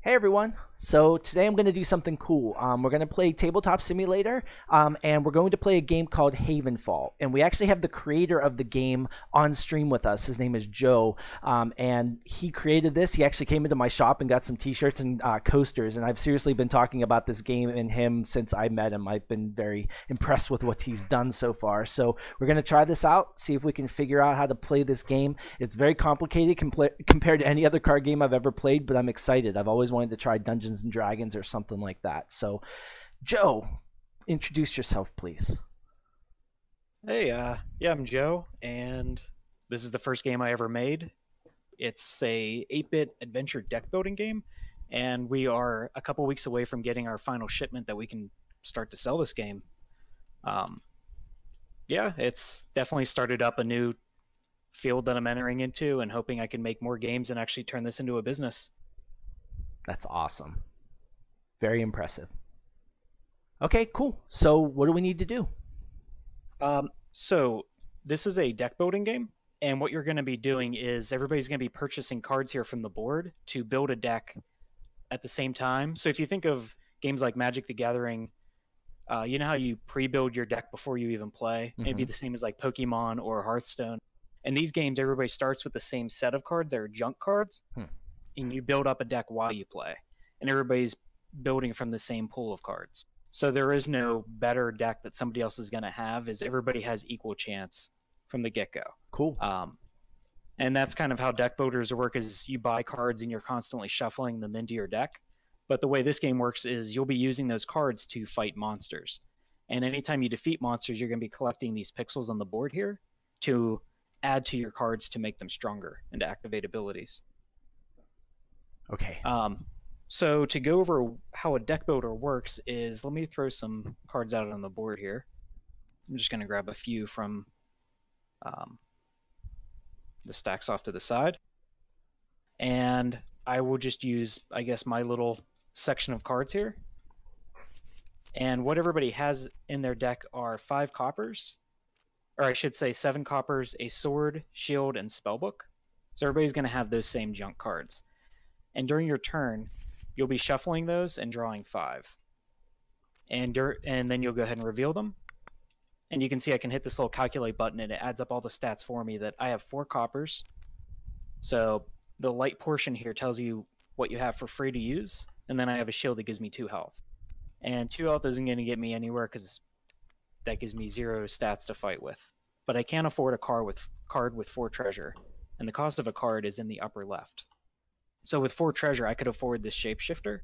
Hey everyone! So today I'm going to do something cool. We're going to play Tabletop Simulator, and we're going to play a game called Havenfall. And we actually have the creator of the game on stream with us. His name is Joe, and he created this. He actually came into my shop and got some t-shirts and coasters, and I've seriously been talking about this game and him since I met him. I've been very impressed with what he's done so far. So we're going to try this out, see if we can figure out how to play this game. It's very complicated compared to any other card game I've ever played, but I'm excited. I've always wanted to try Dungeons and Dragons or something like that. So, Joe, introduce yourself, please. Hey, yeah, I'm Joe, and this is the first game I ever made. It's a 8-bit adventure deck building game, and we are a couple weeks away from getting our final shipment that we can start to sell this game. Yeah, it's definitely started up a new field that I'm entering into and hoping I can make more games and actually turn this into a business. That's awesome. Very impressive. Okay, cool. So what do we need to do? So this is a deck building game, and what you're going to be doing is everybody's going to be purchasing cards here from the board to build a deck at the same time. So if you think of games like Magic the Gathering, you know how you pre-build your deck before you even play? Mm-hmm. It'd be the same as like Pokemon or Hearthstone. In these games, everybody starts with the same set of cards. They're junk cards. And you build up a deck while you play. And everybody's building from the same pool of cards. So there is no better deck that somebody else is going to have, as everybody has equal chance from the get-go. Cool. And that's kind of how deck builders work, is you buy cards and you're constantly shuffling them into your deck. But the way this game works is you'll be using those cards to fight monsters. And anytime you defeat monsters, you're going to be collecting these pixels on the board here to add to your cards to make them stronger and to activate abilities. Okay. So to go over how a deck builder works is, let me throw some cards out on the board here. I'm just going to grab a few from the stacks off to the side. And I will just use, I guess, my little section of cards here. And what everybody has in their deck are 5 coppers, or I should say 7 coppers, a sword, shield, and spellbook. So everybody's going to have those same junk cards. And during your turn, you'll be shuffling those and drawing 5. And then you'll go ahead and reveal them. And you can see I can hit this little calculate button, and it adds up all the stats for me that I have 4 coppers. So the light portion here tells you what you have for free to use. And then I have a shield that gives me 2 health. And 2 health isn't going to get me anywhere because that gives me 0 stats to fight with. But I can't afford a card with 4 treasure. And the cost of a card is in the upper left. So with 4 treasure, I could afford this shapeshifter.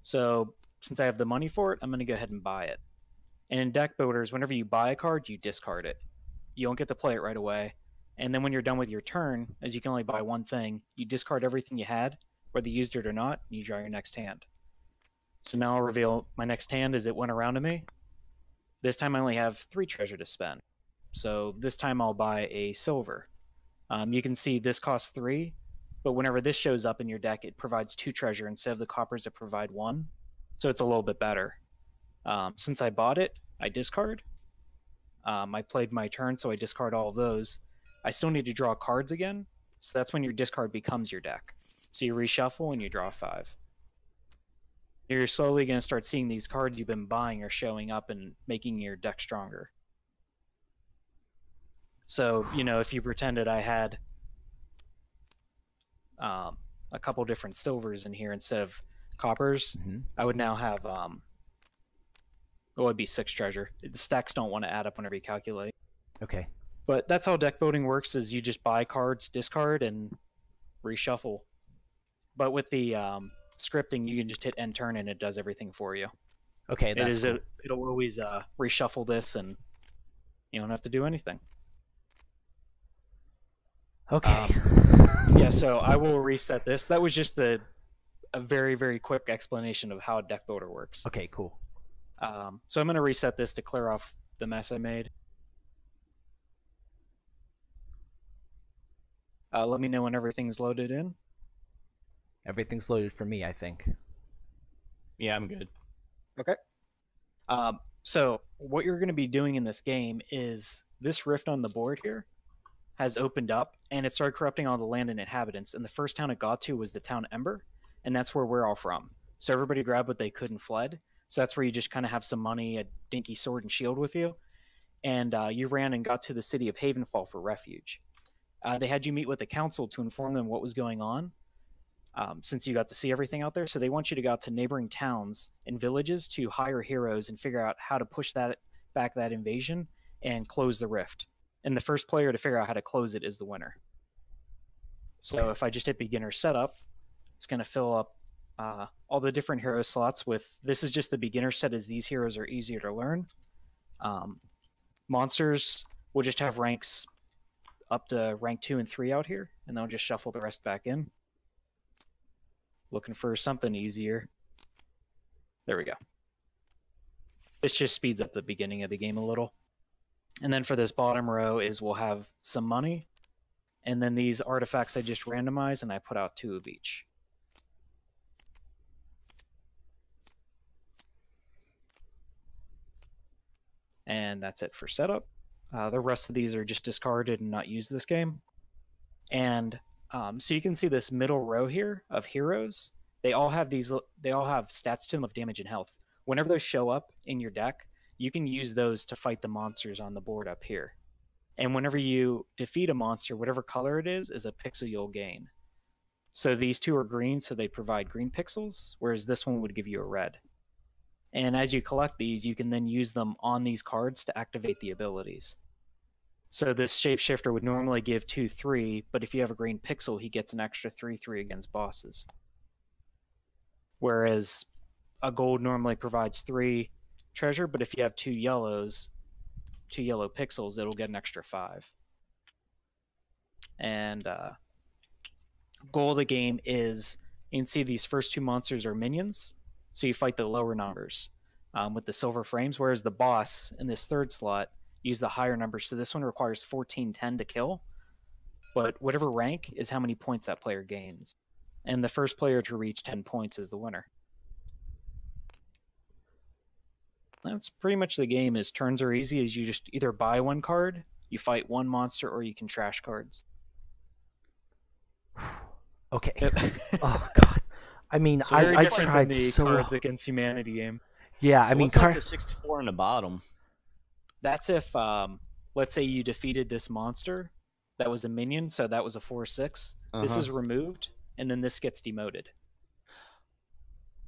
So since I have the money for it, I'm going to go ahead and buy it. And in deck builders, whenever you buy a card, you discard it. You don't get to play it right away. And then when you're done with your turn, as you can only buy one thing, you discard everything you had, whether you used it or not, and you draw your next hand. So now I'll reveal my next hand as it went around to me. This time I only have 3 treasure to spend. So this time I'll buy a silver. You can see this costs 3. But whenever this shows up in your deck, it provides 2 treasure instead of the coppers that provide 1. So it's a little bit better. Since I bought it, I discard. I played my turn, so I discard all of those. I still need to draw cards again. So that's when your discard becomes your deck. So you reshuffle and you draw 5. You're slowly going to start seeing these cards you've been buying are showing up and making your deck stronger. So, you know, if you pretended I had a couple different silvers in here instead of coppers, I would now have it'd be 6 treasure. The stacks don't want to add up whenever you calculate. Okay. But that's how deck building works, is you just buy cards, discard, and reshuffle. But with the scripting, you can just hit end turn and it does everything for you. Okay, that's cool. It'll always reshuffle this, and you don't have to do anything. Okay. Yeah, so I will reset this. That was just a very, very quick explanation of how a deck builder works. Okay, cool. So I'm going to reset this to clear off the mess I made. Let me know when everything's loaded in. Everything's loaded for me, I think. Yeah, I'm good. Okay. So what you're going to be doing in this game is this rift on the board here has opened up, and it started corrupting all the land and inhabitants. And the first town it got to was the town Ember. and that's where we're all from. So everybody grabbed what they could and fled. So that's where you just kind of have some money, a dinky sword and shield with you, and you ran and got to the city of Havenfall for refuge. They had you meet with the council to inform them what was going on, since you got to see everything out there. So they want you to go out to neighboring towns and villages to hire heroes and figure out how to push that invasion and close the rift. And the first player to figure out how to close it is the winner. So if I just hit beginner setup, it's going to fill up all the different hero slots with, this is just the beginner set, as these heroes are easier to learn. Monsters will just have ranks up to rank 2 and 3 out here, and they'll just shuffle the rest back in. Looking for something easier. There we go. This just speeds up the beginning of the game a little. And then for this bottom row is we'll have some money, and then these artifacts I just randomize, and I put out 2 of each. And that's it for setup. The rest of these are just discarded and not used this game. And so you can see this middle row here of heroes. They all have stats to them of damage and health. Whenever those show up in your deck, you can use those to fight the monsters on the board up here. And whenever you defeat a monster, whatever color it is a pixel you'll gain. So these 2 are green, so they provide green pixels, whereas this one would give you a red. And as you collect these, you can then use them on these cards to activate the abilities. So this shapeshifter would normally give 2/3, but if you have a green pixel, he gets an extra 3/3 against bosses. Whereas a gold normally provides 3 treasure, but if you have 2 yellow pixels, it'll get an extra 5. And goal of the game is, you can see these first 2 monsters are minions, so you fight the lower numbers with the silver frames, whereas the boss in this 3rd slot use the higher numbers. So this one requires 1410 to kill, but whatever rank is how many points that player gains. And the first player to reach 10 points is the winner. That's pretty much the game. Is turns are easy, as you just either buy 1 card, you fight 1 monster, or you can trash cards. Okay. Oh god. I mean, So I tried the so Cards Against Humanity game. Yeah, So I mean, what's like the 6-4 in the bottom? That's if, let's say you defeated this monster that was a minion, so that was a 4/6. This is removed, and then this gets demoted.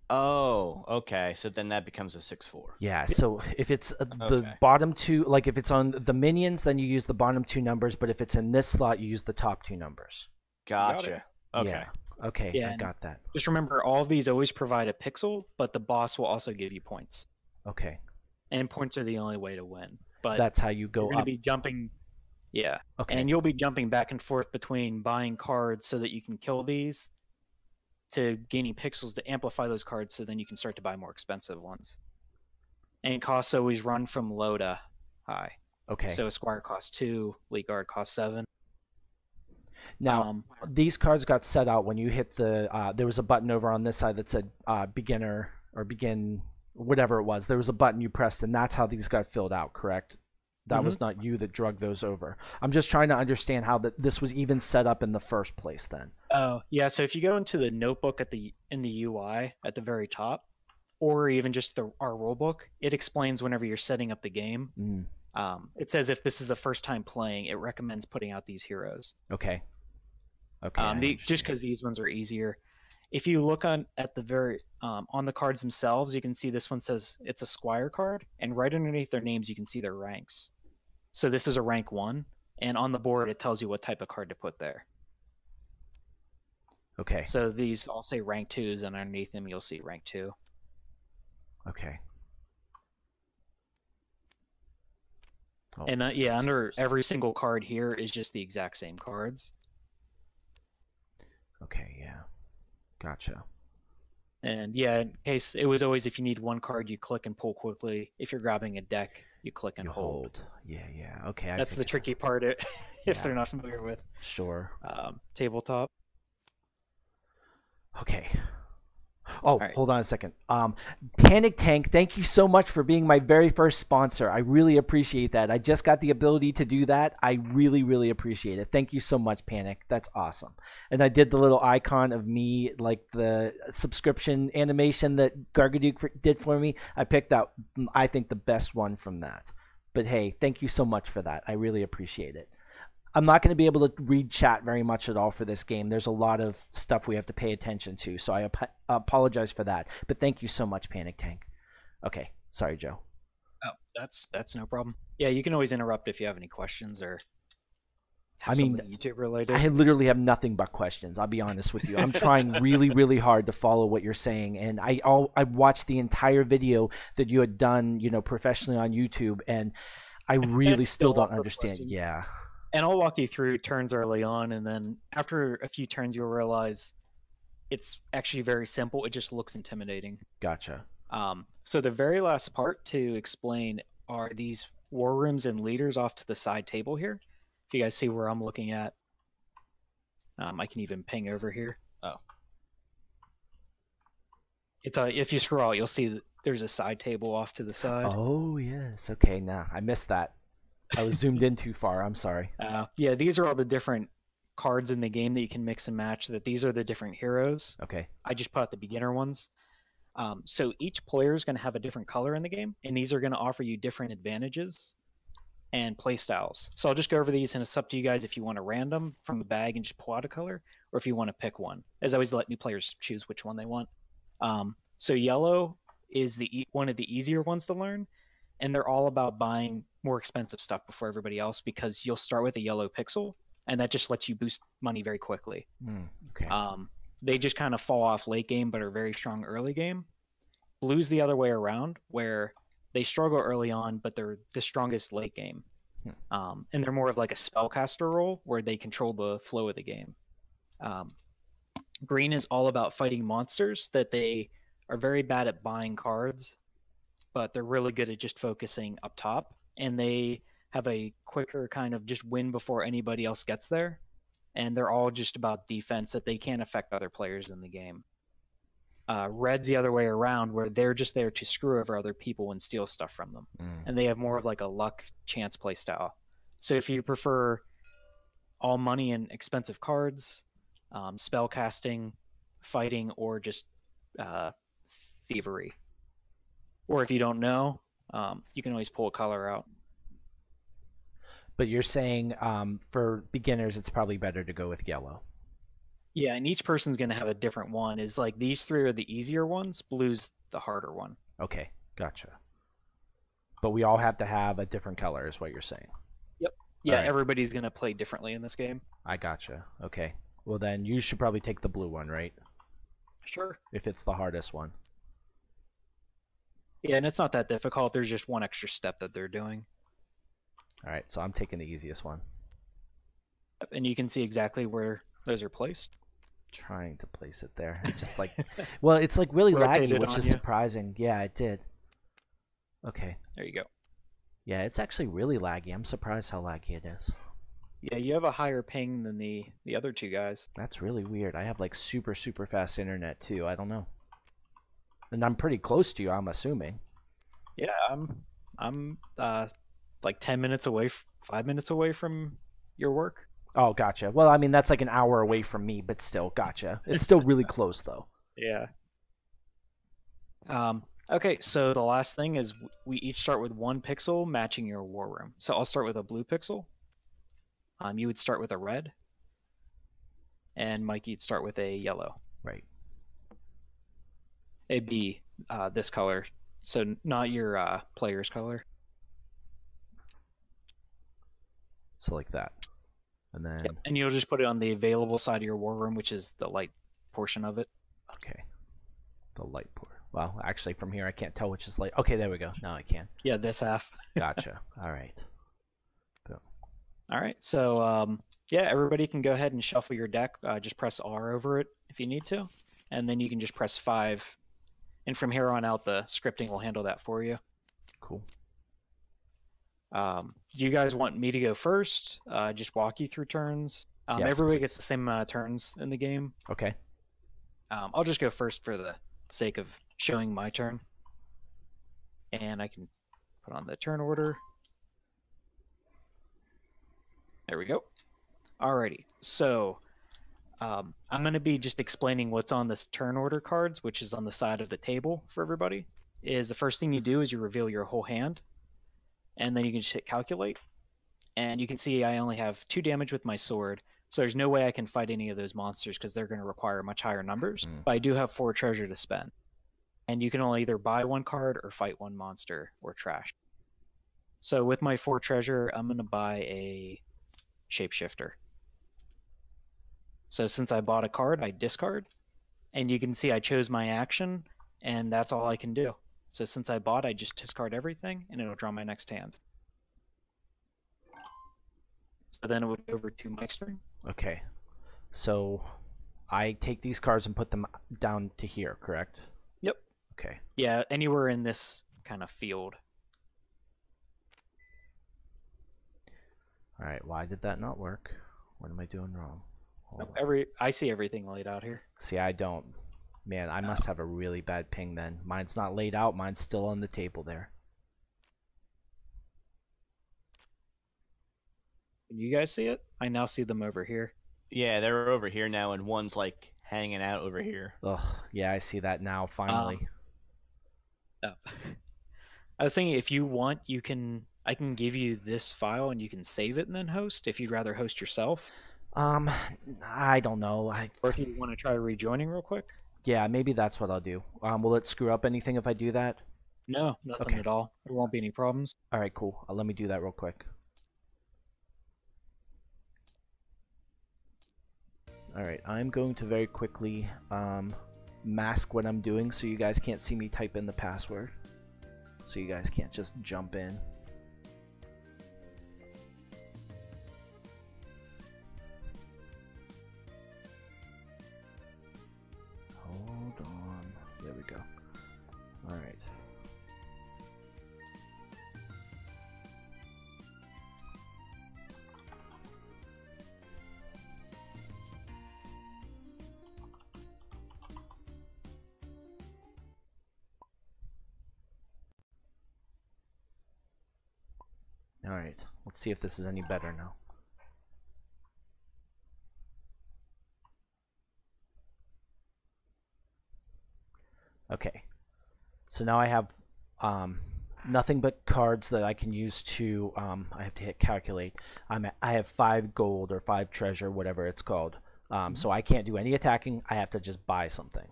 Oh, okay. So then that becomes a 6-4. Yeah, so if it's the bottom 2, like if it's on the minions, then you use the bottom 2 numbers, but if it's in this slot, you use the top 2 numbers. Gotcha. Okay. Yeah. Okay, Yeah, I got that. Just remember, all of these always provide a pixel, but the boss will also give you points. Okay. And points are the only way to win. But That's how you you're go going to up. be jumping. Yeah. Okay. And you'll be jumping back and forth between buying cards so that you can kill these, to gaining pixels to amplify those cards, so then you can start to buy more expensive ones. And costs always run from low to high. Okay. So Esquire costs 2, League Guard costs 7. Now, these cards got set out when you hit the there was a button over on this side that said beginner or begin, whatever it was. There was a button you pressed, and that's how these got filled out, correct? That was not you that drug those over. I'm just trying to understand how this was even set up in the first place then. Oh, yeah. So if you go into the notebook in the UI at the very top, or even just our rulebook, it explains whenever you're setting up the game. It says if this is a first time playing, it recommends putting out these heroes. Okay. Okay. Just because these ones are easier. If you look at the very on the cards themselves, you can see this one says it's a Squire card, and right underneath their names, you can see their ranks. So this is a rank 1, and on the board it tells you what type of card to put there. Okay. So these all say rank 2s, and underneath them you'll see rank 2. Okay. Oh, And yeah, under every single card here is just the exact same cards. Okay, yeah. Gotcha. And yeah, in case it was always, if you need one card, you click and pull quickly. If you're grabbing a deck, you click and hold. Yeah, yeah. Okay. That's the tricky part if they're not familiar with Sure. tabletop. Okay. Oh, right. hold on a second. Panic Tank, thank you so much for being my very first sponsor. I really appreciate that. I just got the ability to do that. I really, really appreciate it. Thank you so much, Panic. That's awesome. And I did the little icon of me, like the subscription animation that Gargaduke did for me. I picked out, I think, the best one from that. But hey, thank you so much for that. I really appreciate it. I'm not going to be able to read chat very much at all for this game. There's a lot of stuff we have to pay attention to, so I apologize for that. But thank you so much, Panic Tank. Okay, sorry, Joe. Oh, that's no problem. Yeah, you can always interrupt if you have any questions or have something YouTube related. I literally have nothing but questions. I'll be honest with you. I'm trying really, really hard to follow what you're saying, and I watched the entire video that you had done, professionally on YouTube, and I really still don't understand. Yeah. And I'll walk you through turns early on, and then after a few turns, you'll realize it's actually very simple. It just looks intimidating. Gotcha. So the very last part to explain are these war rooms and leaders off to the side table here. If you guys see where I'm looking at, I can even ping over here. Oh. If you scroll out, you'll see that there's a side table off to the side. Oh, yes. Okay, now I missed that. I was zoomed in too far. I'm sorry. Yeah, these are all the different cards in the game that you can mix and match. These are the different heroes. Okay. I just put out the beginner ones. So each player is going to have a different color in the game, and these are going to offer you different advantages and play styles. So I'll just go over these, and it's up to you guys if you want to random from a bag and just pull out a color, or if you want to pick one. As always, let new players choose which one they want. So yellow is one of the easier ones to learn, and they're all about buying more expensive stuff before everybody else, because you'll start with a yellow pixel, and that just lets you boost money very quickly. Okay. They just kind of fall off late game, but are very strong early game. Blue's the other way around, where they struggle early on, but they're the strongest late game. And they're more of like a spellcaster role, where they control the flow of the game. Green is all about fighting monsters that they are very bad at buying cards, but they're really good at just focusing up top, and they have a quicker kind of just win before anybody else gets there. And they're all just about defense, that they can't affect other players in the game. Red's the other way around, where they're just there to screw over other people and steal stuff from them. And they have more of like a luck chance play style. So if you prefer all money and expensive cards, spell casting, fighting, or just thievery, or if you don't know, you can always pull a color out. But you're saying for beginners, it's probably better to go with yellow. Yeah, and each person's going to have a different one. Is like these three are the easier ones. Blue's the harder one. Okay, gotcha. But we all have to have a different color, is what you're saying. Yep. Yeah, right. Everybody's going to play differently in this game. I gotcha. Okay. Well, then you should probably take the blue one, right? Sure. If it's the hardest one. Yeah, and it's not that difficult. There's just one extra step that they're doing. All right, so I'm taking the easiest one. And you can see exactly where those are placed. Trying to place it there. It's just like, well, it's like really laggy, which is surprising. Yeah, it did. Okay. There you go. Yeah, it's actually really laggy. I'm surprised how laggy it is. Yeah, you have a higher ping than the other two guys. That's really weird. I have like super, super fast internet too. I don't know. And I'm pretty close to you, I'm assuming. Yeah, I'm like 10 minutes away, 5 minutes away from your work. Oh, gotcha. Well, I mean, that's like an hour away from me, but still, gotcha. It's still really close, though. Yeah. Okay, so the last thing is we each start with one pixel matching your war room. So I'll start with a blue pixel. You would start with a red. And Mike, you'd start with a yellow. Right. It'd be this color, so not your player's color. So like that. And then... Yep. And you'll just put it on the available side of your war room, which is the light portion of it. Okay. The light portion. Well, actually, from here, I can't tell which is light. Okay, there we go. Now I can. Yeah, this half. Gotcha. All right. Boom. All right. So, yeah, everybody can go ahead and shuffle your deck. Just press R over it if you need to. And then you can just press 5. And from here on out, the scripting will handle that for you. Cool. Do you guys want me to go first? Just walk you through turns. Yes, everybody please. gets the same amount of turns in the game. Okay. I'll just go first for the sake of showing my turn. And I can put on the turn order. There we go. Alrighty, so I'm going to be just explaining what's on this turn order cards, which is on the side of the table for everybody. Is the first thing you do is you reveal your whole hand, and then you can just hit calculate. And you can see I only have 2 damage with my sword, so there's no way I can fight any of those monsters because they're going to require much higher numbers. But I do have 4 treasure to spend. And you can only either buy 1 card or fight 1 monster or trash. So with my 4 treasure, I'm going to buy a shapeshifter. So since I bought a card, I discard. And you can see I chose my action, and that's all I can do. So since I bought, I just discard everything, and it'll draw my next hand. So then it would go over to Mike's turn. Okay. So I take these cards and put them down to here, correct? Yep. Okay. Yeah, anywhere in this kind of field. All right. Why did that not work? What am I doing wrong? I see everything laid out here. See, I don't. Man, I must have a really bad ping then. Mine's not laid out. Mine's still on the table there. Can you guys see it? I now see them over here. Yeah, they're over here now, and one's like hanging out over here. Ugh, yeah, I see that now, finally. I was thinking if you want, I can give you this file and you can save it and then host if you'd rather host yourself. I don't know. Or if you want to try rejoining real quick. Yeah, maybe that's what I'll do. Will it screw up anything if I do that? No, nothing at all. There won't be any problems. All right, cool. Let me do that real quick. All right, I'm going to very quickly mask what I'm doing so you guys can't see me type in the password. So you guys can't just jump in. Hold on. There we go. All right. All right. Let's see if this is any better now. Okay, so now I have nothing but cards that I can use to, I have to hit calculate. I have 5 gold or 5 treasure, whatever it's called. So I can't do any attacking. I have to just buy something.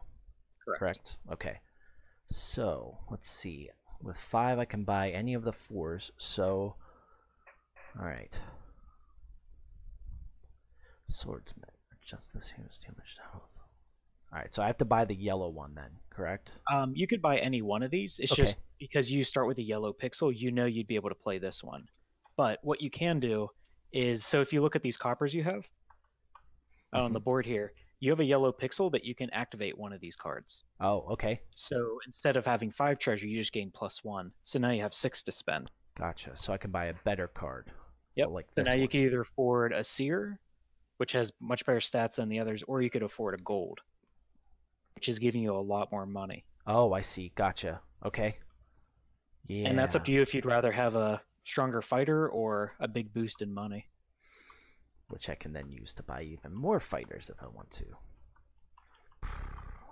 Correct? Okay. So let's see. With 5, I can buy any of the 4s. So, all right. Swordsman. Adjust this here's damage to health. All right, so I have to buy the yellow one then, correct? You could buy any one of these. It's just because you start with a yellow pixel, you know you'd be able to play this one. But what you can do is, so if you look at these coppers you have on the board here, you have a yellow pixel that you can activate one of these cards. Oh, okay. So instead of having 5 treasure, you just gain +1. So now you have 6 to spend. Gotcha. So I can buy a better card. Yep. Like so this now one. you can either afford a seer, which has much better stats than the others, or you could afford a gold, which is giving you a lot more money. Oh, I see. Gotcha. Okay. Yeah. And that's up to you if you'd rather have a stronger fighter or a big boost in money. Which I can then use to buy even more fighters if I want to.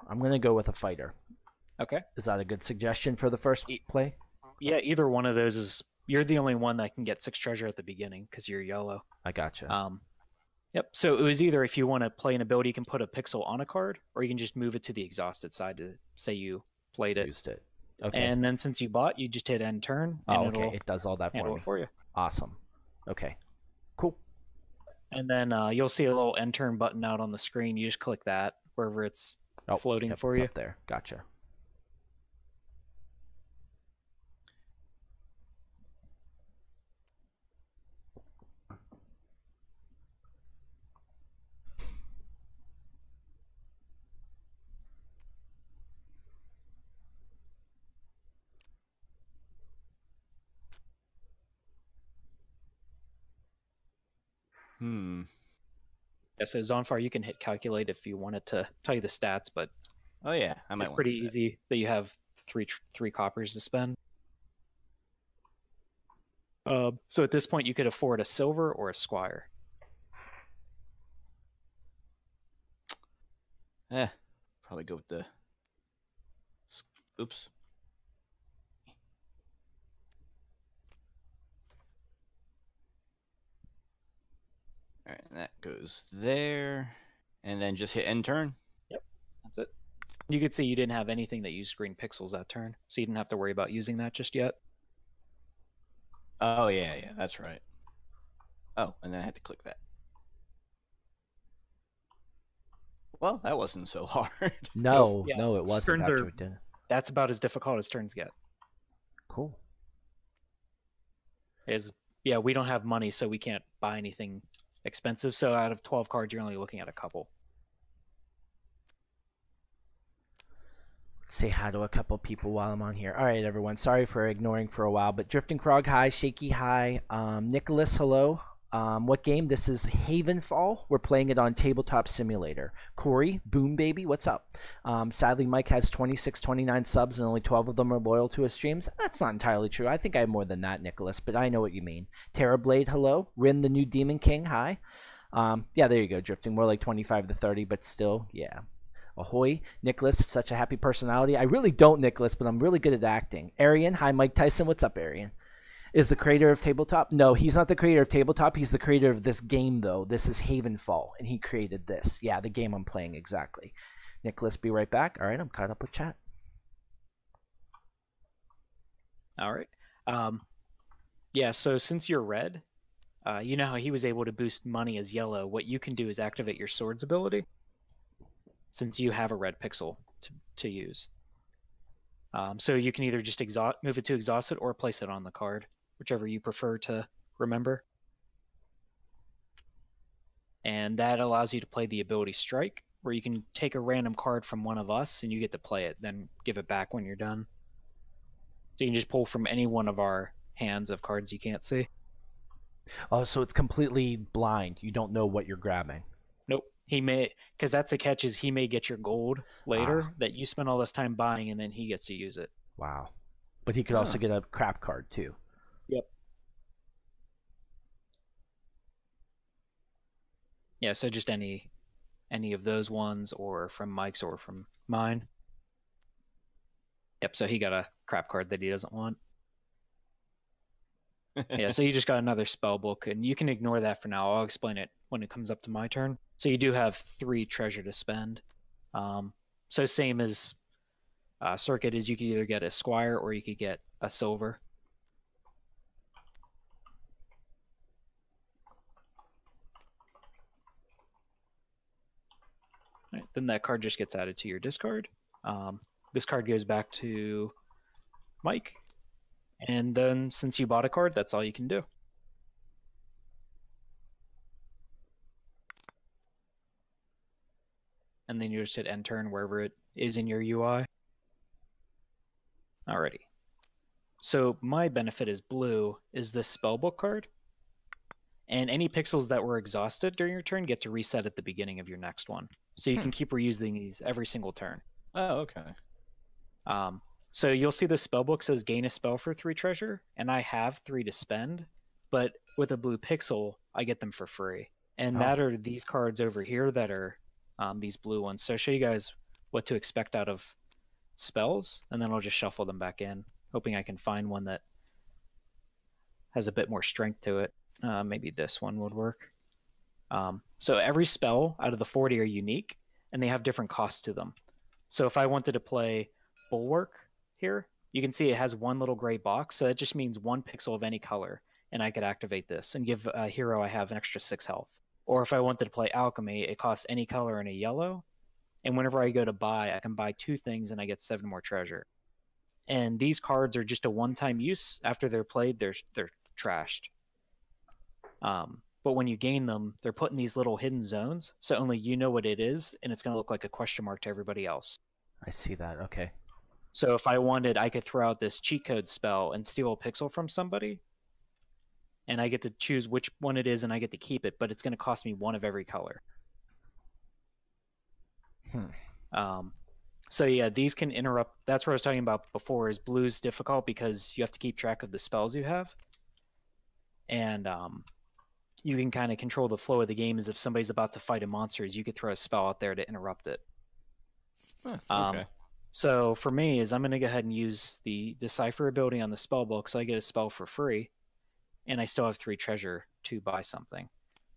I'm going to go with a fighter. Okay. Is that a good suggestion for the first play? Yeah, either one of those is... You're the only one that can get 6 treasure at the beginning because you're yellow. I gotcha. Yep. So it was either if you want to play an ability, you can put a pixel on a card, or you can just move it to the exhausted side to say you played it. Used it. Okay. And then since you bought, you just hit end turn. And okay. It does all that for me. For you. Awesome. Okay. Cool. And then you'll see a little end turn button out on the screen. You just click that wherever it's floating for you. Up there. Gotcha. Yeah, so Zonfar, you can hit calculate if you wanted to tell you the stats, but Oh yeah, I might It's want pretty to do that. easy that you have three coppers to spend. So at this point, you could afford a silver or a squire. Probably go with the. Oops. All right, that goes there, and then just hit end turn. Yep, that's it. You could see you didn't have anything that used green pixels that turn, so you didn't have to worry about using that just yet. Oh yeah, that's right. Oh, and then I had to click that. Well, that wasn't so hard. No, Yeah. no, it wasn't. Turns After are- we did it. That's about as difficult as turns get. Cool. Yeah, we don't have money, so we can't buy anything expensive. So out of 12 cards, you're only looking at a couple. Say hi to a couple people while I'm on here. All right, everyone. Sorry for ignoring for a while, but Drifting Frog, hi. Shaky, hi. Nicholas, hello. What game? This is Havenfall. We're playing it on Tabletop Simulator. Corey, Boom Baby, what's up? Sadly, Mike has 26, 29 subs, and only 12 of them are loyal to his streams. That's not entirely true. I think I have more than that, Nicholas, but I know what you mean. Terrorblade, hello. Rin, the new Demon King, hi. Yeah, there you go, Drifting. More like 25 to 30, but still, yeah. Ahoy. Nicholas, such a happy personality. I really don't, Nicholas, but I'm really good at acting. Arian, hi. Mike Tyson, what's up, Arian? Is the creator of Tabletop? No, he's not the creator of Tabletop. He's the creator of this game, though. This is Havenfall, and he created this. Yeah, the game I'm playing, exactly. Nicholas, be right back. All right, I'm caught up with chat. All right. Yeah, so since you're red, you know how he was able to boost money as yellow. What you can do is activate your sword's ability, since you have a red pixel to use. So you can either just move it to exhausted or place it on the card, whichever you prefer to remember. And that allows you to play the ability Strike, where you can take a random card from one of us and you get to play it, then give it back when you're done. So you can just pull from any one of our hands of cards you can't see. Oh, so it's completely blind. You don't know what you're grabbing. Nope. He may, because that's the catch, is he may get your gold later that you spend all this time buying, and then he gets to use it. Wow. But he could also get a crap card, too. Yep. Yeah, so just any of those ones, or from Mike's or from mine. Yep, so he got a crap card that he doesn't want. Yeah, so you just got another spell book, and you can ignore that for now. I'll explain it when it comes up to my turn. So you do have 3 treasure to spend. So same as Circuit, is you could either get a squire or you could get a silver. Right, then that card just gets added to your discard. This card goes back to Mike. And then since you bought a card, that's all you can do. And then you just hit end turn wherever it is in your UI. Alrighty. So my benefit is blue is this spellbook card. And any pixels that were exhausted during your turn get to reset at the beginning of your next one. So you can keep reusing these every single turn. Oh, okay. So you'll see the spellbook says gain a spell for 3 treasure, and I have 3 to spend, but with a blue pixel, I get them for free. And that are these cards over here that are these blue ones. So I'll show you guys what to expect out of spells, and then I'll just shuffle them back in, hoping I can find one that has a bit more strength to it. Maybe this one would work. So every spell out of the 40 are unique, and they have different costs to them. So if I wanted to play Bulwark here, you can see it has one little gray box, so that just means 1 pixel of any color, and I could activate this and give a hero I have an extra 6 health. Or if I wanted to play Alchemy, it costs any color and a yellow, and whenever I go to buy, I can buy 2 things and I get 7 more treasure. And these cards are just a one-time use. After they're played, they're trashed. But when you gain them, they're put in these little hidden zones, so only you know what it is, and it's going to look like a question mark to everybody else. I see that. Okay. So if I wanted, I could throw out this cheat code spell and steal a pixel from somebody, and I get to choose which one it is, and I get to keep it, but it's going to cost me 1 of every color. So yeah, these can interrupt. That's what I was talking about before. Is blue's difficult because you have to keep track of the spells you have, and you can kind of control the flow of the game. As if somebody's about to fight a monster, you could throw a spell out there to interrupt it. Okay. So for me, is I'm going to go ahead and use the decipher ability on the spell book, so I get a spell for free, and I still have 3 treasure to buy something,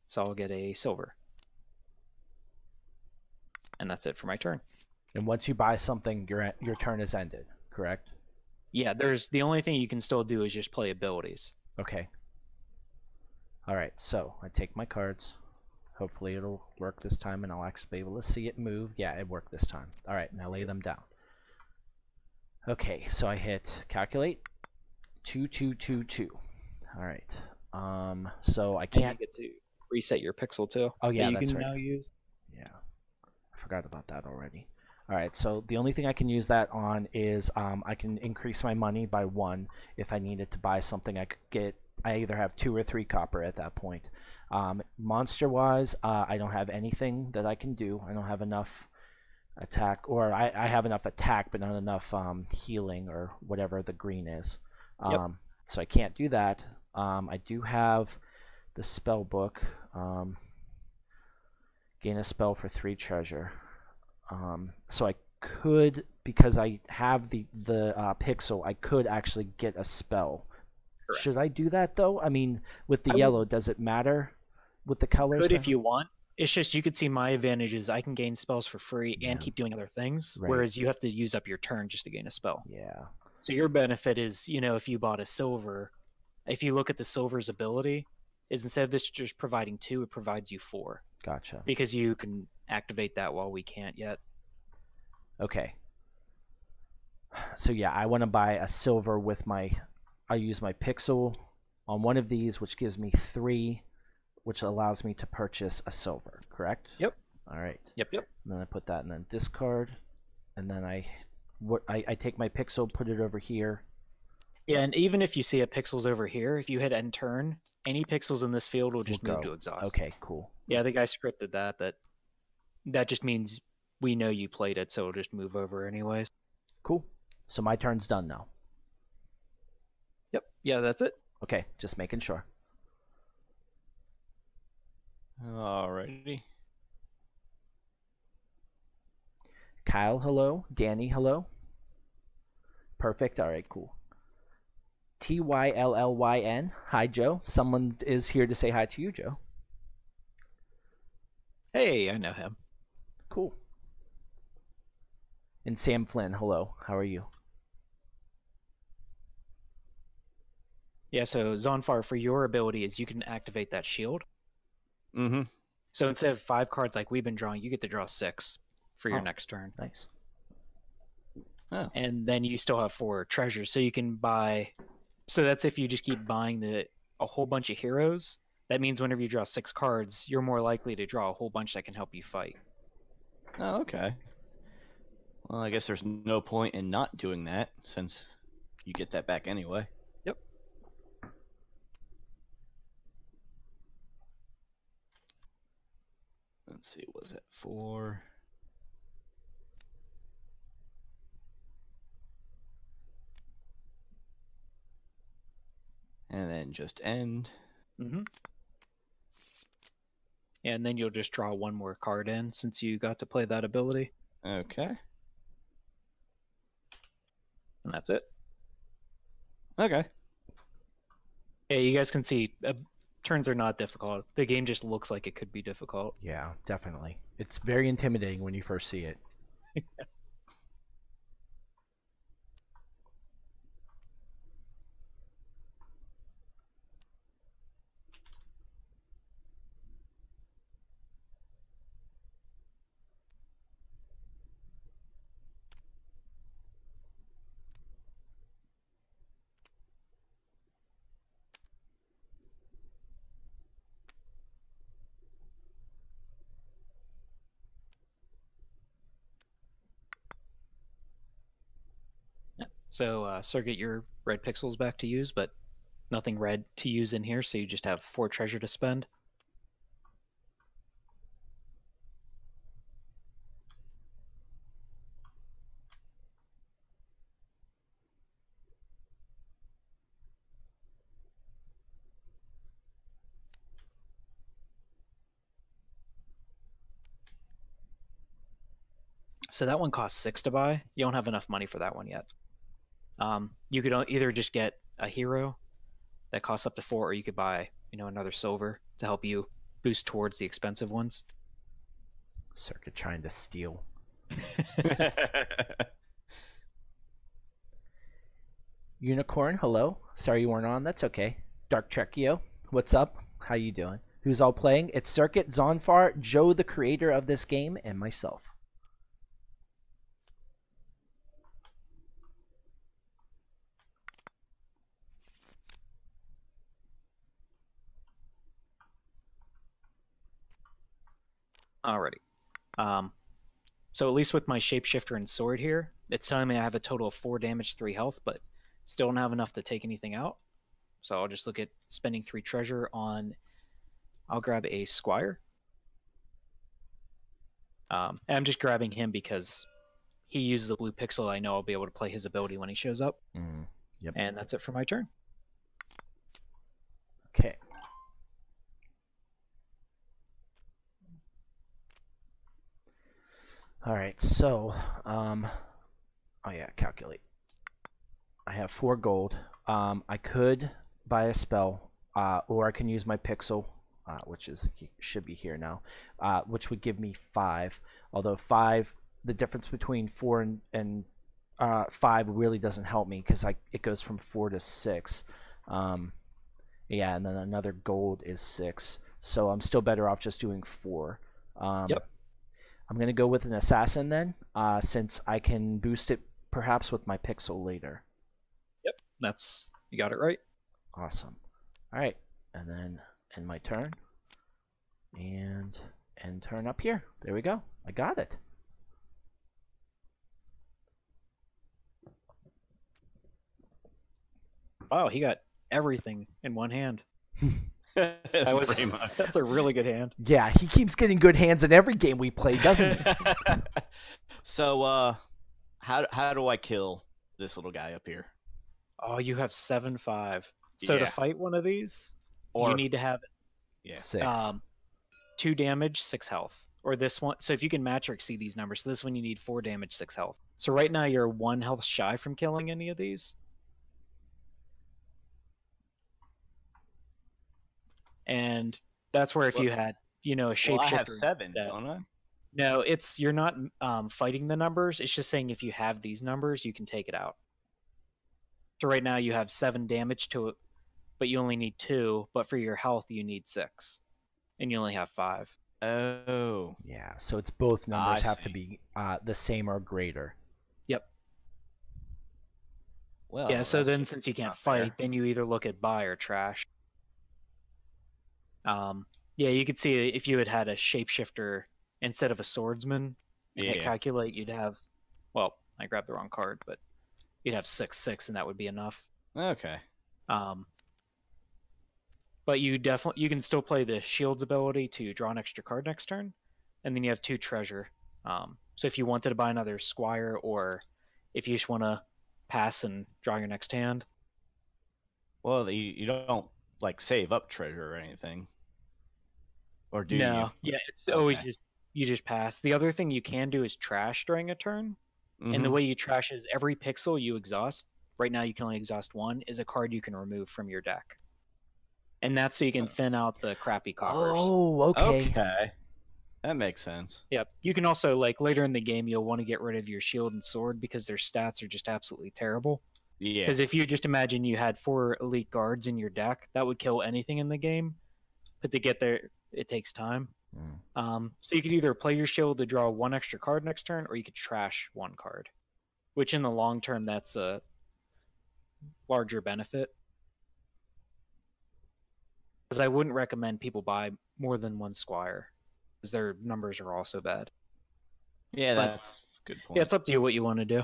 so I'll get a silver, and that's it for my turn. And once you buy something, your turn is ended, correct? Yeah, there's the only thing you can still do is just play abilities. Okay. All right, so I take my cards. Hopefully it'll work this time, and I'll actually be able to see it move. Yeah, it worked this time. All right, now lay them down. Okay, so I hit calculate 2, 2, 2, 2. All right. So I can't get to reset your pixel too. Oh yeah, that you that's can right. now use. Yeah, I forgot about that already. All right, so the only thing I can use that on is I can increase my money by 1 if I needed to buy something. I could get. I either have 2 or 3 copper at that point. Monster-wise, I don't have anything that I can do. I don't have enough attack, or I have enough attack, but not enough healing or whatever the green is. Yep. So I can't do that. I do have the spell book. Gain a spell for 3 treasure. So I could, because I have the pixel, I could actually get a spell. Correct. Should I do that though? I mean, with the yellow, does it matter with the colors? Could if you want. It's just you could see my advantages. I can gain spells for free and keep doing other things, Right. whereas you have to use up your turn just to gain a spell. Yeah. So your benefit is, if you bought a silver, if you look at the silver's ability, is instead of this just providing 2, it provides you 4. Gotcha. Because you can activate that while we can't yet. Okay. So yeah, I want to buy a silver with I use my pixel on one of these, which gives me 3, which allows me to purchase a silver, correct? Yep. All right. Yep. And then I put that in then discard, and then I take my pixel, put it over here. Yeah, and even if you see a pixels over here, if you hit end turn, any pixels in this field will just move to exhaust. Okay, cool. Yeah, the guy scripted that. That just means we know you played it, so it'll just move over anyways. Cool. So my turn's done now. Yep. Yeah, that's it. Okay, just making sure. Alrighty. Kyle, hello. Danny, hello. Perfect. All right, cool. TYLLYN. Hi, Joe. Someone is here to say hi to you, Joe. Hey, I know him. Cool. And Sam Flynn, hello. How are you? Yeah, so Zonfar, for your ability is you can activate that shield. Mm-hmm. So instead of 5 cards like we've been drawing, you get to draw 6 for your next turn. Nice. Oh. And then you still have 4 treasures, so you can buy. So that's if you just keep buying a whole bunch of heroes. That means whenever you draw 6 cards, you're more likely to draw a whole bunch that can help you fight. Oh, okay. Well, I guess there's no point in not doing that since you get that back anyway. Yep. Let's see, was that 4? And then just end. Mm-hmm. Yeah, and then you'll just draw 1 more card in since you got to play that ability. Okay. And that's it. Okay. Yeah, you guys can see turns are not difficult. The game just looks like it could be difficult. Yeah, definitely. It's very intimidating when you first see it. So, Sir, get your red pixels back to use, but nothing red to use in here, so you just have 4 treasure to spend. So that one costs 6 to buy. You don't have enough money for that one yet. You could either just get a hero that costs up to 4, or you could buy, another silver to help you boost towards the expensive ones. Circuit trying to steal. Unicorn, hello. Sorry you weren't on. That's okay. Dark Trekio, what's up? How you doing? Who's all playing? It's Circuit, Zonfar, Joe, the creator of this game, and myself. Alrighty. So at least with my shapeshifter and sword here, it's telling me I have a total of 4 damage, 3 health, but still don't have enough to take anything out. So I'll just look at spending 3 treasure on. I'll grab a squire. And I'm just grabbing him because he uses a blue pixel. I know I'll be able to play his ability when he shows up. Yep. And that's it for my turn. Okay. All right, so, oh yeah, calculate. I have 4 gold. I could buy a spell, or I can use my pixel, which should be here now, which would give me 5. Although 5, the difference between 4 and 5 really doesn't help me because it goes from 4 to 6. Yeah, and then another gold is 6. So I'm still better off just doing 4. Yep. I'm going to go with an assassin then, since I can boost it perhaps with my pixel later. Yep, you got it right. Awesome. All right, and then end my turn, and end turn up here. There we go. I got it. Wow, he got everything in one hand. Pretty much. That's a really good hand. Yeah, he keeps getting good hands in every game we play, doesn't he? So, how do I kill this little guy up here? Oh, you have 7/5. So to Yeah. fight one of these, Or you need to have 6. 2 damage, 6 health. Or this one, so if you can match or exceed these numbers, so this one you need 4 damage, 6 health. So right now you're 1 health shy from killing any of these. And that's where if you had, a shapeshifter. Well, I have 7, don't I? No, you're not fighting the numbers. It's just saying if you have these numbers, you can take it out. So right now you have 7 damage to it, but you only need 2. But for your health, you need 6, and you only have 5. Oh. Yeah, so it's both numbers I have to see. be the same or greater. Yep. Well. Yeah. So that's then, just since you can't not fair. fight, then you either look at buy or trash. Yeah, you could see if you had a shapeshifter instead of a swordsman and hit Yeah. calculate, you'd have. Well, I grabbed the wrong card, but you'd have 6/6, and that would be enough. Okay. But you can still play the shield's ability to draw an extra card next turn, and then you have 2 treasure. So if you wanted to buy another squire, or if you just want to pass and draw your next hand. Well, you don't like save up treasure or anything, or do No, you? yeah, it's always Okay. you just pass. The other thing you can do is trash during a turn, and the Mhm. way you trash is every pixel you exhaust. Right now, you can only exhaust 1. Is a card you can remove from your deck, and that's so you can thin out the crappy coppers. Oh, okay. Okay. That makes sense. Yep. You can also, like, later in the game, you'll want to get rid of your shield and sword because their stats are just absolutely terrible. Yeah. Because if you just imagine you had 4 elite guards in your deck, that would kill anything in the game. But to get there, it takes time. So you could either play your shield to draw 1 extra card next turn, or you could trash 1 card. Which in the long term, that's a larger benefit. Because I wouldn't recommend people buy more than 1 squire, because their numbers are also bad. Yeah, But- that's a good point. Yeah, it's up to you what you want to do.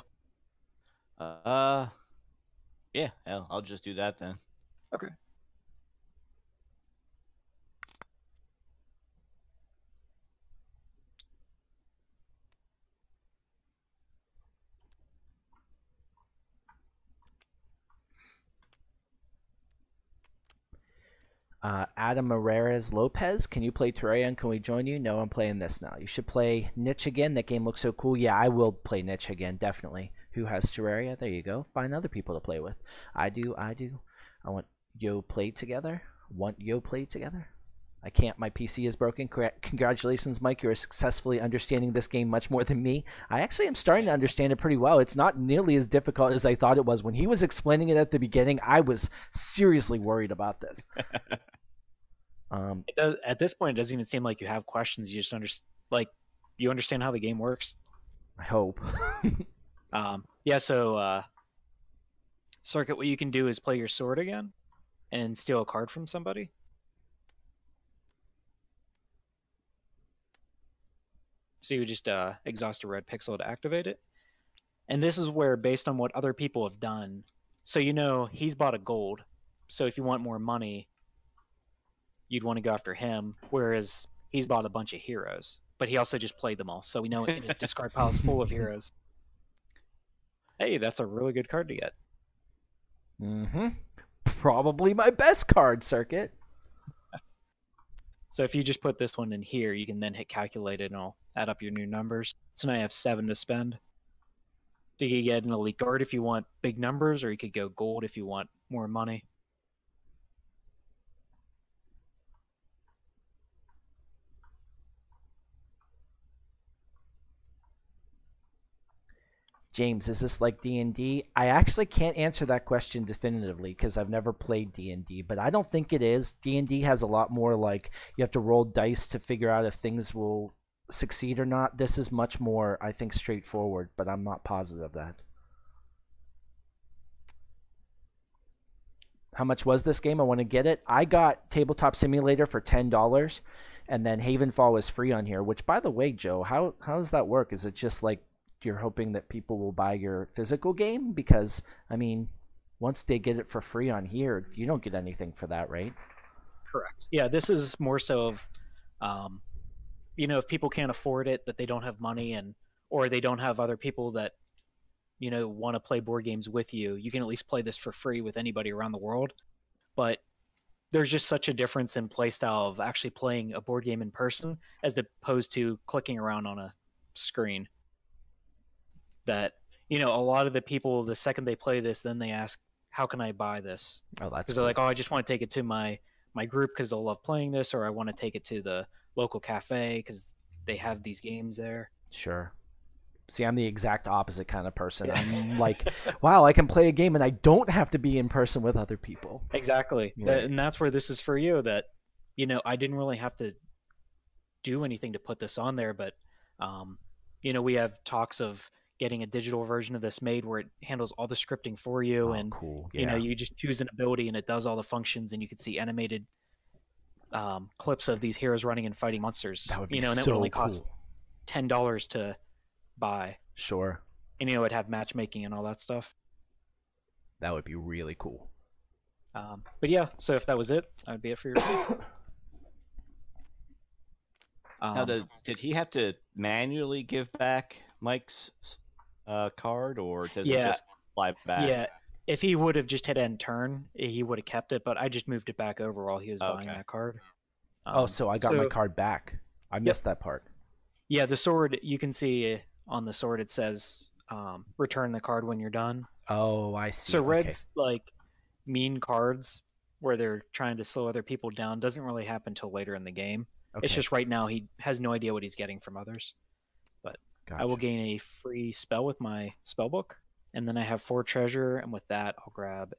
Yeah, hell, I'll just do that then. Okay. Adam Marrez Lopez, can you play Terraria and can we join you? No, I'm playing this now. You should play Niche again. That game looks so cool. Yeah, I will play Niche again, definitely. Who has Terraria? There you go. Find other people to play with. I do. I want Yo play together. I can't. My PC is broken. Congratulations, Mike. You're successfully understanding this game much more than me. I actually am starting to understand it pretty well. It's not nearly as difficult as I thought it was. When he was explaining it at the beginning, I was seriously worried about this. It does, at this point, it doesn't even seem like you have questions. You just you understand how the game works. I hope. Yeah. So, Circuit, what you can do is play your sword again, and steal a card from somebody. So you just exhaust a red pixel to activate it. And this is where, based on what other people have done, so he's bought a gold. So if you want more money, you'd want to go after him, whereas he's bought a bunch of heroes. But he also just played them all, so we know his discard pile is full of heroes. Hey, that's a really good card to get. Mm-hmm. Probably my best card, Circuit. So if you just put this one in here, you can then hit calculate it and it'll add up your new numbers. So now you have 7 to spend. So you can get an elite guard if you want big numbers, or you could go gold if you want more money. James, is this like D&D? I actually can't answer that question definitively because I've never played D&D, but I don't think it is. D&D has a lot more like you have to roll dice to figure out if things will succeed or not. This is much more, I think, straightforward, but I'm not positive of that. How much was this game? I want to get it. I got Tabletop Simulator for $10, and then Havenfall was free on here, which, by the way, Joe, how does that work? Is it just like you're hoping that people will buy your physical game? Because, I mean, once they get it for free on here, you don't get anything for that, right? Correct. Yeah, this is more so of, if people can't afford it, that they don't have money, or they don't have other people that, want to play board games with you, you can at least play this for free with anybody around the world. But there's just such a difference in play style of actually playing a board game in person as opposed to clicking around on a screen. That a lot of the people, the second they play this, then they ask, how can I buy this? Oh, that's because they're like, I just want to take it to my group because they'll love playing this, or I want to take it to the local cafe because they have these games there. Sure. See, I'm the exact opposite kind of person. I'm like, wow, I can play a game and I don't have to be in person with other people. Exactly. Yeah. And that's where this is for you, that I didn't really have to do anything to put this on there, but we have talks of getting a digital version of this made where it handles all the scripting for you. And cool. Yeah. You just choose an ability and it does all the functions, and you can see animated clips of these heroes running and fighting monsters. That would be and so it would only cool. cost $10 to buy. Sure. And it'd have matchmaking and all that stuff. That would be really cool. But yeah, so if that was it, that would be it for your Now, did he have to manually give back Mike's card, or does it just fly back? Yeah, if he would have just hit end turn, he would have kept it, but I just moved it back over while he was buying that card. So I got my card back. I missed that part. Yeah, the sword, you can see on the sword it says return the card when you're done. Oh, I see. So red's like mean cards where they're trying to slow other people down doesn't really happen until later in the game. Okay. It's just right now he has no idea what he's getting from others. But gotcha. I will gain a free spell with my spell book, and then I have 4 treasure, and with that I'll grab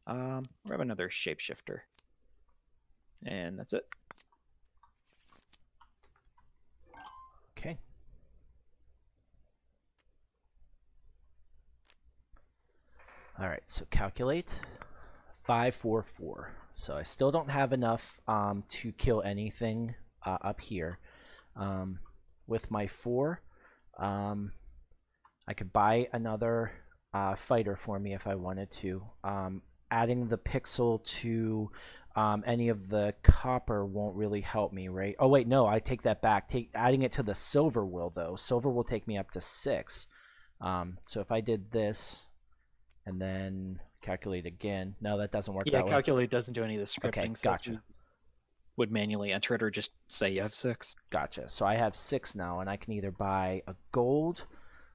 another shapeshifter. And that's it. Okay. All right, so calculate 544. So I still don't have enough to kill anything up here. With my 4, I could buy another fighter for me if I wanted to. Adding the pixel to any of the copper won't really help me, right? Oh wait, no, I take that back. Adding it to the silver will, though. Silver will take me up to 6. So if I did this and then calculate again. No, that doesn't work Yeah, that way. calculate doesn't do any of the scripting. Okay, so gotcha. Would manually enter it or just say you have 6. Gotcha. So I have 6 now, and I can either buy a gold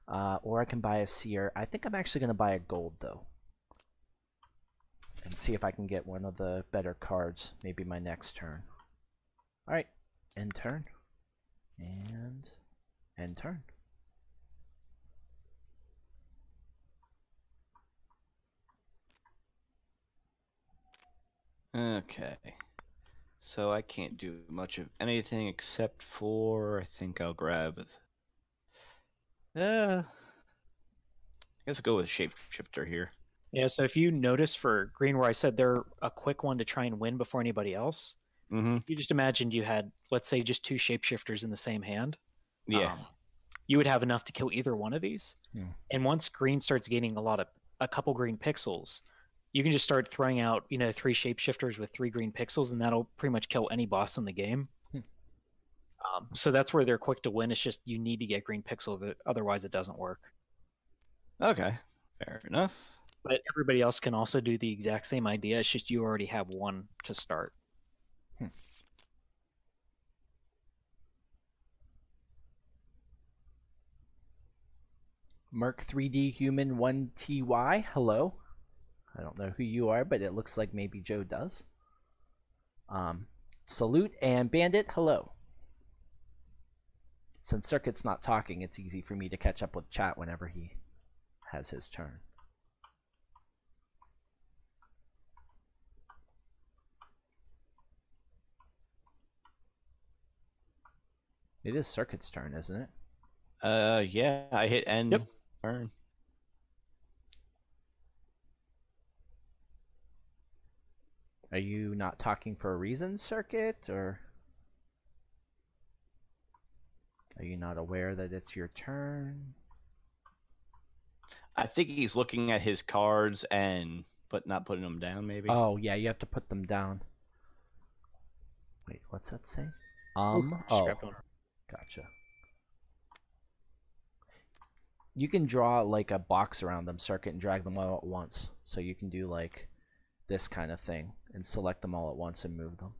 or I can buy a seer. I think I'm actually going to buy a gold, though, and see if I can get one of the better cards, maybe my next turn. All right, end turn, and end turn. Okay. So I can't do much of anything except for, I think I'll grab, I guess I'll go with shapeshifter here. Yeah, so if you notice for green where I said they're a quick one to try and win before anybody else, you just imagined you had, let's say, just 2 shapeshifters in the same hand. Yeah. You would have enough to kill either one of these. Yeah. And once green starts gaining a couple green pixels, you can just start throwing out, 3 shapeshifters with 3 green pixels, and that'll pretty much kill any boss in the game. So that's where they're quick to win. It's just you need to get green pixel, otherwise it doesn't work. Okay, fair enough. But everybody else can also do the exact same idea. It's just you already have 1 to start. Merc 3D Human 1TY, hello. I don't know who you are, but it looks like maybe Joe does. Salute, and Bandit, hello. Since Circuit's not talking, it's easy for me to catch up with chat whenever he has his turn. It is Circuit's turn, isn't it? Yeah, I hit end turn. Are you not talking for a reason, Circuit, or are you not aware that it's your turn? I think he's looking at his cards but not putting them down, maybe. Oh, yeah, you have to put them down. Wait, what's that say? Gotcha. You can draw like a box around them, Circuit, and drag them all at once. So you can do like this kind of thing and select them all at once and move them.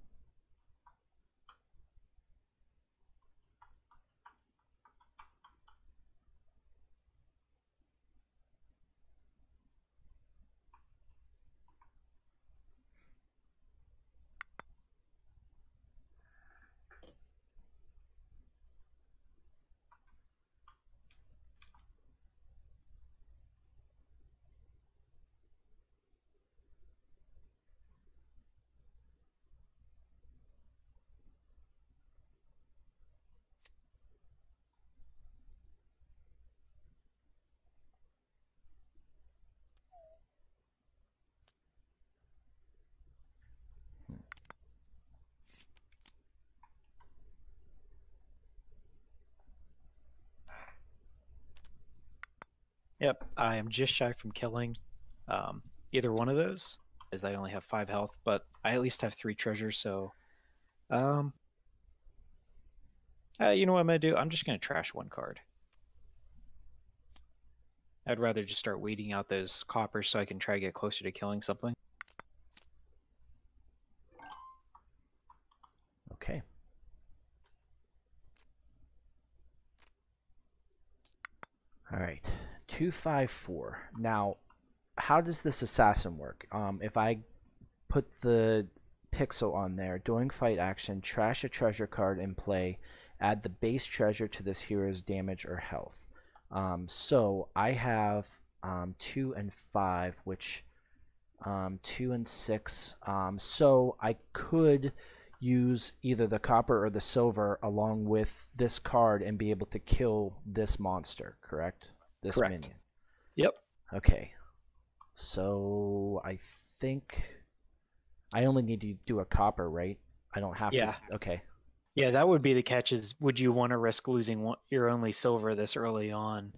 Yep, I am just shy from killing either one of those, as I only have 5 health, but I at least have 3 treasures, so you know what I'm going to do? I'm just going to trash 1 card. I'd rather just start weeding out those coppers so I can try to get closer to killing something. Okay. All right. 254. Now, how does this assassin work? If I put the pixel on there, during fight action, trash a treasure card in play, add the base treasure to this hero's damage or health. So I have 2 and 5, which 2 and 6. So I could use either the copper or the silver along with this card and be able to kill this monster, correct? This Correct. minion. Yep. Okay. So I think I only need to do a copper, right? I don't have to. Okay. Yeah, that would be the catch is, would you want to risk losing your only silver this early on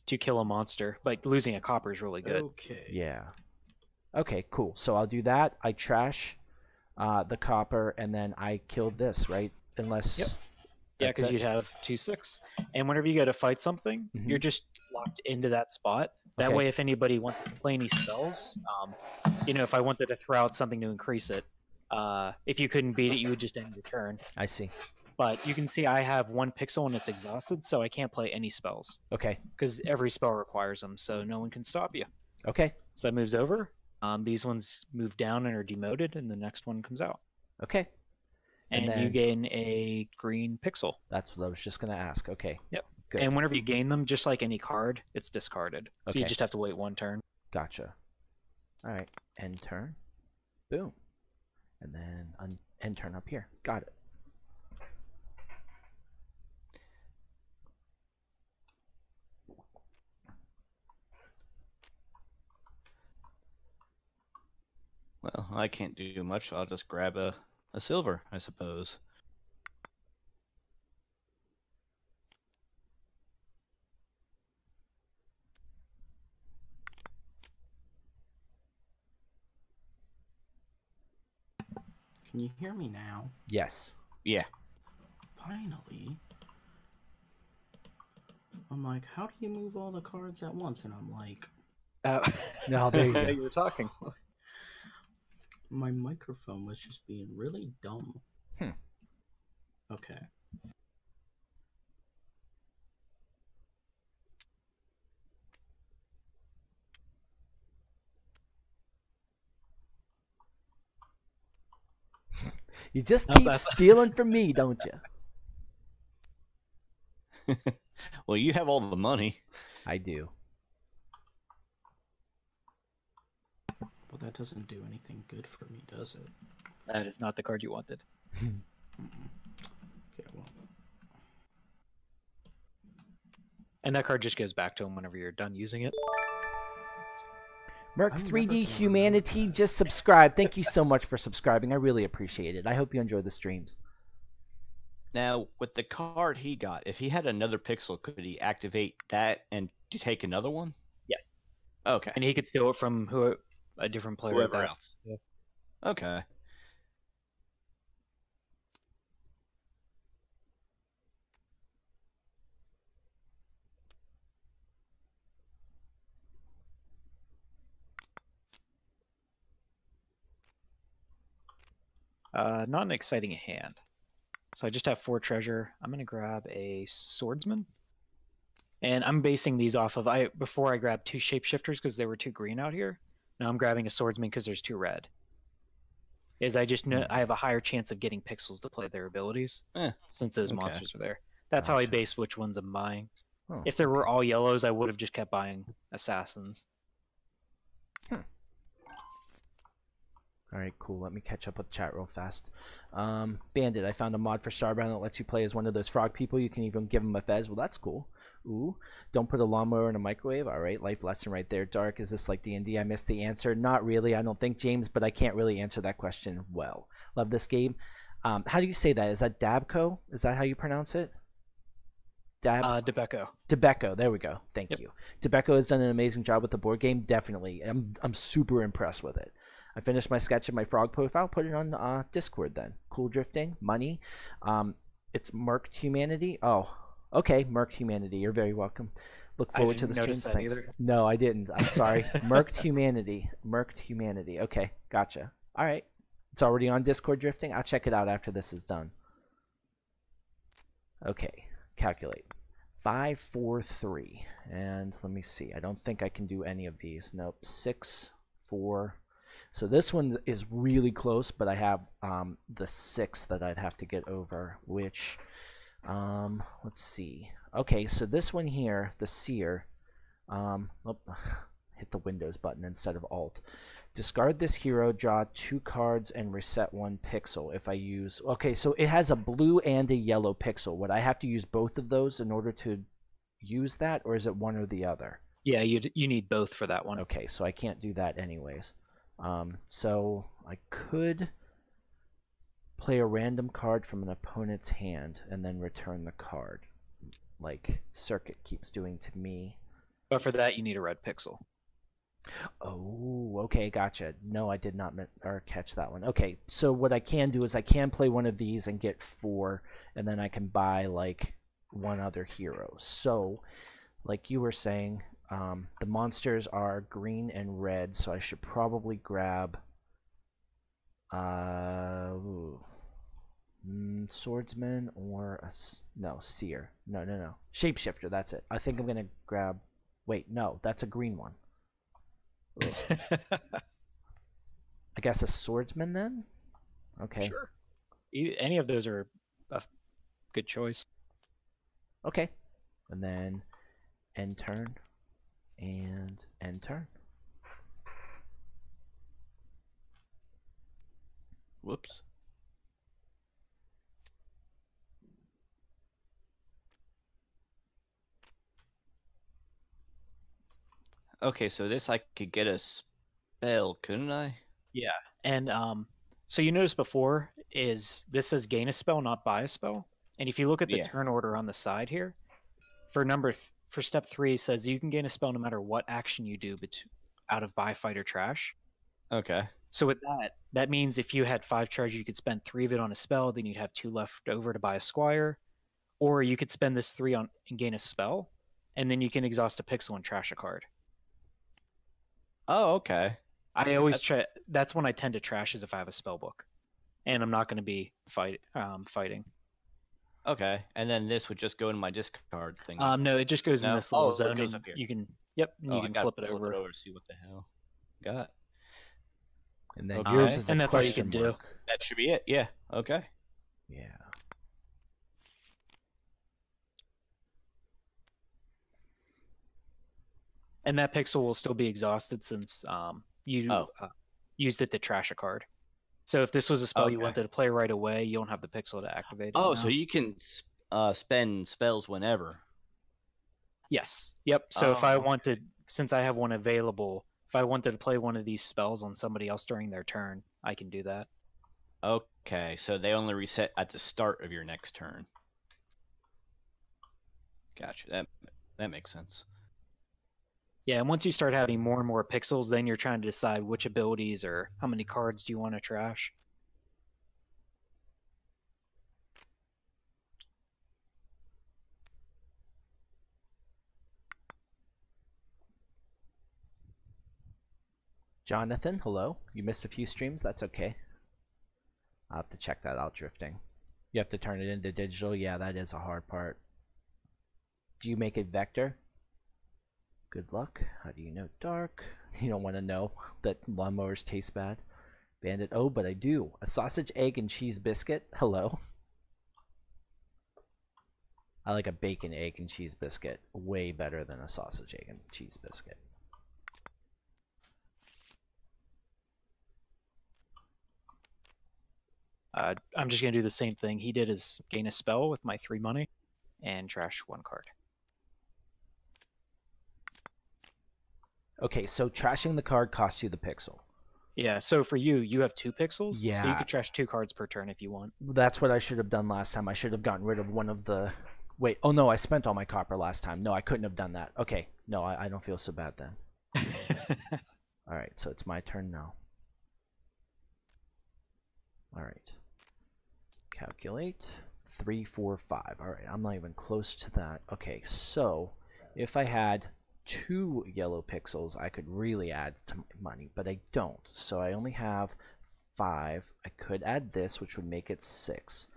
to kill a monster? But losing a copper is really good. Okay. Yeah. Okay, cool. So I'll do that. I trash the copper, and then I killed this, right? Unless... Yep. Yeah, because you'd have 2/6. And whenever you go to fight something, you're just locked into that spot. That way, if anybody wants to play any spells, you know, if I wanted to throw out something to increase it, if you couldn't beat it, you would just end your turn. I see. But you can see I have 1 pixel and it's exhausted, so I can't play any spells. Okay. Because every spell requires them, so no one can stop you. Okay. So that moves over. These ones move down and are demoted, and the next one comes out. Okay. And then, you gain a green pixel. That's what I was just going to ask. Okay. Yep. Good. And whenever you gain them, just like any card, it's discarded. So you just have to wait 1 turn. Gotcha. All right. End turn. Boom. And then end turn up here. Got it. Well, I can't do much. I'll just grab a silver, I suppose. Can you hear me now? Yes. Yeah. Finally. I'm like, how do you move all the cards at once? And I'm like... No, there you go. You were talking. My microphone was just being really dumb. Okay. You just keep stealing from me, don't you? Well, you have all the money. I do. Well, that doesn't do anything good for me, does it? That is not the card you wanted. Okay, well. And that card just goes back to him whenever you're done using it. Merc 3D Humanity just subscribed. Thank you so much for subscribing. I really appreciate it. I hope you enjoy the streams. Now, with the card he got, if he had another pixel, could he activate that and take another one? Yes. Okay. And he could steal it from a different player. Whoever else. Yeah. Okay. Not an exciting hand. So I just have 4 treasure. I'm going to grab a swordsman. And I'm basing these off of... before I grabbed 2 shapeshifters because they were 2 green out here. Now I'm grabbing a swordsman because there's 2 red. I just know I have a higher chance of getting pixels to play their abilities since those monsters are there. That's how I base which ones I'm buying. Oh, if there were all yellows, I would have just kept buying assassins. All right, cool. Let me catch up with chat real fast. Bandit, I found a mod for Starbound that lets you play as one of those frog people. You can even give them a fez. Well, that's cool. Ooh, don't put a lawnmower in a microwave. All right, life lesson right there. Dark, is this like D&D? I missed the answer. Not really, I don't think, James, but I can't really answer that question well. Love this game. How do you say that? Is that Dabco? Is that how you pronounce it? Debeco. Debeco, there we go. Thank you. Debeco has done an amazing job with the board game. Definitely. I'm super impressed with it. I finished my sketch of my frog profile, put it on Discord then. Cool drifting, money. It's Merked Humanity. Oh, okay, Merked Humanity. You're very welcome. Look forward to the streams. Thanks. No, I didn't. I'm sorry. Merked Humanity. Merked Humanity. Okay, gotcha. All right. It's already on Discord drifting. I'll check it out after this is done. Okay, calculate. 5, 4, 3. And let me see. I don't think I can do any of these. Nope. 6, 4. So this one is really close, but I have the 6 that I'd have to get over, which, let's see. Okay, so this one here, the Seer, hit the Windows button instead of Alt. Discard this hero, draw 2 cards, and reset 1 pixel if I use... Okay, so it has a blue and a yellow pixel. Would I have to use both of those in order to use that, or is it one or the other? Yeah, you need both for that one. Okay, so I can't do that anyways. So I could play a random card from an opponent's hand and then return the card, like Circuit keeps doing to me. But for that, you need a red pixel. Oh, okay, gotcha. No, I did not catch that one. Okay, so what I can do is I can play one of these and get 4, and then I can buy like one other hero. So, like you were saying, The monsters are green and red, so I should probably grab swordsman or no, seer. No. Shapeshifter, that's it. I think I'm going to grab... Wait, no, that's a green one. I guess a swordsman then? Okay. Sure. Any of those are a good choice. Okay. And then end turn and end turn. Whoops. Okay, so this I could get a spell, couldn't I? Yeah, and so you noticed before is this says gain a spell, not buy a spell. And if you look at the turn order on the side here, for for step 3, it says you can gain a spell no matter what action you do out of buy, fight, or trash. Okay. So with that means if you had 5 treasure, you could spend 3 of it on a spell, then you'd have 2 left over to buy a squire, or you could spend this 3 on and gain a spell, and then you can exhaust a pixel and trash a card. Oh, okay. I always try. That's when I tend to trash, is if I have a spell book, and I'm not going to be fighting. Okay, and then this would just go in my discard thing. No, it just goes in this little zone. It goes up here. You can, yep, you can flip it over. See what the hell. Got. And then yours is and that's all you can do. That should be it. Yeah. Okay. Yeah. And that pixel will still be exhausted since you used it to trash a card. So if this was a spell you wanted to play right away, you don't have the pixel to activate it. Oh, so you can spend spells whenever. Yes. Yep. So if I wanted, since I have one available, if I wanted to play one of these spells on somebody else during their turn, I can do that. Okay, so they only reset at the start of your next turn. Gotcha. That makes sense. Yeah, and once you start having more and more pixels, then you're trying to decide which abilities or how many cards do you want to trash. Jonathan, hello. You missed a few streams. That's okay. I'll have to check that out, drifting. You have to turn it into digital. Yeah, that is a hard part. Do you make it vector? Good luck. How do you know dark? You don't want to know that lawnmowers taste bad. Bandit. Oh, but I do. A sausage, egg, and cheese biscuit. Hello. I like a bacon, egg, and cheese biscuit way better than a sausage, egg, and cheese biscuit. I'm just going to do the same thing he did, is gain a spell with my 3 money and trash 1 card. Okay, so trashing the card costs you the pixel. Yeah, so for you, you have 2 pixels, yeah. So you could trash 2 cards per turn if you want. That's what I should have done last time. I should have gotten rid of one of the... Wait, oh no, I spent all my copper last time. No, I couldn't have done that. Okay, no, I don't feel so bad then. Alright, so it's my turn now. Alright. Calculate. 3, 4, 5. Alright, I'm not even close to that. Okay, so if I had 2 yellow pixels, I could really add to my money, but I don't. So I only have 5. I could add this, which would make it 6.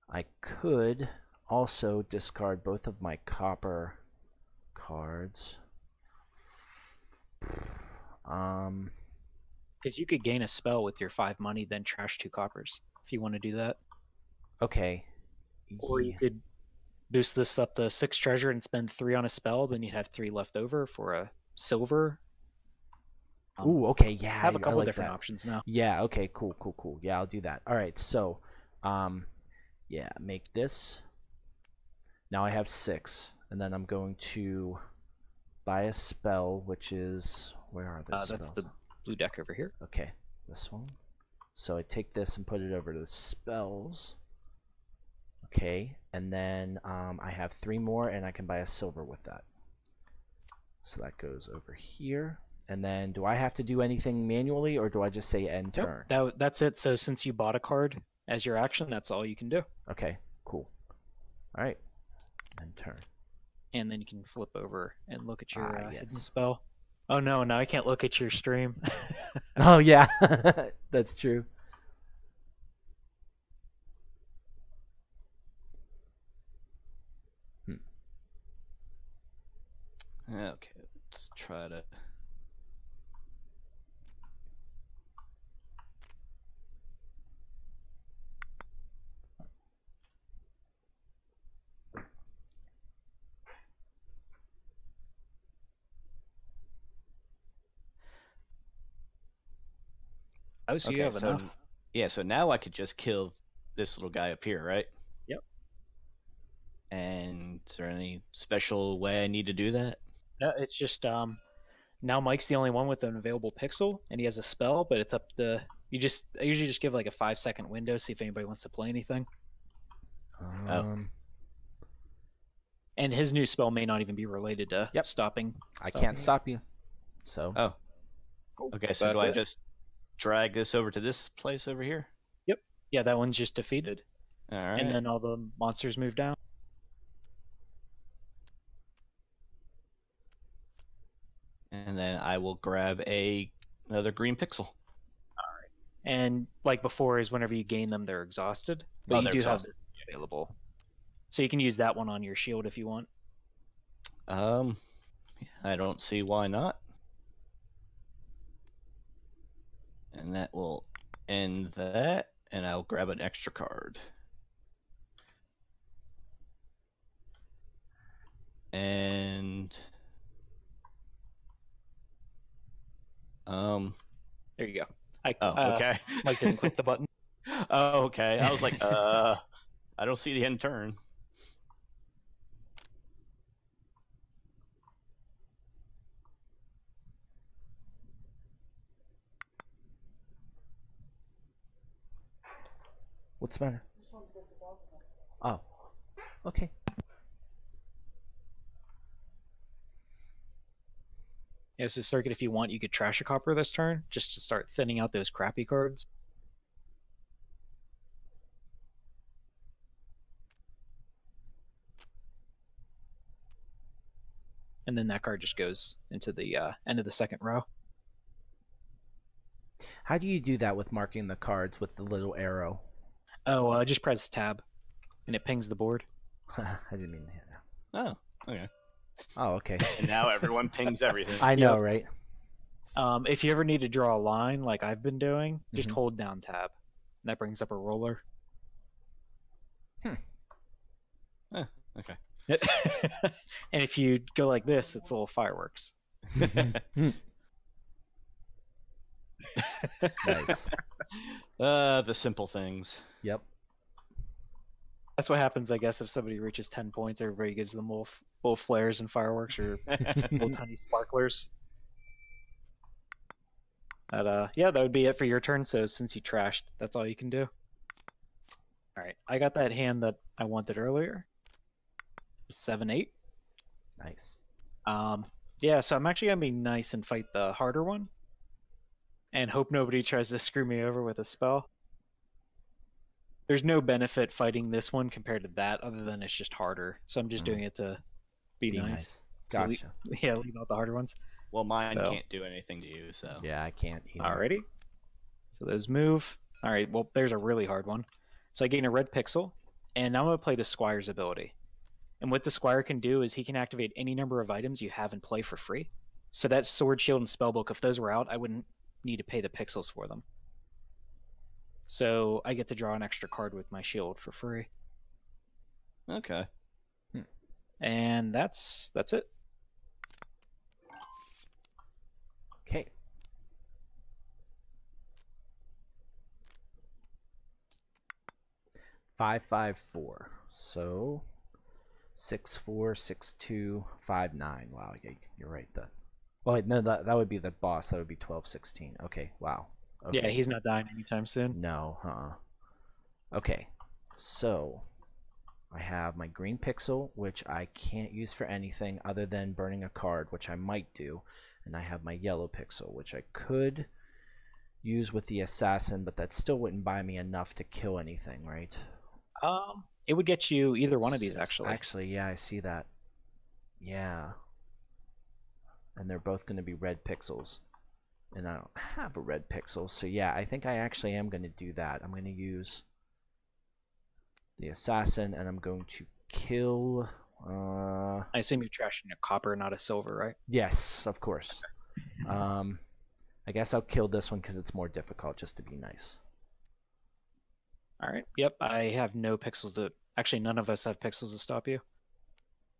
I could also discard both of my copper cards. Because you could gain a spell with your 5 money, then trash 2 coppers if you want to do that. Okay. Or you could boost this up to 6 treasure and spend 3 on a spell, then you'd have 3 left over for a silver. Ooh, okay, yeah. Have a couple different options now. Yeah, okay, cool. Yeah, I'll do that. All right, so, yeah, make this. Now I have 6, and then I'm going to buy a spell, which is, where are those spells? That's the blue deck over here. Okay, this one. So I take this and put it over to the spells. Okay, and then I have 3 more, and I can buy a silver with that. So that goes over here. And then do I have to do anything manually, or do I just say end turn? Nope, that's it. So since you bought a card as your action, that's all you can do. Okay, cool. All right. And turn. And then you can flip over and look at your hidden yes. spell. Oh no, now I can't look at your stream. Oh yeah, that's true. Okay, let's try to. Oh, so you have enough. Yeah, so now I could just kill this little guy up here, right? Yep. And is there any special way I need to do that? No, it's just now Mike's the only one with an available pixel, and he has a spell, but it's up to I usually just give like a 5-second window, see if anybody wants to play anything. And his new spell may not even be related to stopping. I can't stop you. So. Oh. Cool. Okay, so do I just drag this over to this place over here? Yep. Yeah, that one's just defeated. All right. And then all the monsters move down. And then I will grab another green pixel. All right. And like before is whenever you gain them, they're exhausted. But you do have this available. So you can use that one on your shield if you want. I don't see why not. And that will end that, and I'll grab an extra card. And there you go. Okay. Mike didn't click the button. Oh, okay. I was like, I don't see the end turn. What's the matter? Oh, okay. Yeah, so Circuit, if you want, you could trash a copper this turn, just to start thinning out those crappy cards. And then that card just goes into the end of the second row. How do you do that with marking the cards with the little arrow? Oh, just press tab, and it pings the board. I didn't mean that. Oh, okay. Oh, okay. And now everyone pings everything. I know, right? If you ever need to draw a line, like I've been doing, just hold down tab. And that brings up a roller. Okay. And if you go like this, it's little fireworks. Nice. The simple things. Yep. That's what happens, I guess, if somebody reaches 10 points. Everybody gives them little flares and fireworks or little tiny sparklers. But yeah, that would be it for your turn. So since you trashed, that's all you can do. All right, I got that hand that I wanted earlier. 7-8. Nice. Yeah, so I'm actually gonna be nice and fight the harder one, and hope nobody tries to screw me over with a spell. There's no benefit fighting this one compared to that, other than it's just harder. So I'm just doing it to be nice. Gotcha. Leave out the harder ones. Well, mine can't do anything to you, so. Yeah, I can't either. Alrighty. So those move. All right, well, there's a really hard one. So I gain a red pixel, and now I'm going to play the Squire's ability. And what the Squire can do is he can activate any number of items you have in play for free. So that Sword, Shield, and Spellbook, if those were out, I wouldn't need to pay the pixels for them. So I get to draw an extra card with my shield for free. Okay. And that's it. Okay. Five, 5-4. So 6-4, 6-2, 5-9. Wow, yeah, you're right. Well, no, that would be the boss. That would be 12-16. Okay, wow. Okay. Yeah, he's not dying anytime soon. No, Okay, so I have my green pixel, which I can't use for anything other than burning a card, which I might do. And I have my yellow pixel, which I could use with the assassin, but that still wouldn't buy me enough to kill anything, right? it would get you either one of these, actually. Actually, yeah, I see that. Yeah. And they're both going to be red pixels. And I don't have a red pixel, so yeah, I think I actually am going to do that. I'm going to use the assassin, and I'm going to kill... I assume you're trashing a copper, not a silver, right? Yes, of course. I guess I'll kill this one because it's more difficult, just to be nice. All right. Yep, I have no pixels to... Actually, none of us have pixels to stop you.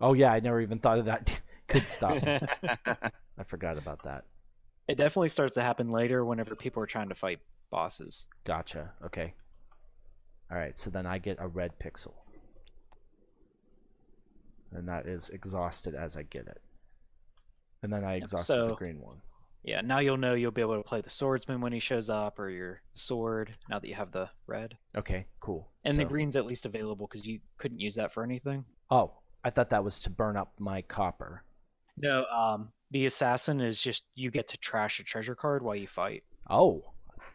Oh yeah, I never even thought of that. Could stop me. I forgot about that. It definitely starts to happen later whenever people are trying to fight bosses. Gotcha. Okay. All right, so then I get a red pixel. And that is exhausted as I get it. And then I exhausted the green one. Yeah, now you'll know you'll be able to play the swordsman when he shows up, or your sword, now that you have the red. Okay, cool. And the green's at least available because you couldn't use that for anything. Oh, I thought that was to burn up my copper. No, the assassin is just, you get to trash a treasure card while you fight. Oh.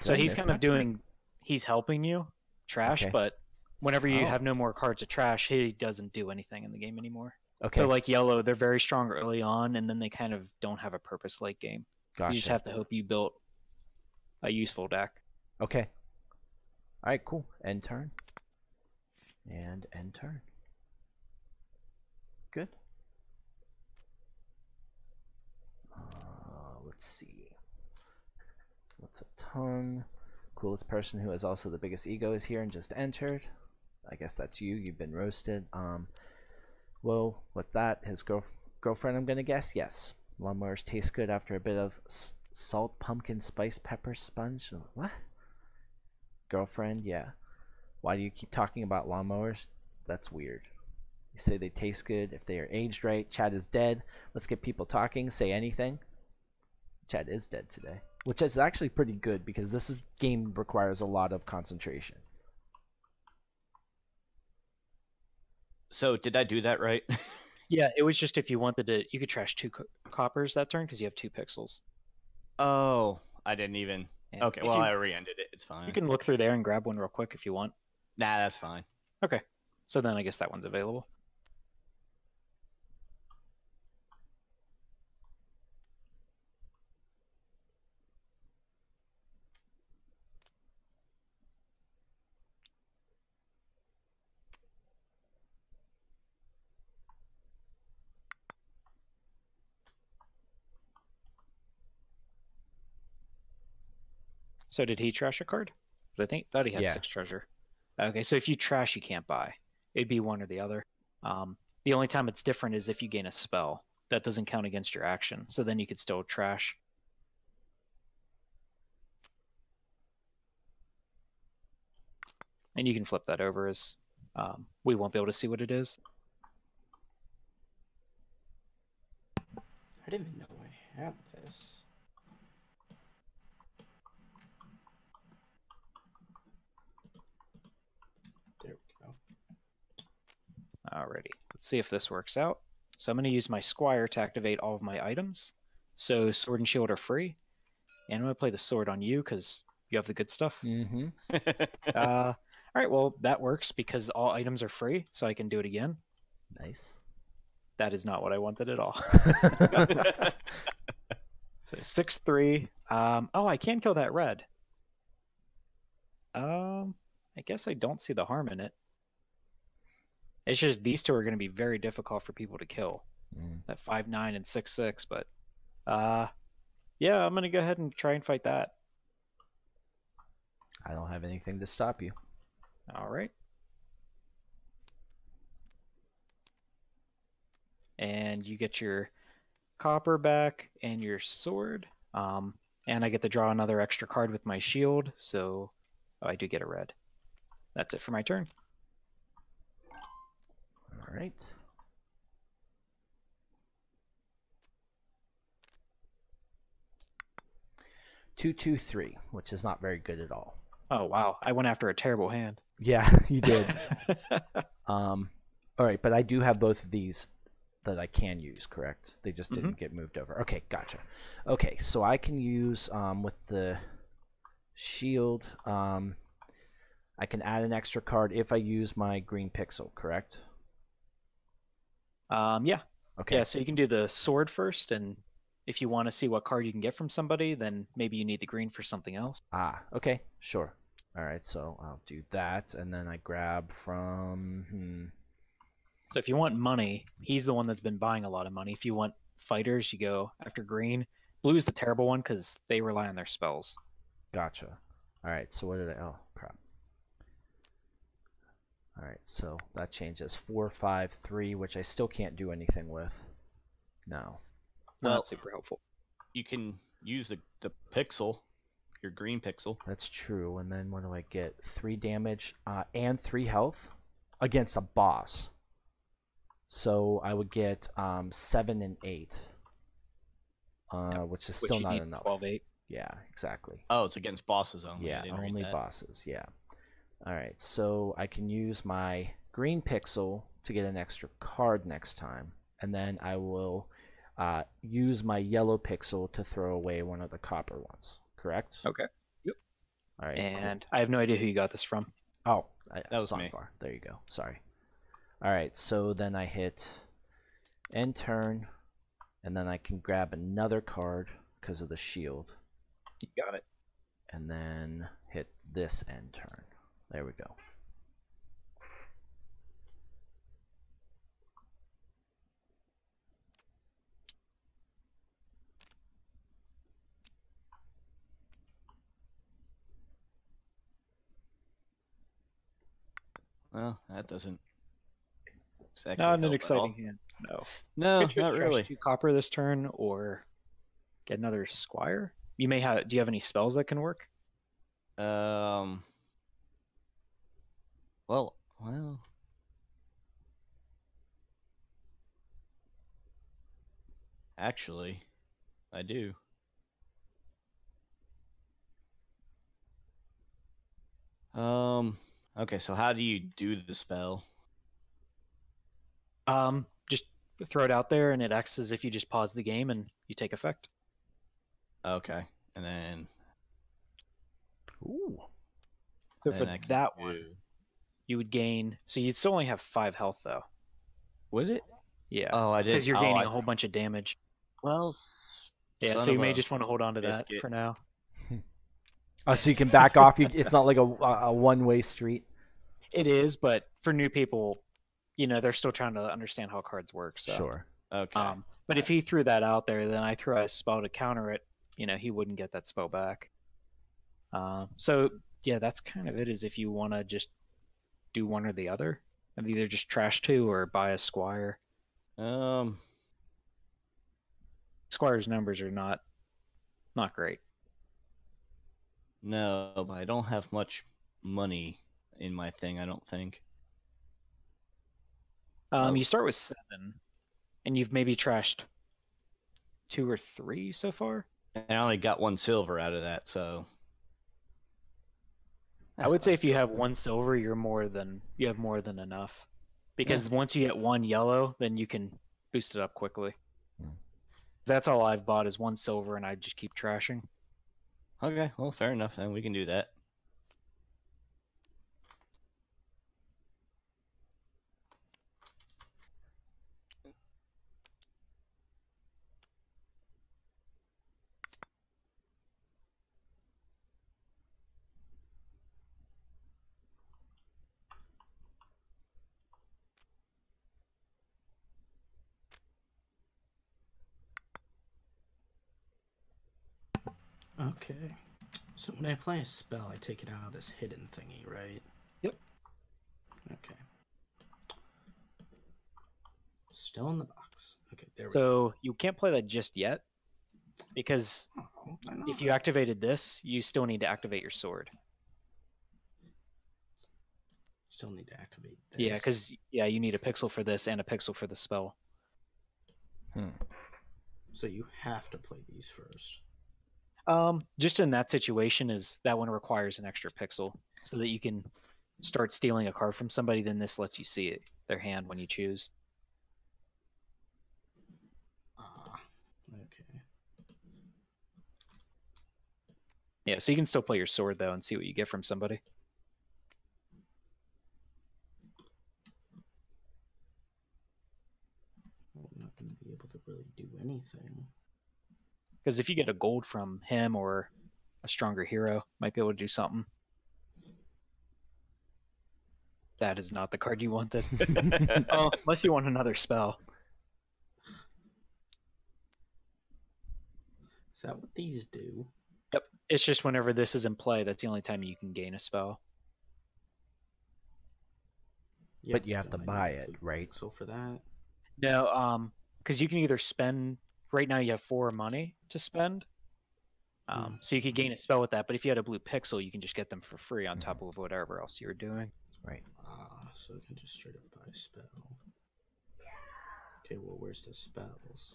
So he's kind of doing, he's helping you trash, but whenever you have no more cards to trash, he doesn't do anything in the game anymore. Okay. So like yellow, they're very strong early on, and then they kind of don't have a purpose late game. Gotcha. You just have to hope you built a useful deck. Okay. All right, cool. End turn. And end turn. Good. Let's see. What's a tongue? Coolest person who has also the biggest ego is here and just entered. I guess that's you. You've been roasted. Well, with that, his girlfriend, I'm gonna guess. Yes. Lawnmowers taste good after a bit of salt, pumpkin, spice, pepper, sponge. What? Girlfriend? Yeah. Why do you keep talking about lawnmowers? That's weird. You say they taste good if they are aged right. Chad is dead. Let's get people talking. Say anything. Chad is dead today, which is actually pretty good because this game requires a lot of concentration. So did I do that right? Yeah, it was just if you wanted to, you could trash 2 coppers that turn because you have 2 pixels. Oh, I didn't even. Yeah. Okay, well, I re-ended it. It's fine. You can look through there and grab one real quick if you want. Nah, that's fine. Okay, so then I guess that one's available. So did he trash a card? Because I thought he had 6 treasure. Okay, so if you trash, you can't buy. It'd be one or the other. The only time it's different is if you gain a spell. That doesn't count against your action. So then you could still trash. And you can flip that over as we won't be able to see what it is. I didn't even know I had this. There we go. Alrighty, let's see if this works out. So I'm going to use my Squire to activate all of my items. So sword and shield are free. And I'm going to play the sword on you because you have the good stuff. Mm-hmm. All right, well, that works because all items are free, so I can do it again. Nice. That is not what I wanted at all. So 6-3. Oh, I can kill that red. I guess I don't see the harm in it. It's just these two are going to be very difficult for people to kill. That 5-9 and 6-6, but yeah, I'm going to go ahead and try and fight that. I don't have anything to stop you. All right. And you get your copper back and your sword. And I get to draw another extra card with my shield, so I do get a red. That's it for my turn. All right. Two, 2-3, which is not very good at all. Oh wow! I went after a terrible hand. Yeah, you did. All right, but I do have both of these that I can use, correct? They just didn't get moved over. Okay, gotcha. Okay, so I can use with the shield. I can add an extra card if I use my green pixel, correct? Yeah. Okay. Yeah, so you can do the sword first, and if you want to see what card you can get from somebody, then maybe you need the green for something else. Ah, okay, sure. All right, so I'll do that, and then I grab from... So if you want money, he's the one that's been buying a lot of money. If you want fighters, you go after green. Blue is the terrible one because they rely on their spells. Gotcha. All right, so what did I... Oh, crap. All right, so that changes 4, 5, 3, which I still can't do anything with. No. Well, not super helpful. You can use the pixel, your green pixel. That's true. And then what do I get? 3 damage and 3 health against a boss. So I would get 7 and 8, which is still not enough. 12, 8. Yeah, exactly. Oh, it's against bosses only. Yeah, only bosses. Yeah. All right, so I can use my green pixel to get an extra card next time, and then I will use my yellow pixel to throw away one of the copper ones. Correct? Okay. Yep. All right. And I have no idea who you got this from. Oh, that was me. Far. There you go. Sorry. All right, so then I hit end turn, and then I can grab another card because of the shield. You got it. And then hit this end turn. There we go. Well, that doesn't exactly Not an help exciting at all. hand. No. No, You could just not trash really. 2 copper this turn, or get another squire. You may have. Do you have any spells that can work? Well. Actually, I do. Okay, so how do you do the spell? Just throw it out there, and it acts as if you just pause the game and you take effect. Okay, and then. Ooh. So for that one, you would gain. So you'd still only have 5 health, though. Would it? Yeah. Oh, I did. Because you're gaining a whole bunch of damage. Well. Yeah, so you may just want to hold on to that for now. Oh, so you can back off. It's not like a one-way street. It is, but for new people, they're still trying to understand how cards work. So. Sure. Okay. But if he threw that out there, then I threw a spell to counter it. He wouldn't get that spell back. So yeah, that's kind of it. Is if you want to just do one or the other, and either just trash 2 or buy a squire. Squire's numbers are not great. No, but I don't have much money in my thing, I don't think. You start with 7, and you've maybe trashed 2 or 3 so far. And I only got 1 silver out of that, so. I would say if you have 1 silver, you have more than enough. Because once you get 1 yellow, then you can boost it up quickly. That's all I've bought is 1 silver, and I just keep trashing. Okay, well, fair enough, then we can do that. Okay. So when I play a spell, I take it out of this hidden thingy, right? Yep. Okay. Still in the box. Okay, there we go. So you can't play that just yet, because if you activated this, you still need to activate your sword. Still need to activate this. Yeah, because you need a pixel for this and a pixel for the spell. So you have to play these first. Just in that situation, is that one requires an extra pixel so that you can start stealing a card from somebody. Then this lets you see their hand when you choose. Okay. Yeah, so you can still play your sword though and see what you get from somebody. going to be able to really do anything. Because if you get a gold from him or a stronger hero, might be able to do something. That is not the card you wanted. Oh, unless you want another spell. Is that what these do? Yep. It's just whenever this is in play, that's the only time you can gain a spell. Yeah, but you have to buy it, right? So for that, no, because you can either spend. Right now, you have 4 money to spend, so you could gain a spell with that. But if you had a blue pixel, you can just get them for free on top of whatever else you're doing. Right. So I can just straight up buy a spell. Okay, well, where's the spells?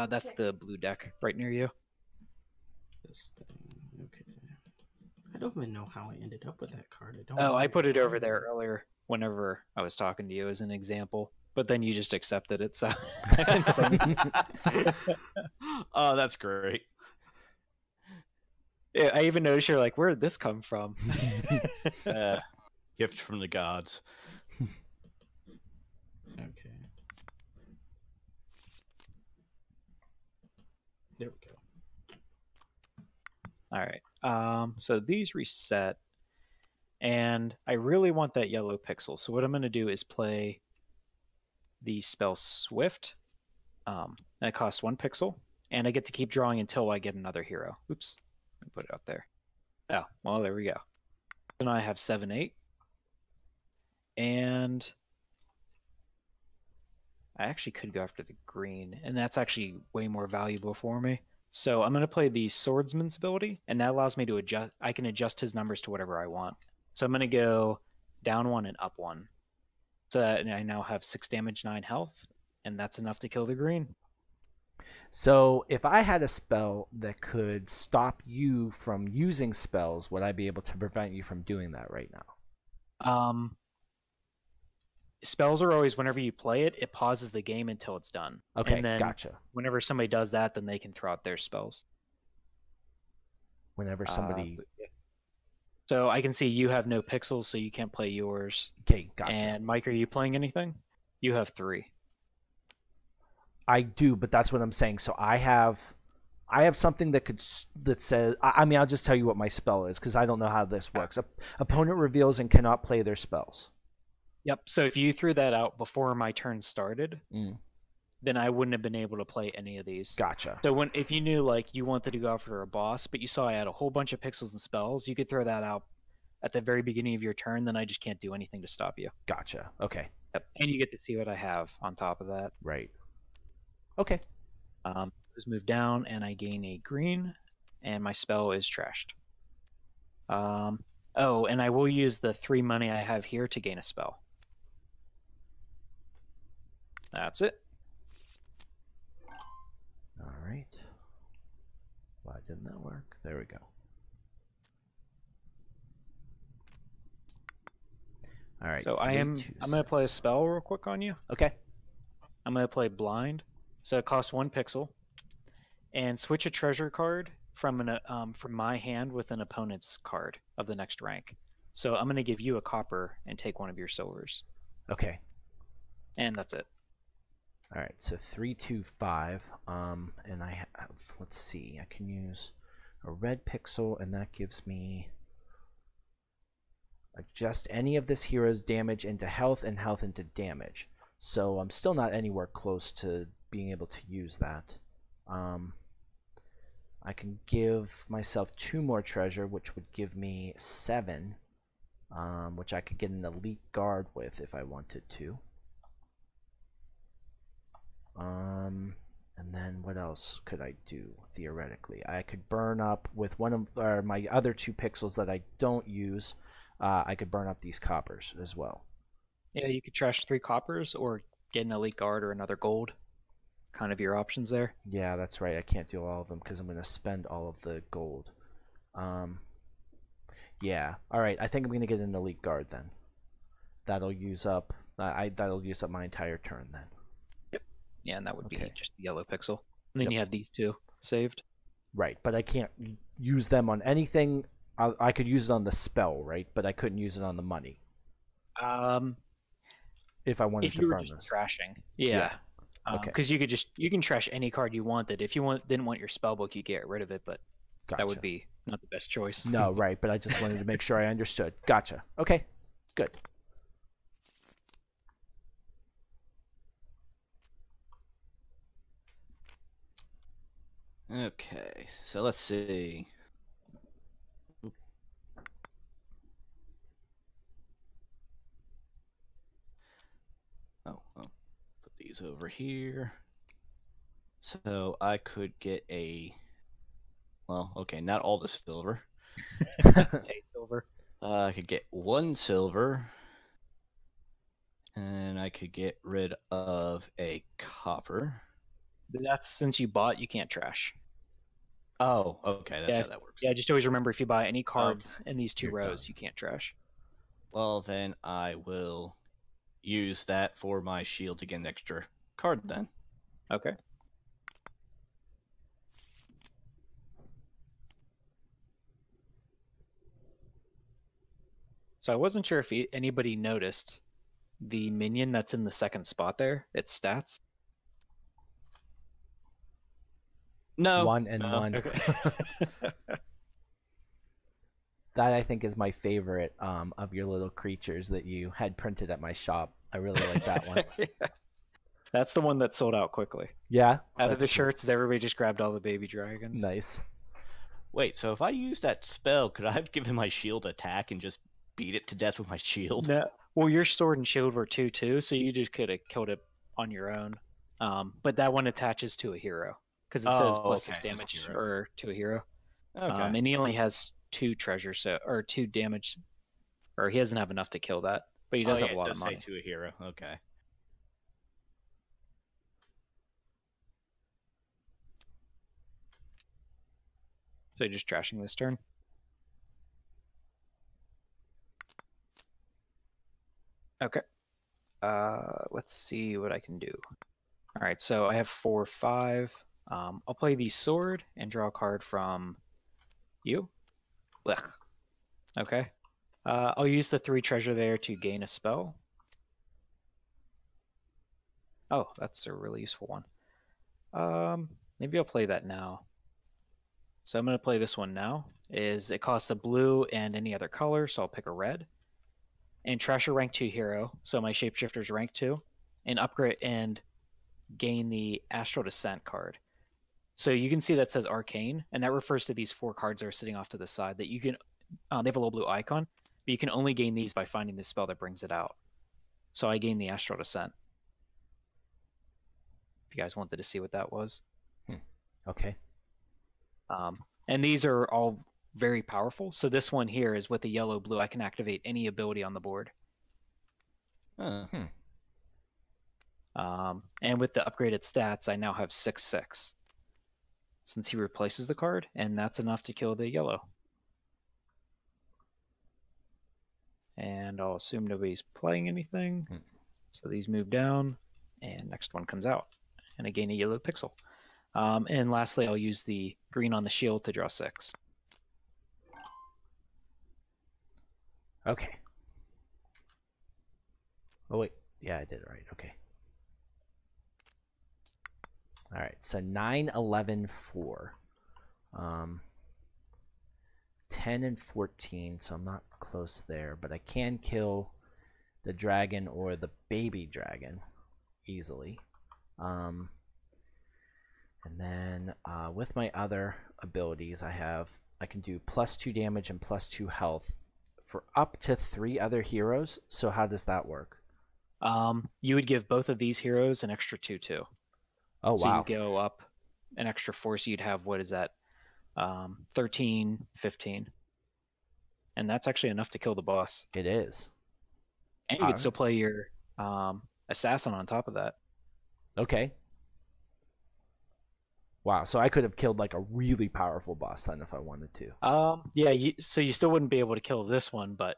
That's the blue deck right near you. This thing. Okay. I don't even know how I ended up with that card. I don't. Oh, I put it over there earlier whenever I was talking to you as an example, but then you just accepted it, so I didn't say anything. Oh, that's great. Yeah, I even noticed you're like, where did this come from? Gift from the gods. Okay. There we go. All right. So these reset, and I really want that yellow pixel. So what I'm going to do is play the spell Swift. That costs 1 pixel, and I get to keep drawing until I get another hero. Oops, let me put it out there. Oh, well, there we go. So now I have 7, 8, and I actually could go after the green, and that's actually way more valuable for me. So I'm going to play the Swordsman's ability, and that allows me to adjust. I can adjust his numbers to whatever I want. So I'm going to go down 1 and up 1. So that I now have 6 damage, 9 health, and that's enough to kill the green. So if I had a spell that could stop you from using spells, would I be able to prevent you from doing that right now? Spells are always, whenever you play it, it pauses the game until it's done. Okay, and then gotcha. Whenever somebody does that, then they can throw out their spells. Whenever somebody... So I can see you have no pixels, so you can't play yours. Okay, gotcha. And Mike, are you playing anything? You have 3. I do, but that's what I'm saying. So I have something that says... I mean, I'll just tell you what my spell is, because I don't know how this works. Opponent reveals and cannot play their spells. Yep. So if you threw that out before my turn started, then I wouldn't have been able to play any of these. Gotcha. So if you knew like you wanted to go after a boss, but you saw I had a whole bunch of pixels and spells, you could throw that out at the very beginning of your turn. Then I just can't do anything to stop you. Gotcha. Okay. Yep. And you get to see what I have on top of that. Right. Okay. Just move down, and I gain a green, and my spell is trashed. Oh, and I will use the 3 money I have here to gain a spell. That's it. All right. Why didn't that work? There we go. All right. So I'm going to play a spell real quick on you. Okay. I'm going to play Blind. So it costs 1 pixel. And switch a treasure card from my hand with an opponent's card of the next rank. So I'm going to give you a copper and take 1 of your silvers. Okay. And that's it. All right, so 3, 2, 5, and I have, let's see, I can use a red pixel, and that gives me adjust any of this hero's damage into health and health into damage. So I'm still not anywhere close to being able to use that. I can give myself 2 more treasure, which would give me 7, which I could get an elite guard with if I wanted to. And then what else could I do theoretically? I could burn up with one of my other 2 pixels that I don't use. I could burn up these coppers as well. Yeah, you could trash 3 coppers or get an elite guard or another gold. Kind of your options there. Yeah, that's right. I can't do all of them because I'm going to spend all of the gold. Yeah. All right. I think I'm going to get an elite guard then. That'll use up. That'll use up my entire turn then. Yeah, and that would be just the yellow pixel. And then you have these 2 saved. Right, but I can't use them on anything. I could use it on the spell, right? But I couldn't use it on the money. If I wanted to burn those. If you were just trashing. Yeah. Okay. Because you can trash any card you wanted. If you didn't want your spell book, you get rid of it, but Gotcha. that would be not the best choice. No, right. But I just wanted to make sure I understood. Gotcha. Okay. Good. Okay, so let's see. Oh, well, put these over here. So I could get a, well, okay, not all the silver. Pay silver. I could get 1 silver, and I could get rid of a copper. That's since you bought, you can't trash. Oh, okay, that's Yeah, how that works. Yeah, just always remember if you buy any cards in these 2 rows, you can't trash. Well, then I will use that for my shield to get an extra card then. Okay. So I wasn't sure if anybody noticed the minion that's in the second spot there, its stats. No. 1 and no. 1. Okay. That I think is my favorite of your little creatures that you had printed at my shop. I really like that one. Yeah. That's the one that sold out quickly. Yeah. Out of the That's shirts, everybody just grabbed all the baby dragons. nice. Wait, so if I use that spell, could I have given my shield attack and just beat it to death with my shield? No, well, your sword and shield were 2/2, so you just could have killed it on your own. But that one attaches to a hero because it says plus 6 okay, damage hero. or to a hero. Okay. And he only has 2 treasure or 2 damage, or he doesn't have enough to kill that. But he does have a lot of money. Say to a hero. Okay. So you're just trashing this turn. Okay. Let's see what I can do. All right, so I have 4, 5. I'll play the sword and draw a card from you. Blech. Okay. I'll use the 3 treasure there to gain a spell. Oh, that's a really useful one. Maybe I'll play that now. So I'm going to play this one now. It costs a blue and any other color, so I'll pick a red. And trash a rank 2 hero, so my shapeshifter's rank 2, and upgrade and gain the Astral Descent card. So you can see that says Arcane, and that refers to these 4 cards that are sitting off to the side that you can. They have a little blue icon, but you can only gain these by finding the spell that brings it out. So I gained the Astral Descent. If you guys wanted to see what that was. Okay. And these are all very powerful. So this one here is with the yellow blue. I can activate any ability on the board. Hmm. And with the upgraded stats, I now have 6/6. Since he replaces the card, and that's enough to kill the yellow. And I'll assume nobody's playing anything. So these move down, and next one comes out. And I gain a yellow pixel. And lastly, I'll use the green on the shield to draw 6. Okay. Oh, wait. Yeah, I did it right. Okay. All right. So 9, 11, 4. 10 and 14, so I'm not close there, but I can kill the dragon or the baby dragon easily. And then with my other abilities, I can do +2 damage and +2 health for up to 3 other heroes. So how does that work? You would give both of these heroes an extra 2/2. Oh, so wow. you go up an extra 4, so you'd have, what is that? 13, 15. And that's actually enough to kill the boss. It is. And you can still play your assassin on top of that. Okay. Wow, so I could have killed like a really powerful boss then if I wanted to. Yeah, so you still wouldn't be able to kill this one, but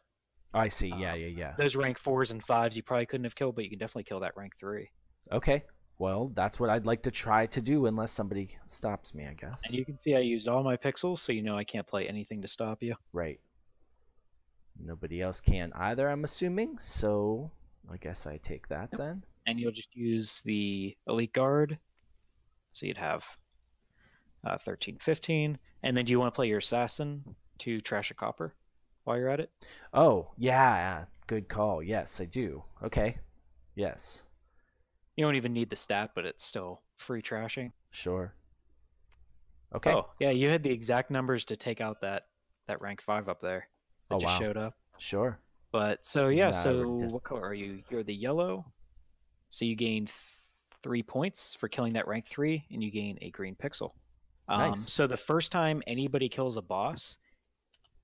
I see. Yeah. Those rank 4s and 5s you probably couldn't have killed, but you can definitely kill that rank 3. Okay. Well, that's what I'd like to try to do unless somebody stops me, I guess. And you can see I used all my pixels, so you know I can't play anything to stop you. Right. Nobody else can either, I'm assuming. So I guess I take that then. and you'll just use the Elite Guard. So you'd have 13, 15. And then do you want to play your Assassin to trash a copper while you're at it? Oh, yeah. Good call. Yes, I do. Okay. Yes. You don't even need the stat, but it's still free trashing. Sure. Okay. Oh, yeah, you had the exact numbers to take out that rank 5 up there that just wow. showed up. Sure. But so yeah, Nah, so we're what color are you? You're the yellow. So you gain 3 points for killing that rank 3, and you gain a green pixel. Nice. So the first time anybody kills a boss,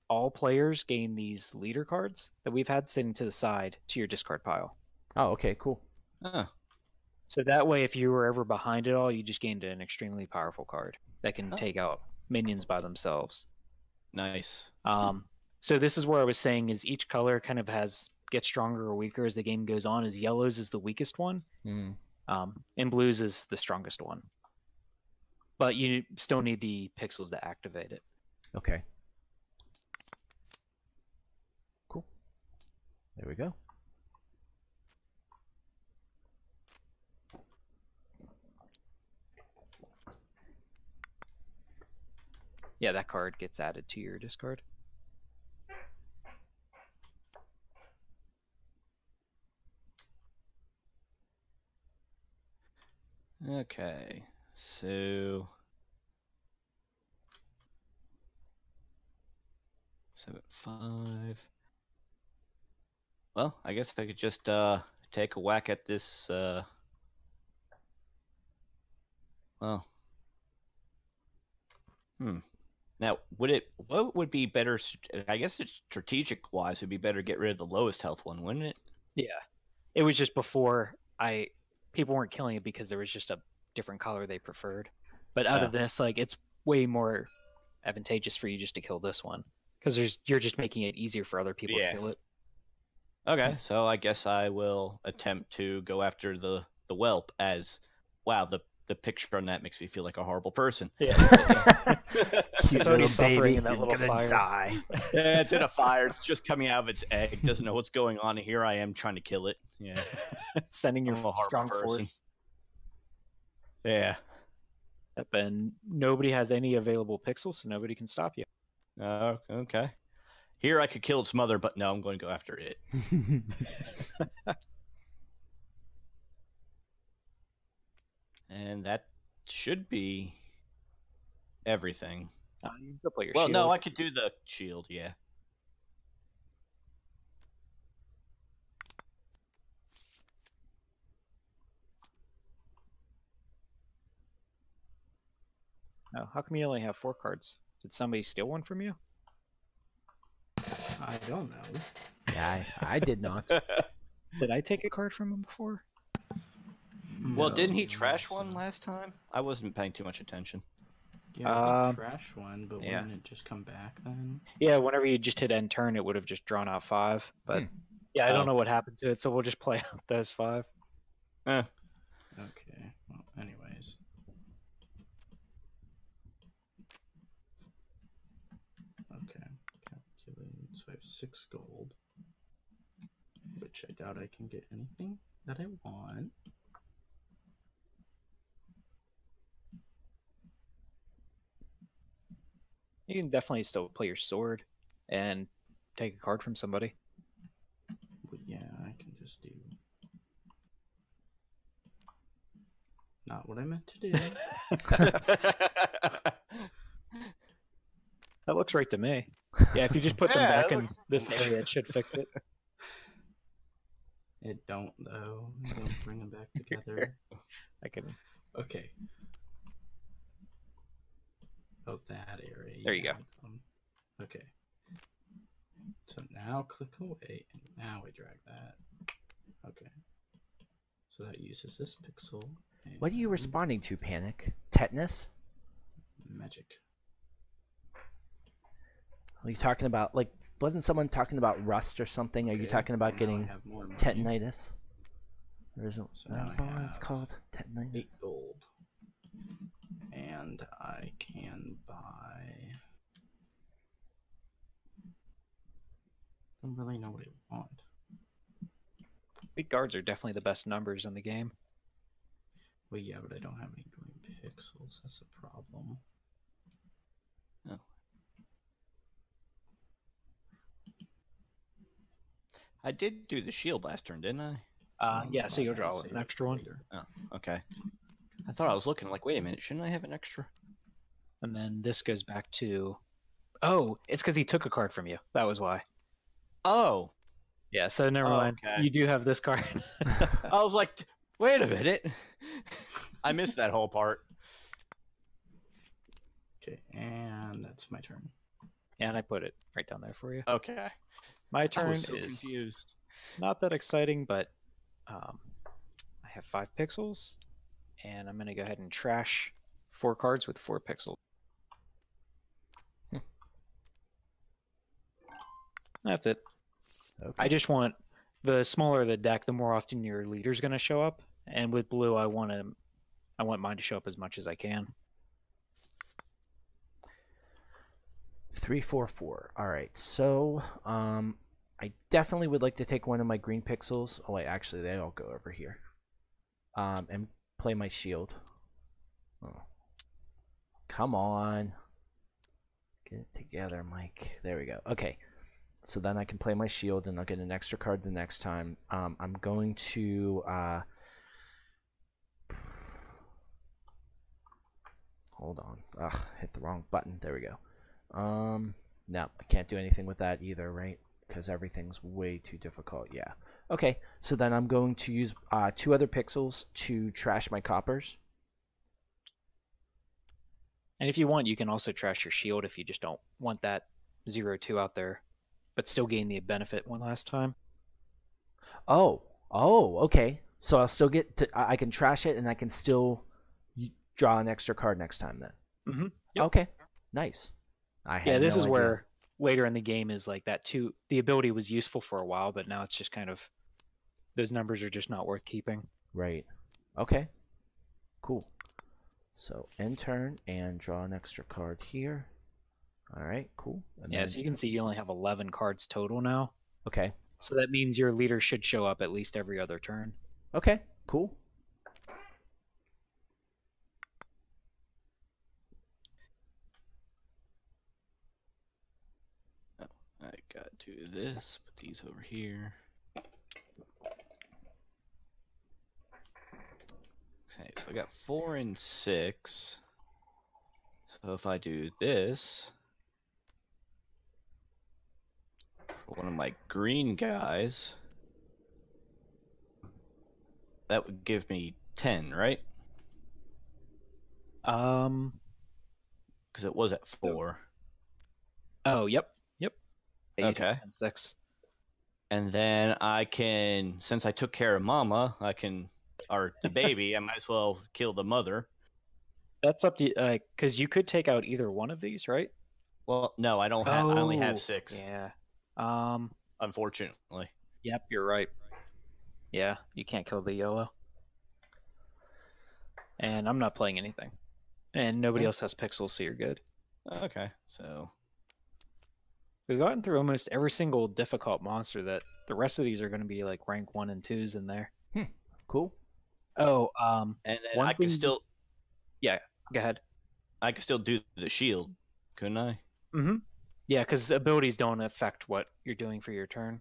all players gain these leader cards that we've had sitting to the side to your discard pile. Oh, okay, cool. So that way, if you were ever behind it all, you just gained an extremely powerful card that can take out minions by themselves. Nice. So this is where I was saying is each color kind of gets stronger or weaker as the game goes on. As yellows is the weakest one, and blues is the strongest one. But you still need the pixels to activate it. Okay. Cool. There we go. Yeah, that card gets added to your discard. Okay, so 7.5. Well, I guess I could just take a whack at this. Well, now what would be better? I guess it's strategic wise, it'd be better to get rid of the lowest health one, wouldn't it? Yeah, it was just before people weren't killing it because there was just a different color they preferred. But out of this, like, it's way more advantageous for you just to kill this one because you're just making it easier for other people to kill it. Okay, so I guess I will attempt to go after the whelp. As wow, the picture on that makes me feel like a horrible person. Yeah, Cute it's already little suffering baby, in that you're little gonna fire. Die. Yeah, it's in a fire. It's just coming out of its egg. Doesn't know what's going on. And here I am trying to kill it. Yeah, sending your I'm a horrible strong person. force. Yeah. And nobody has any available pixels, so nobody can stop you. Okay. Here I could kill its mother, but no, I'm going to go after it. And that should be everything. You can still play your Well, shield. no, I could do the shield, yeah. Oh, how come you only have 4 cards? Did somebody steal one from you? I don't know. Yeah, I did not. Did I take a card from him before? Well, No, didn't he no, trash so- one last time? I wasn't paying too much attention. Yeah, I think trash one, but yeah. wouldn't it just come back then? Yeah, whenever you just hit end turn, it would have just drawn out 5. But yeah, I don't know what happened to it, so we'll just play out those 5. Eh. Okay. Well, anyways. Okay. Calculate. So I have 6 gold. Which I doubt I can get anything that I want. You can definitely still play your sword and take a card from somebody. But yeah, I can just do not what I meant to do. That looks right to me. Yeah, if you just put them Yeah, back that in looks- this area, it should fix it. It don't though. I don't bring them back together. I can. Okay. Oh, that area. There you go. Okay. So now click away, and now we drag that. Okay. So that uses this pixel. What are you responding to, Panic? Tetanus? Magic. Are you talking about, like, wasn't someone talking about rust or something? Are you Okay, talking about now I getting have more money. tetanitis? Or isn't So now that's I not what it's have called? 8 Tetanitis? gold. And I can buy. I don't really know what I want. think guards are definitely the best numbers in the game. Well, yeah, but I don't have any green pixels. That's a problem. Oh. I did do the shield last turn, didn't I? Yeah, so you'll draw Save an it extra for one. later. Oh, okay. I thought I was looking like, wait a minute, shouldn't I have an extra? And then this goes back to... Oh, it's because he took a card from you. That was why. Oh, Yeah, so never Oh, mind. okay. You do have this card. I was like, wait a minute. I missed that whole part. Okay, and that's my turn. And I put it right down there for you. Okay. My I turn was so is confused. not that exciting, but I have 5 pixels, and I'm going to go ahead and trash 4 cards with 4 pixels. That's it. Okay. I just want the smaller the deck, the more often your leader's going to show up. And with blue, I want mine to show up as much as I can. 3, 4, 4. All right. So I definitely would like to take one of my green pixels. Oh wait, actually they all go over here. And play my shield. Oh. Come on. Get it together, Mike. There we go. Okay. So then I can play my shield and I'll get an extra card the next time. I'm going to hold on. Ugh, hit the wrong button. There we go. No, I can't do anything with that either, right? Because everything's way too difficult. Yeah. Okay, so then I'm going to use 2 other pixels to trash my coppers. And if you want, you can also trash your shield if you just don't want that 0-2 out there, but still gain the benefit one last time. Oh, okay. So I'll still get to, I can trash it and I can still draw an extra card next time then. Mm-hmm. Yep. Okay, nice. Yeah, this no is idea. where later in the game is like that too. The ability was useful for a while, but now it's just kind of, those numbers are just not worth keeping. Right. Okay. Cool. So end turn and draw an extra card here. All right, cool. And Yeah, then, so you can see you only have 11 cards total now. okay. So that means your leader should show up at least every other turn. Okay, cool. I got to do this, put these over here. Okay, so I got 4 and 6. So if I do this for one of my green guys, that would give me 10, right? Because it was at 4. Oh, yep. 8 Okay. and 6. And then I can, since I took care of Mama, or the baby, I might as well kill the mother. That's up to you, because you could take out either one of these, right? Well, no, I don't have. I only have Oh, 6. Yeah. Unfortunately. Yep, you're right. Yeah, you can't kill the yellow. And I'm not playing anything. And nobody else has pixels, so you're good. Okay, so We've gotten through almost every single difficult monster that the rest of these are going to be like rank 1 and 2s in there. Cool. Oh, and then one I can thing- still yeah, go ahead. I can still do the shield, couldn't I? Mm-hmm. Yeah, because abilities don't affect what you're doing for your turn.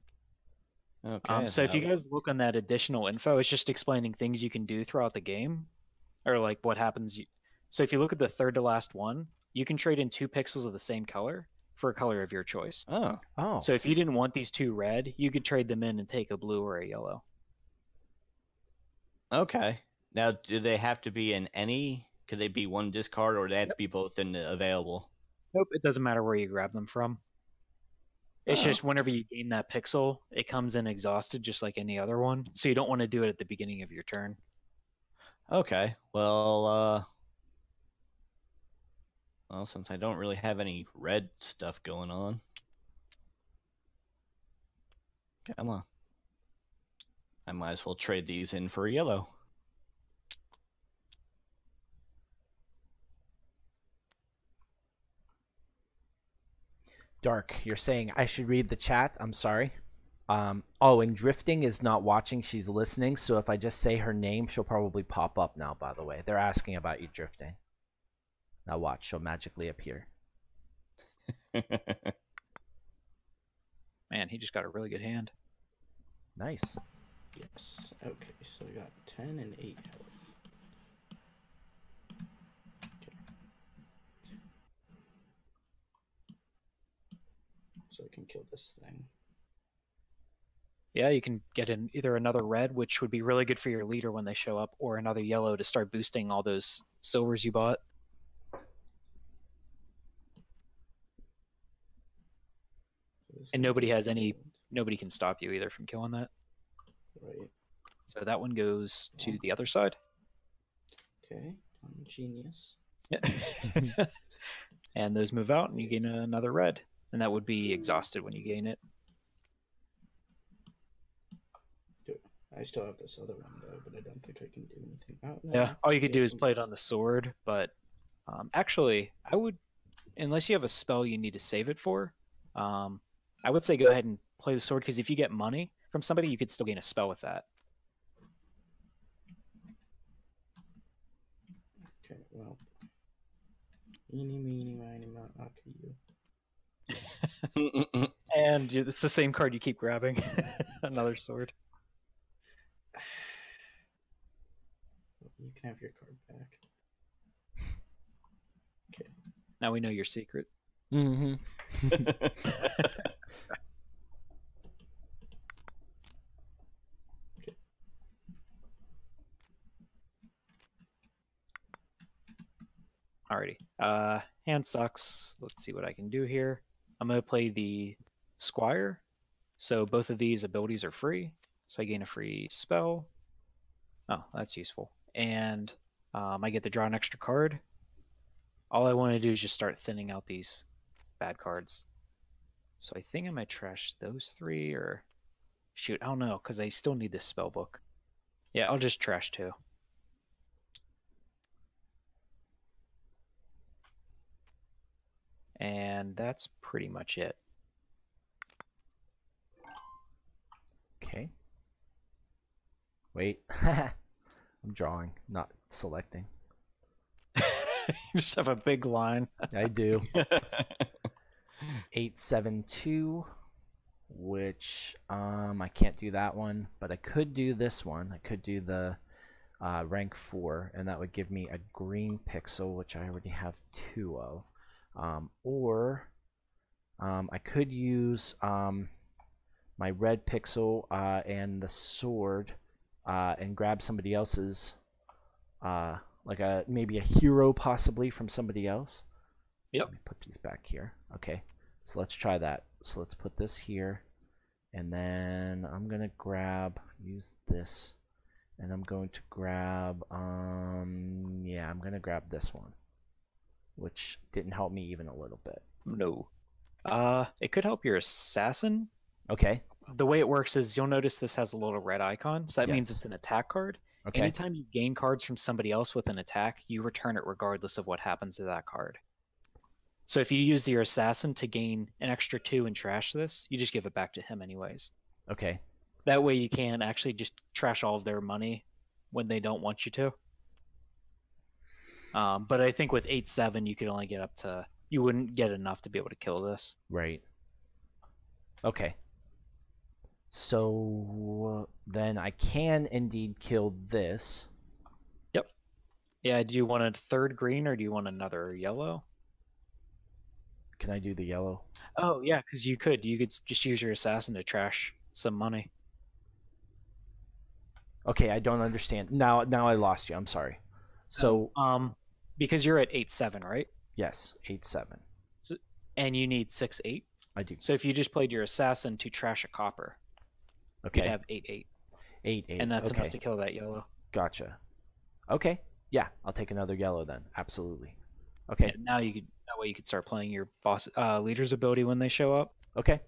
Okay. So if you guys look on that additional info, it's just explaining things you can do throughout the game, or like what happens. So if you look at the third to last one, you can trade in 2 pixels of the same color for a color of your choice. Oh. So if you didn't want these 2 red, you could trade them in and take a blue or a yellow. Okay. Now, do they have to be in any? Could they be one discard, or do they have to be both in the available? Nope, it doesn't matter where you grab them from. It's Oh. just whenever you gain that pixel, it comes in exhausted just like any other one. So you don't want to do it at the beginning of your turn. Okay. Well, since I don't really have any red stuff going on, come on. I might as well trade these in for a yellow. Dark, you're saying I should read the chat? I'm sorry. Oh, and Drifting is not watching. She's listening. So if I just say her name, she'll probably pop up now, by the way. They're asking about you, Drifting. Now watch. She'll magically appear. Man, he just got a really good hand. Nice. Yes. Okay, so we got 10 and 8 health. Okay. So I can kill this thing. Yeah, you can get in either another red, which would be really good for your leader when they show up, or another yellow to start boosting all those silvers you bought. And nobody can stop you either from killing that. Right. So that one goes to the other side. Okay, I'm a genius. Yeah. And those move out, and you gain another red. And that would be exhausted when you gain it. I still have this other one, though, but I don't think I can do anything. Oh, no, Yeah, all you could do is play it on the sword, but actually, I would, unless you have a spell you need to save it for, I would say go ahead and play the sword, because if you get money from somebody, you could still gain a spell with that. Okay, well. Eeny, meeny, miny, moe, you. And it's the same card you keep grabbing. Another sword. You can have your card back. Okay. Now we know your secret. Mm-hmm. Okay. Alrighty. Hand sucks. Let's see what I can do here. I'm going to play the Squire. So both of these abilities are free. So I gain a free spell. Oh, that's useful. And I get to draw an extra card. All I want to do is just start thinning out these bad cards. So I think I might trash those three, or shoot, I don't know, because I still need this spell book. Yeah, I'll just trash two. And that's pretty much it. Okay. Wait. I'm drawing, not selecting. You just have a big line. I do. 872, which I can't do that one, but I could do this one. I could do the rank 4, and that would give me a green pixel, which I already have 2 of. Or I could use my red pixel and the sword and grab somebody else's, like maybe a hero possibly from somebody else. Yep. Let me put these back here. Okay, so let's try that. So let's put this here, and then I'm gonna use this, and I'm going to grab, yeah, I'm gonna grab this one, which didn't help me even a little bit. No. It could help your assassin. Okay. The way it works is you'll notice this has a little red icon, so that means Yes. it's an attack card. Okay. Anytime you gain cards from somebody else with an attack, you return it regardless of what happens to that card. So if you use your assassin to gain an extra 2 and trash this, you just give it back to him anyways. Okay. That way you can actually just trash all of their money when they don't want you to. But I think with 8-7, you could only get up to... You wouldn't get enough to be able to kill this. Right. Okay. So then I can indeed kill this. Yep. Yeah, do you want a third green or do you want another yellow? Can I do the yellow? Oh, yeah, because you could. You could just use your assassin to trash some money. Okay, I don't understand. Now I lost you. I'm sorry. So because you're at 8-7, right? yes, 8-7. And you need 6-8. I do. So if you just played your assassin to trash a copper, Okay. you'd have 8-8. 8-8. And that's okay. enough to kill that yellow. Gotcha. Okay. Yeah, I'll take another yellow then. Absolutely. Okay. And now that way you could start playing your boss leader's ability when they show up. Okay.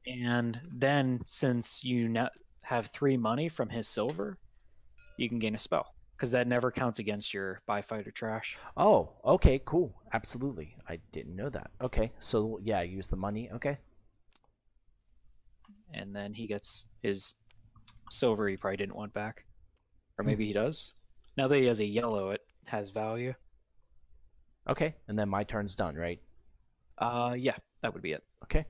And then since you now have 3 money from his silver, you can gain a spell. Because that never counts against your buy, fight, or trash. Oh, okay, cool. Absolutely. I didn't know that. Okay, so yeah, use the money. Okay. and then he gets his silver he probably didn't want back. Or maybe he does. Now that he has a yellow, it has value. Okay, and then my turn's done, right? Yeah, that would be it. Okay.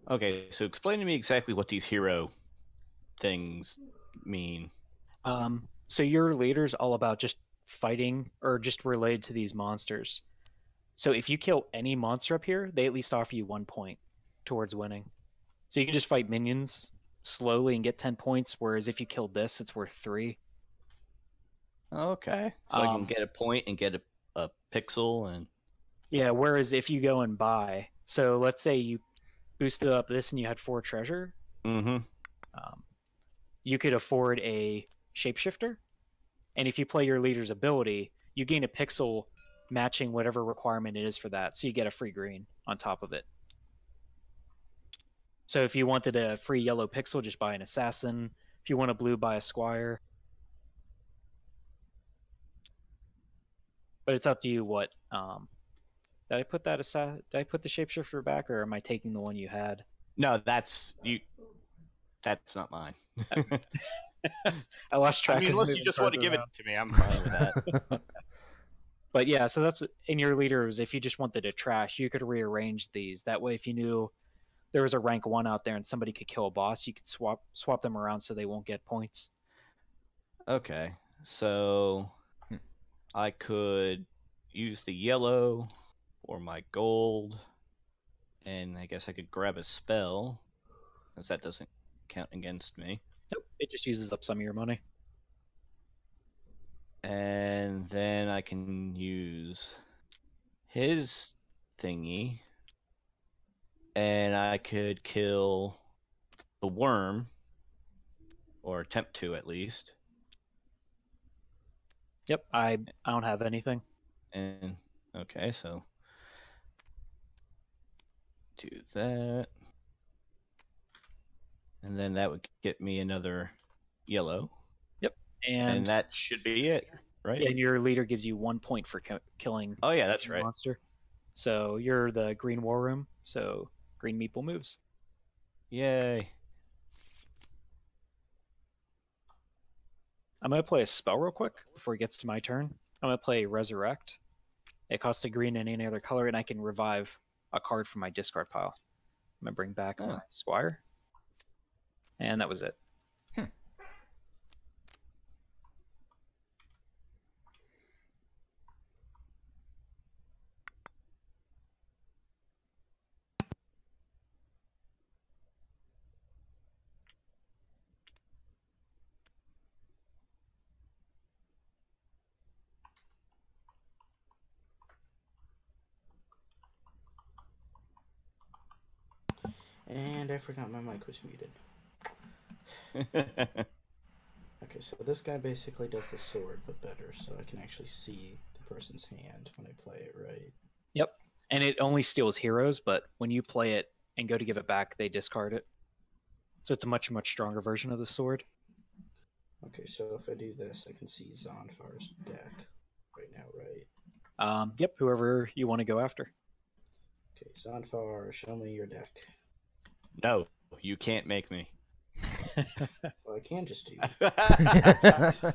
Okay, so explain to me exactly what these hero things mean. So your leader's all about just fighting or just related to these monsters. So if you kill any monster up here, they at least offer you 1 point towards winning. So you can just fight minions slowly and get 10 points, whereas if you killed this, it's worth 3. Okay, so I can get a point and get a pixel and... Yeah, whereas if you go and buy, so let's say you boosted up this and you had 4 treasure, you could afford a shapeshifter, and if you play your leader's ability, you gain a pixel matching whatever requirement it is for that, so you get a free green on top of it. So if you wanted a free yellow pixel, just buy an assassin. If you want a blue, buy a squire. But it's up to you what... did I put that aside? Did I put the shapeshifter back, or am I taking the one you had? No, that's you. That's not mine. I lost track. I mean, unless you just want to give it to me, I'm fine with that. But yeah, so that's in your leaders. If you just wanted to trash, you could rearrange these. That way, if you knew there was a rank 1 out there and somebody could kill a boss, you could swap them around so they won't get points. Okay, so I could use the yellow or my gold, and I guess I could grab a spell, because that doesn't count against me. Nope, it just uses up some of your money. And then I can use his thingy, and I could kill the worm, or attempt to at least. Yep, I don't have anything. And okay, so do that. And then that would get me another yellow. Yep, and that should be it, right? And your leader gives you 1 point for killing. Oh yeah, that's right. Monster. So you're the green war room. So green meeple moves. Yay! I'm gonna play a spell real quick before it gets to my turn. I'm gonna play Resurrect. It costs a green and any other color, and I can revive a card from my discard pile. I'm gonna bring back my Squire. And that was it. And I forgot my mic was muted. Okay, so this guy basically does the sword, but better, so I can actually see the person's hand when I play it, right? Yep. And it only steals heroes, but when you play it and go to give it back, they discard it. So it's a much, much stronger version of the sword. Okay, so if I do this, I can see Zonfar's deck right now, right? Yep, whoever you want to go after. Okay, Zonfar, show me your deck. No, you can't make me. Well, I can just do it.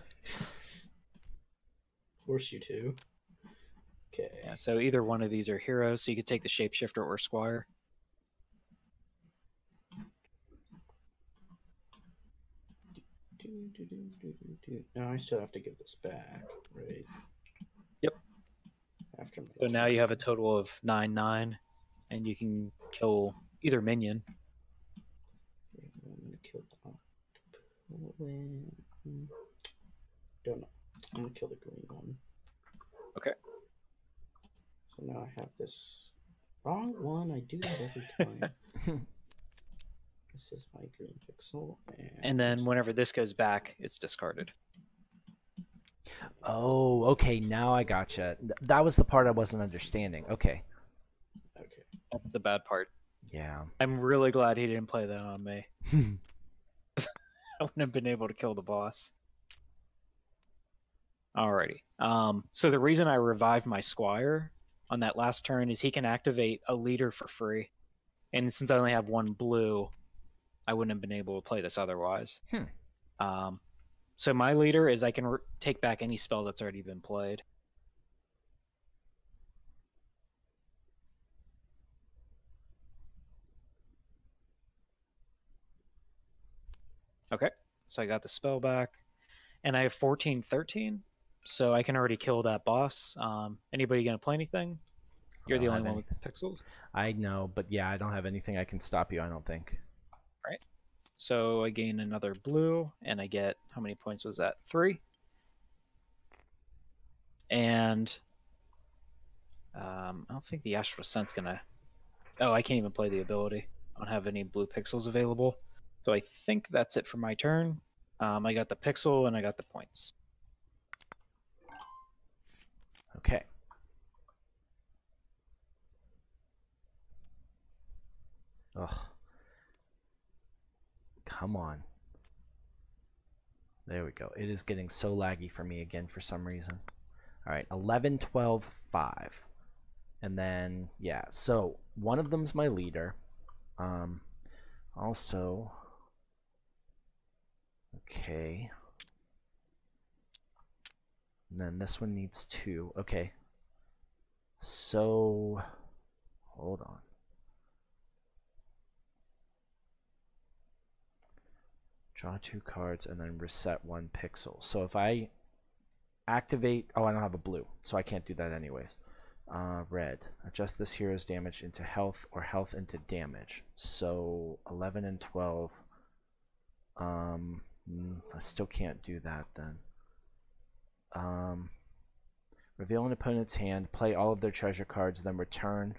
Force you to. Okay. Yeah, so either one of these are heroes, so you could take the shapeshifter or squire. No, I still have to give this back, right? Yep. After my So now you have a total of 9/9, and you can kill either minion. Okay, I'm gonna kill the don't know. I'm gonna kill the green one. Okay. So now I have this wrong one. I do that every time. This is my green pixel, and then whenever this goes back, it's discarded. Oh, okay. Now I gotcha. That was the part I wasn't understanding. Okay. Okay. That's the bad part. Yeah. I'm really glad he didn't play that on me. I wouldn't have been able to kill the boss. Alrighty. So the reason I revived my Squire on that last turn is he can activate a leader for free. And since I only have one blue, I wouldn't have been able to play this otherwise. So my leader is I can take back any spell that's already been played. Okay, so I got the spell back. And I have 14-13, so I can already kill that boss. Anybody going to play anything? You're the only one with pixels. I know, but yeah, I don't have anything I can stop you, I don't think. Right. So I gain another blue, and I get, how many points was that? 3. And I don't think the Astral Scent's going to... Oh, I can't even play the ability. I don't have any blue pixels available. So I think that's it for my turn. I got the pixel, and I got the points. Okay. Ugh. Come on. There we go. It is getting so laggy for me again for some reason. All right, 11, 12, 5. And then, yeah, so one of them's my leader. Also, okay. And then this one needs 2. Okay. So, hold on. Draw 2 cards and then reset 1 pixel. So if I activate... Oh, I don't have a blue, so I can't do that anyways. Red. Adjust this hero's damage into health or health into damage. So 11 and 12. I still can't do that then. Reveal an opponent's hand, play all of their treasure cards, then return.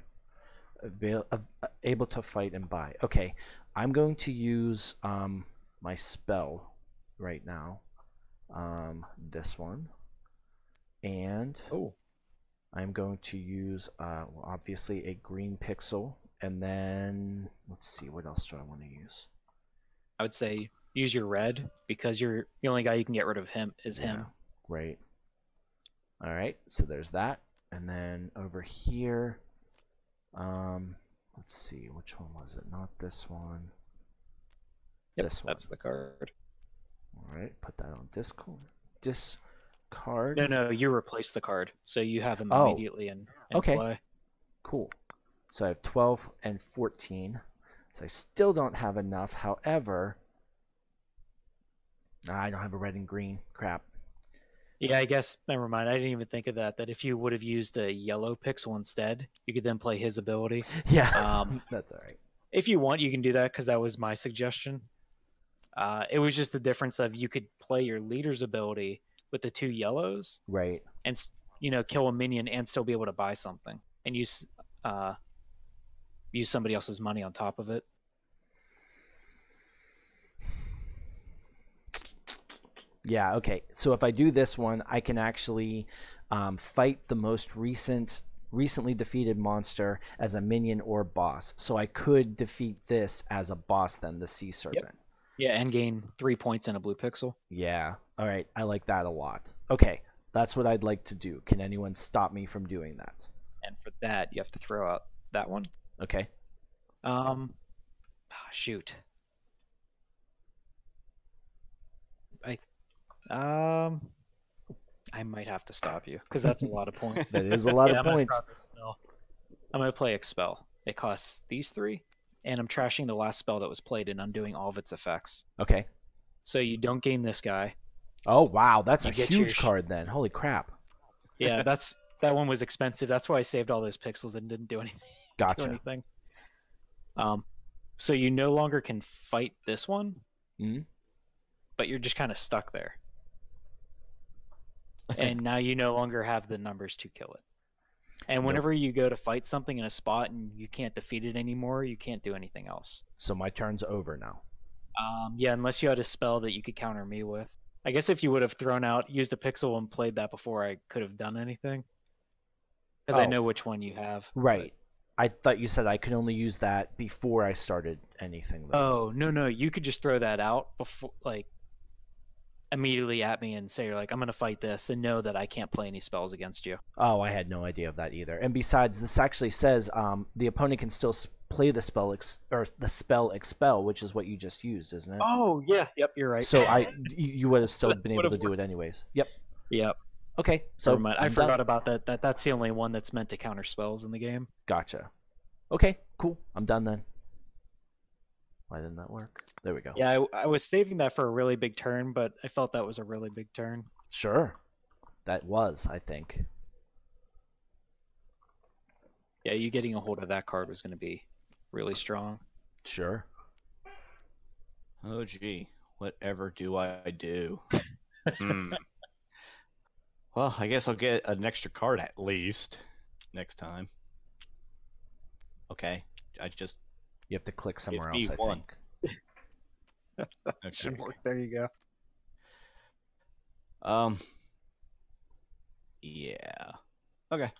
Able to fight and buy. Okay, I'm going to use my spell right now. This one. And I'm going to use, well, obviously, a green pixel. And then, let's see, what else do I want to use? I would say use your red, because you're the only guy you can get rid of him is him. Right. All right, so there's that. And then over here, let's see, which one was it? Not this one. Yep, this one. That's the card. All right, put that on discard. Discard. No, you replace the card, so you have him immediately in play. Cool. So I have 12 and 14. So I still don't have enough. However, I don't have a red and green. Crap. Yeah, I guess, never mind. I didn't even think of that. That if you would have used a yellow pixel instead, you could then play his ability. Yeah, that's all right. If you want, you can do that, because that was my suggestion. It was just the difference of you could play your leader's ability with the 2 yellows, right? And kill a minion and still be able to buy something and use somebody else's money on top of it. Yeah, okay. So if I do this one, I can actually fight the most recently defeated monster as a minion or boss. So I could defeat this as a boss then, the Sea Serpent. Yep. Yeah, and gain 3 points in a blue pixel. Yeah. All right. I like that a lot. Okay. That's what I'd like to do. Can anyone stop me from doing that? And for that, you have to throw out that one. Okay. Shoot. I might have to stop you, because that's a lot of points. That is a lot of points. I'm going to play Expel. It costs these 3, and I'm trashing the last spell that was played and undoing all of its effects. Okay. So you don't gain this guy. Oh, wow. That's a huge card then. Holy crap. Yeah, that one was expensive. That's why I saved all those pixels and didn't do anything. Gotcha. Do anything. So you no longer can fight this one, but you're just kind of stuck there. And now you no longer have the numbers to kill it. And whenever you go to fight something in a spot and you can't defeat it anymore, you can't do anything else. So my turn's over now. Yeah, unless you had a spell that you could counter me with. I guess if you would have used a pixel and played that before I could have done anything. Because I know which one you have. Right. But I thought you said I could only use that before I started anything. Though. Oh, no. You could just throw that out before, immediately at me and say, like, I'm going to fight this, and know that I can't play any spells against you. Oh, I had no idea of that either. And besides, this actually says the opponent can still play the spell expel, which is what you just used, isn't it? Oh, yeah. Yep, you're right. So you would have still been able to do it anyways. Yep. Yep. Okay, so I forgot about that. That's the only one that's meant to counter spells in the game. Gotcha. Okay, cool. I'm done then. Why didn't that work? There we go. Yeah, I was saving that for a really big turn, but I felt that was a really big turn. Sure. That was, I think. Yeah, you getting a hold of that card was going to be really strong. Sure. Oh, gee. Whatever do I do? Well, I guess I'll get an extra card at least next time. Okay. You have to click somewhere Give else, me I one. think. Okay. Should work. There you go. Yeah. Okay.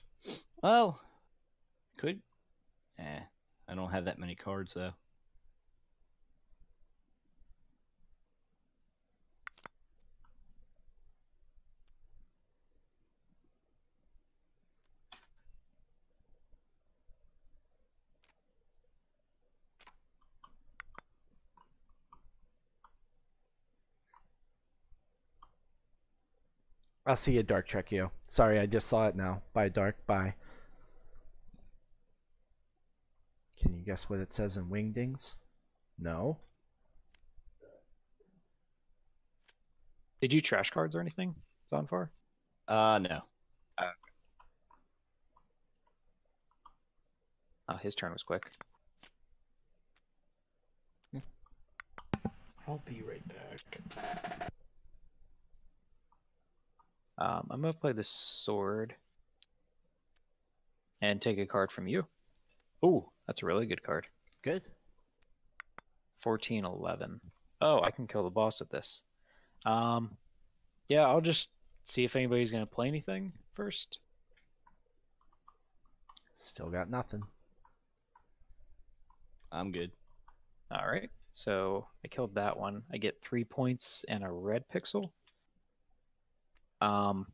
Well, I don't have that many cards though. I'll see you, Dark Trekio. Sorry, I just saw it now. Bye, Dark. Bye. Can you guess what it says in Wingdings? No? Did you trash cards or anything, Zonfar? No. Oh, his turn was quick. I'll be right back. I'm going to play the sword and take a card from you. Ooh, that's a really good card. Good. 14-11. Oh, I can kill the boss with this. Yeah, I'll just see if anybody's going to play anything first. Still got nothing. I'm good. All right, so I killed that one. I get 3 points and a red pixel. I'm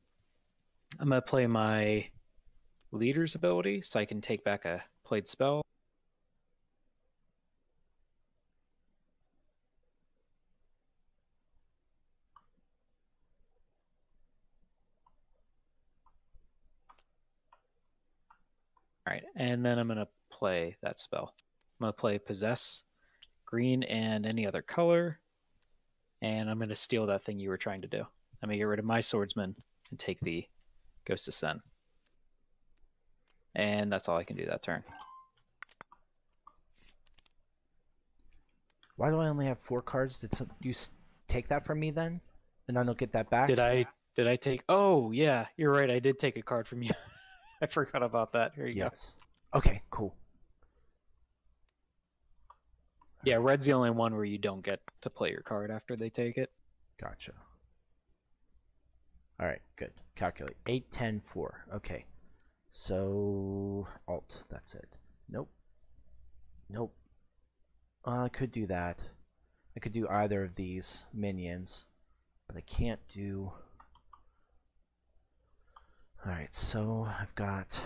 going to play my leader's ability so I can take back a played spell. All right, and then I'm going to play that spell. I'm going to play Possess, green and any other color, and I'm going to steal that thing you were trying to do. I'm going to get rid of my swordsman and take the Ghost of Sen. And that's all I can do that turn. Why do I only have 4 cards? Did you take that from me then? And I don't get that back? Did I take... Oh, yeah, you're right. I did take a card from you. I forgot about that. Here you go. Yes. Okay, cool. Yeah, red's the only one where you don't get to play your card after they take it. Gotcha. All right, good. Calculate. 8, 10, 4. Okay. So, Alt, that's it. Nope. Nope. I could do that. I could do either of these minions, but I can't do... All right, so I've got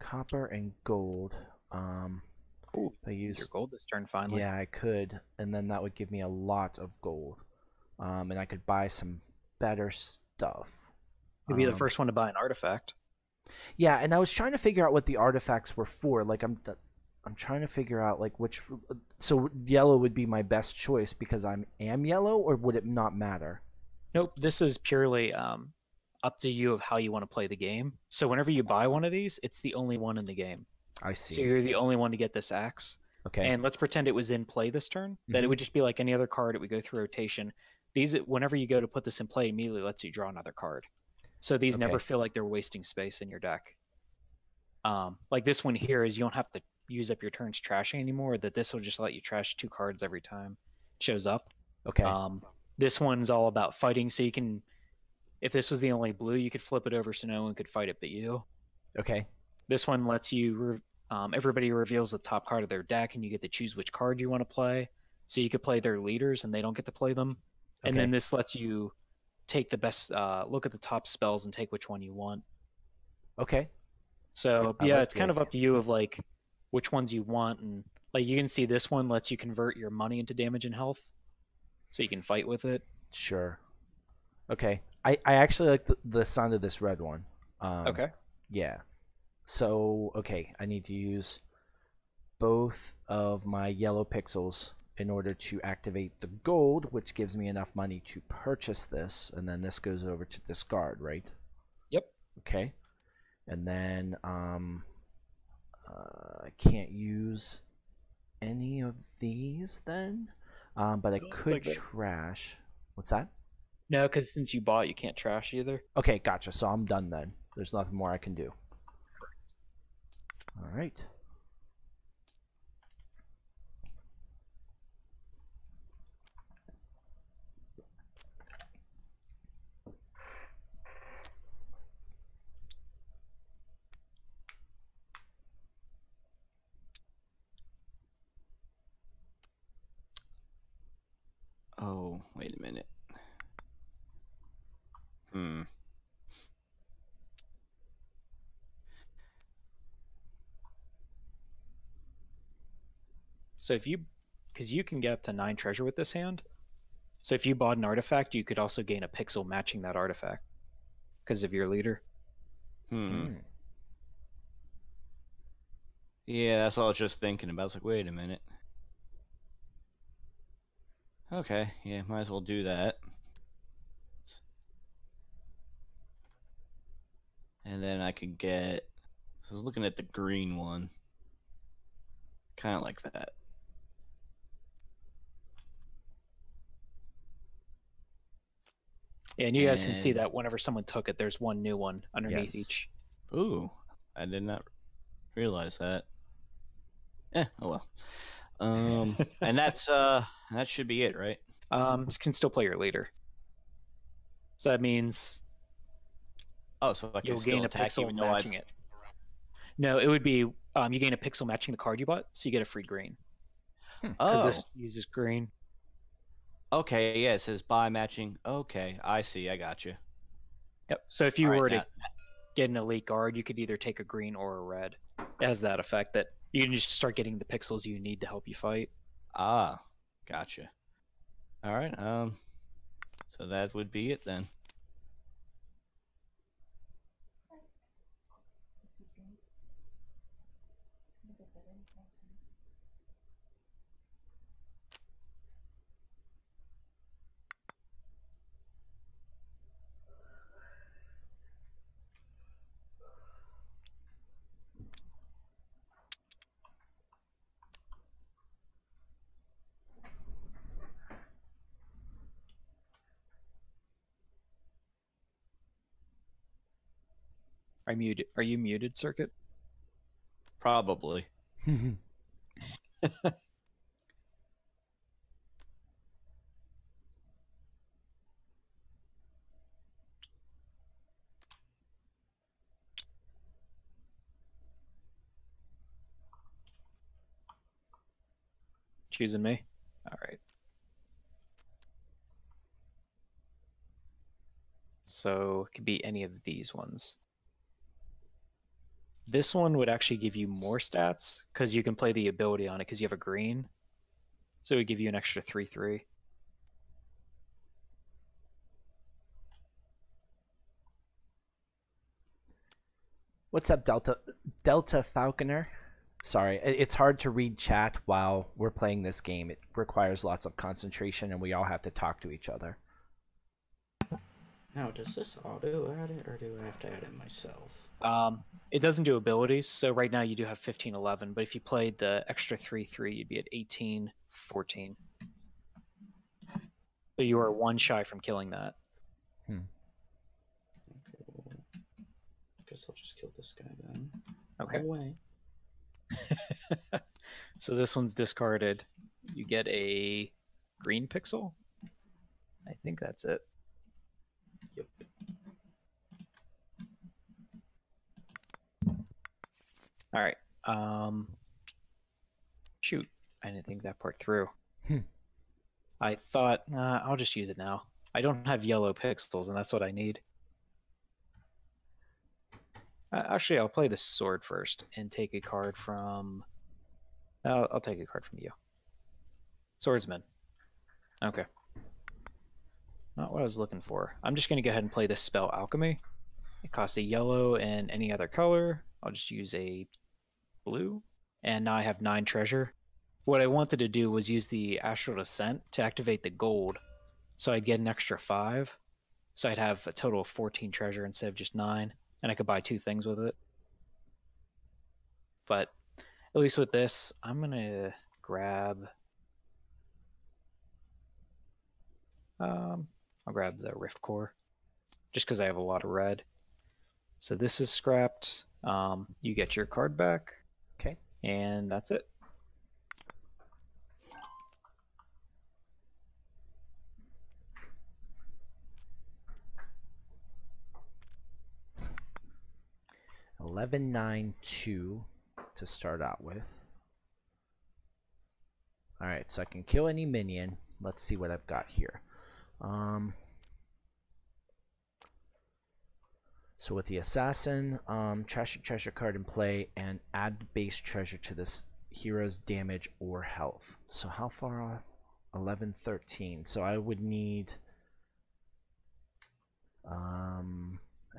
copper and gold. Ooh, I use your gold this turn finally. Yeah, I could, and then that would give me a lot of gold. And I could buy some better stuff. You'd be the first one to buy an artifact. Yeah, and I was trying to figure out what the artifacts were for. Like I'm trying to figure out like which. So yellow would be my best choice because I am yellow, or would it not matter? Nope. This is purely up to you of how you want to play the game. So whenever you buy one of these, it's the only one in the game. I see. So you're the only one to get this axe. Okay. And let's pretend it was in play this turn. That it would just be like any other card. It would go through rotation. These, whenever you go to put this in play, it immediately lets you draw another card. So these never feel like they're wasting space in your deck. Like this one here is you don't have to use up your turns trashing anymore. That this will just let you trash 2 cards every time it shows up. Okay. This one's all about fighting. So you can, if this was the only blue, you could flip it over so no one could fight it but you. Okay. This one lets you, everybody reveals the top card of their deck and you get to choose which card you want to play. So you could play their leaders and they don't get to play them. And Okay. then this lets you take the best, look at the top spells and take which one you want. Okay. So I yeah, like it's the kind of idea. up to you of like which ones you want, and like you can see this one lets you convert your money into damage and health, so you can fight with it. Sure. Okay. I actually like the sound of this red one. Okay. Yeah. So, okay, I need to use both of my yellow pixels in order to activate the gold, which gives me enough money to purchase this, and then this goes over to discard, right? Yep. Okay. And then I can't use any of these then, but I Oh, it's could like that. trash. What's that? No, because since you bought, you can't trash either. Okay, gotcha. So I'm done then. There's nothing more I can do. All right. Oh, wait a minute. Hmm. So if you, because you can get up to 9 treasure with this hand. So if you bought an artifact, you could also gain a pixel matching that artifact because of your leader. Hmm. Yeah, that's what I was just thinking about. I was like, wait a minute. Okay, yeah, might as well do that. And then I could get. So I was looking at the green one. Kind of like that. Yeah, and you guys can see And- that whenever someone took it, there's one new one underneath Yes. each. Ooh, I did not realize that. Oh well. And that's that should be it, right? You can still play your leader. So that means Oh, so I can you'll still gain a attack pixel even though I. matching it. No, it would be you gain a pixel matching the card you bought, so you get a free green. Because Oh, this uses green. okay. Yeah, it says buy matching. Okay, I see. I got you. Yep. So if you All right, were now, to get an elite guard, you could either take a green or a red. It has that effect that you can just start getting the pixels you need to help you fight. gotcha. All right. So that would be it then. Are you muted, Circuit? Probably. Choosing me? All right. So it could be any of these ones. This one would actually give you more stats because you can play the ability on it because you have a green. So it would give you an extra 3/3. What's up, Delta Falconer? Sorry, it's hard to read chat while we're playing this game. It requires lots of concentration, and we all have to talk to each other. Now, does this auto add it, or do I have to add it myself? It doesn't do abilities, so right now you do have 15-11, but if you played the extra 3/3, you'd be at 18-14. So you are one shy from killing that. Okay, well, I guess I'll just kill this guy then. Okay. Away. So this one's discarded. You get a green pixel. I think that's it. Yep. All right. Shoot, I didn't think that part through. I thought I'll just use it now. I don't have yellow pixels, and that's what I need. Actually, I'll play the sword first and take a card from... I'll take a card from you. Swordsman. Okay. Not what I was looking for. I'm just going to go ahead and play this spell, Alchemy. It costs a yellow and any other color. I'll just use a blue. And now I have 9 treasure. What I wanted to do was use the Astral Descent to activate the gold. So I'd get an extra 5. So I'd have a total of 14 treasure instead of just 9. And I could buy 2 things with it. But at least with this, I'm going to grab... I'll grab the Rift Core. Just because I have a lot of red. So this is scrapped. You get your card back. Okay. And that's it. $11.92 to start out with. Alright, so I can kill any minion. Let's see what I've got here. So with the assassin, trash your treasure card in play and add the base treasure to this hero's damage or health. So how far off? 1113. So I would need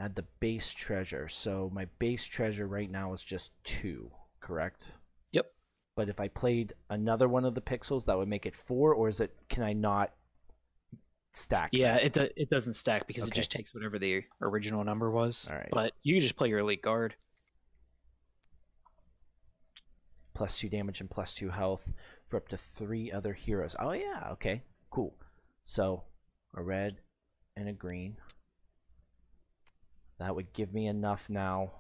add the base treasure. So my base treasure right now is just 2, correct? Yep. But if I played another one of the pixels, that would make it 4, or is it, can I not stack? Yeah, it doesn't stack because Okay. it just takes whatever the original number was. All right. But you can just play your elite guard. +2 damage and +2 health for up to 3 other heroes. Oh yeah, okay, cool. So a red and a green. That would give me enough now.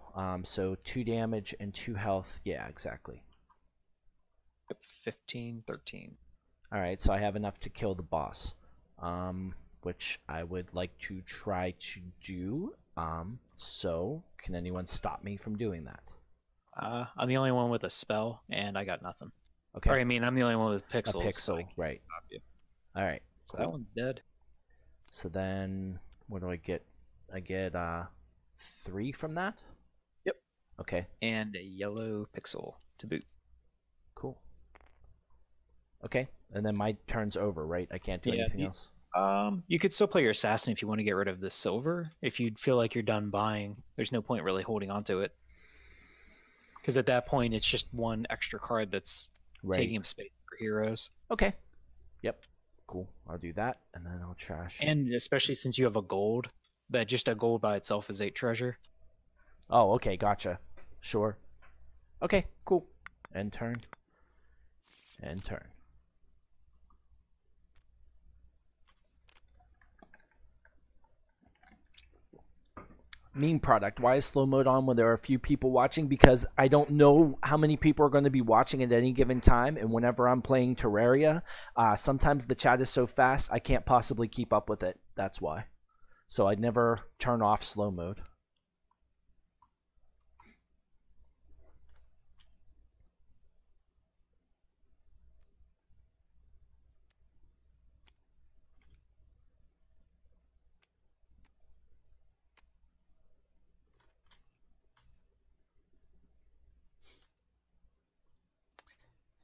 So 2 damage and 2 health. Yeah, exactly. 15, 13. All right, so I have enough to kill the boss, which I would like to try to do. So can anyone stop me from doing that? I'm the only one with a spell, and I got nothing. Okay. Or I mean, I'm the only one with pixels. A pixel, so I can't right. stop you. All right. So that one's dead. So then, what do I get? I get 3 from that? Yep. Okay, And a yellow pixel to boot. cool. Okay, and then my turn's over, right? I can't do Yeah, anything else? You could still play your assassin if you want to get rid of the silver. If you feel like you're done buying, there's no point really holding on to it. Because at that point, it's just one extra card that's Right. taking up space for heroes. Okay. Yep. Cool. I'll do that, and then I'll trash. And especially since you have a gold, that just a gold by itself is 8 treasure. Oh, okay, gotcha. Sure. Okay, cool. End turn. End turn. Meme product. Why is slow mode on when there are a few people watching? Because I don't know how many people are going to be watching at any given time, and whenever I'm playing Terraria, sometimes the chat is so fast I can't possibly keep up with it. That's why. So I'd never turn off slow mode.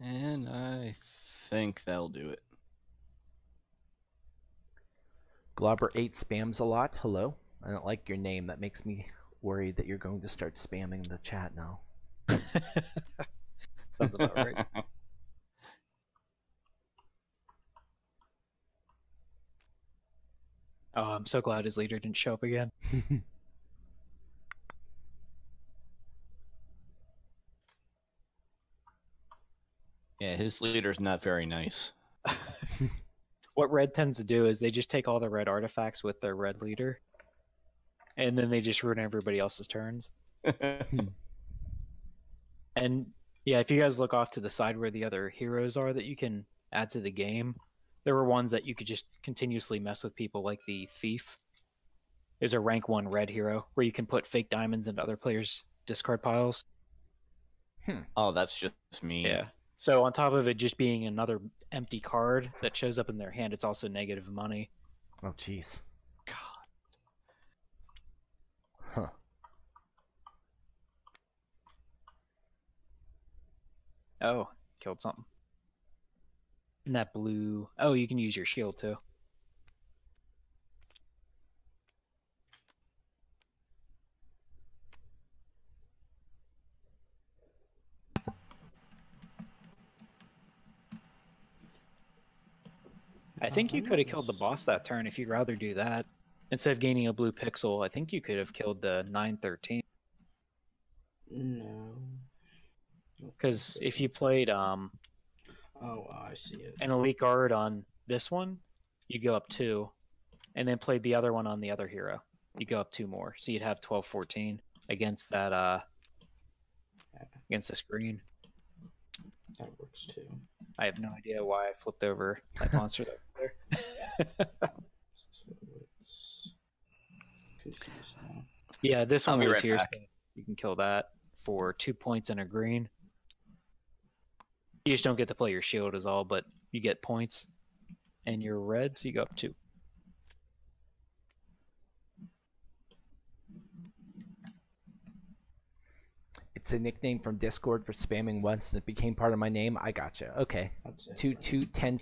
And I think that'll do it. Globber8 spams a lot. Hello. I don't like your name. That makes me worried that you're going to start spamming the chat now. Sounds about right. Oh, I'm so glad his leader didn't show up again. Yeah, his leader's not very nice. What red tends to do is they just take all the red artifacts with their red leader, and then they just ruin everybody else's turns. And yeah, if you guys look off to the side where the other heroes are that you can add to the game, there were ones that you could just continuously mess with people, like the Thief is a rank 1 red hero where you can put fake diamonds into other players' discard piles. Oh, that's just mean. Yeah. So on top of it just being another empty card that shows up in their hand, it's also negative money. Oh, jeez. God. Huh. Oh, killed something. And that blue... Oh, you can use your shield too. I think you could have killed the boss that turn if you'd rather do that. Instead of gaining a blue pixel, I think you could have killed the 913. No. Because if you played Oh, I see it. an elite guard on this one, you go up 2. And then played the other one on the other hero, you go up 2 more. So you'd have 12-14 against that against this green. That works too. I have no idea why I flipped over that monster there. So it's confused now. Yeah, this I'll one be was right here. back. So you can kill that for 2 points and a green. You just don't get to play your shield is all, but you get points. And your red, so you go up 2. It's a nickname from Discord for spamming once, and it became part of my name. I gotcha. Okay. That's it. 2210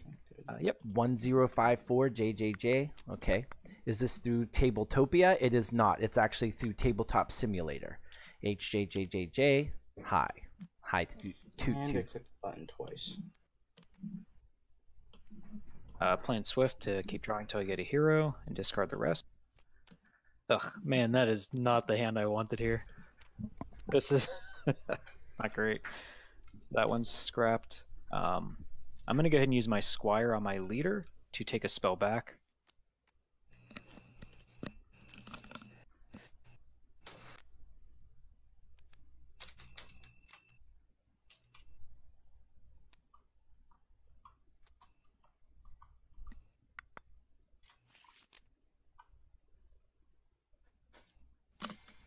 Yep. 1054 JJJ. Okay. Is this through Tabletopia? It is not. It's actually through Tabletop Simulator. HJJJJ. Hi. Hi. And I clicked the button twice. Playing Swift to keep drawing until I get a hero and discard the rest. Ugh, man, that is not the hand I wanted here. This is not great. That one's scrapped. I'm going to go ahead and use my Squire on my leader to take a spell back.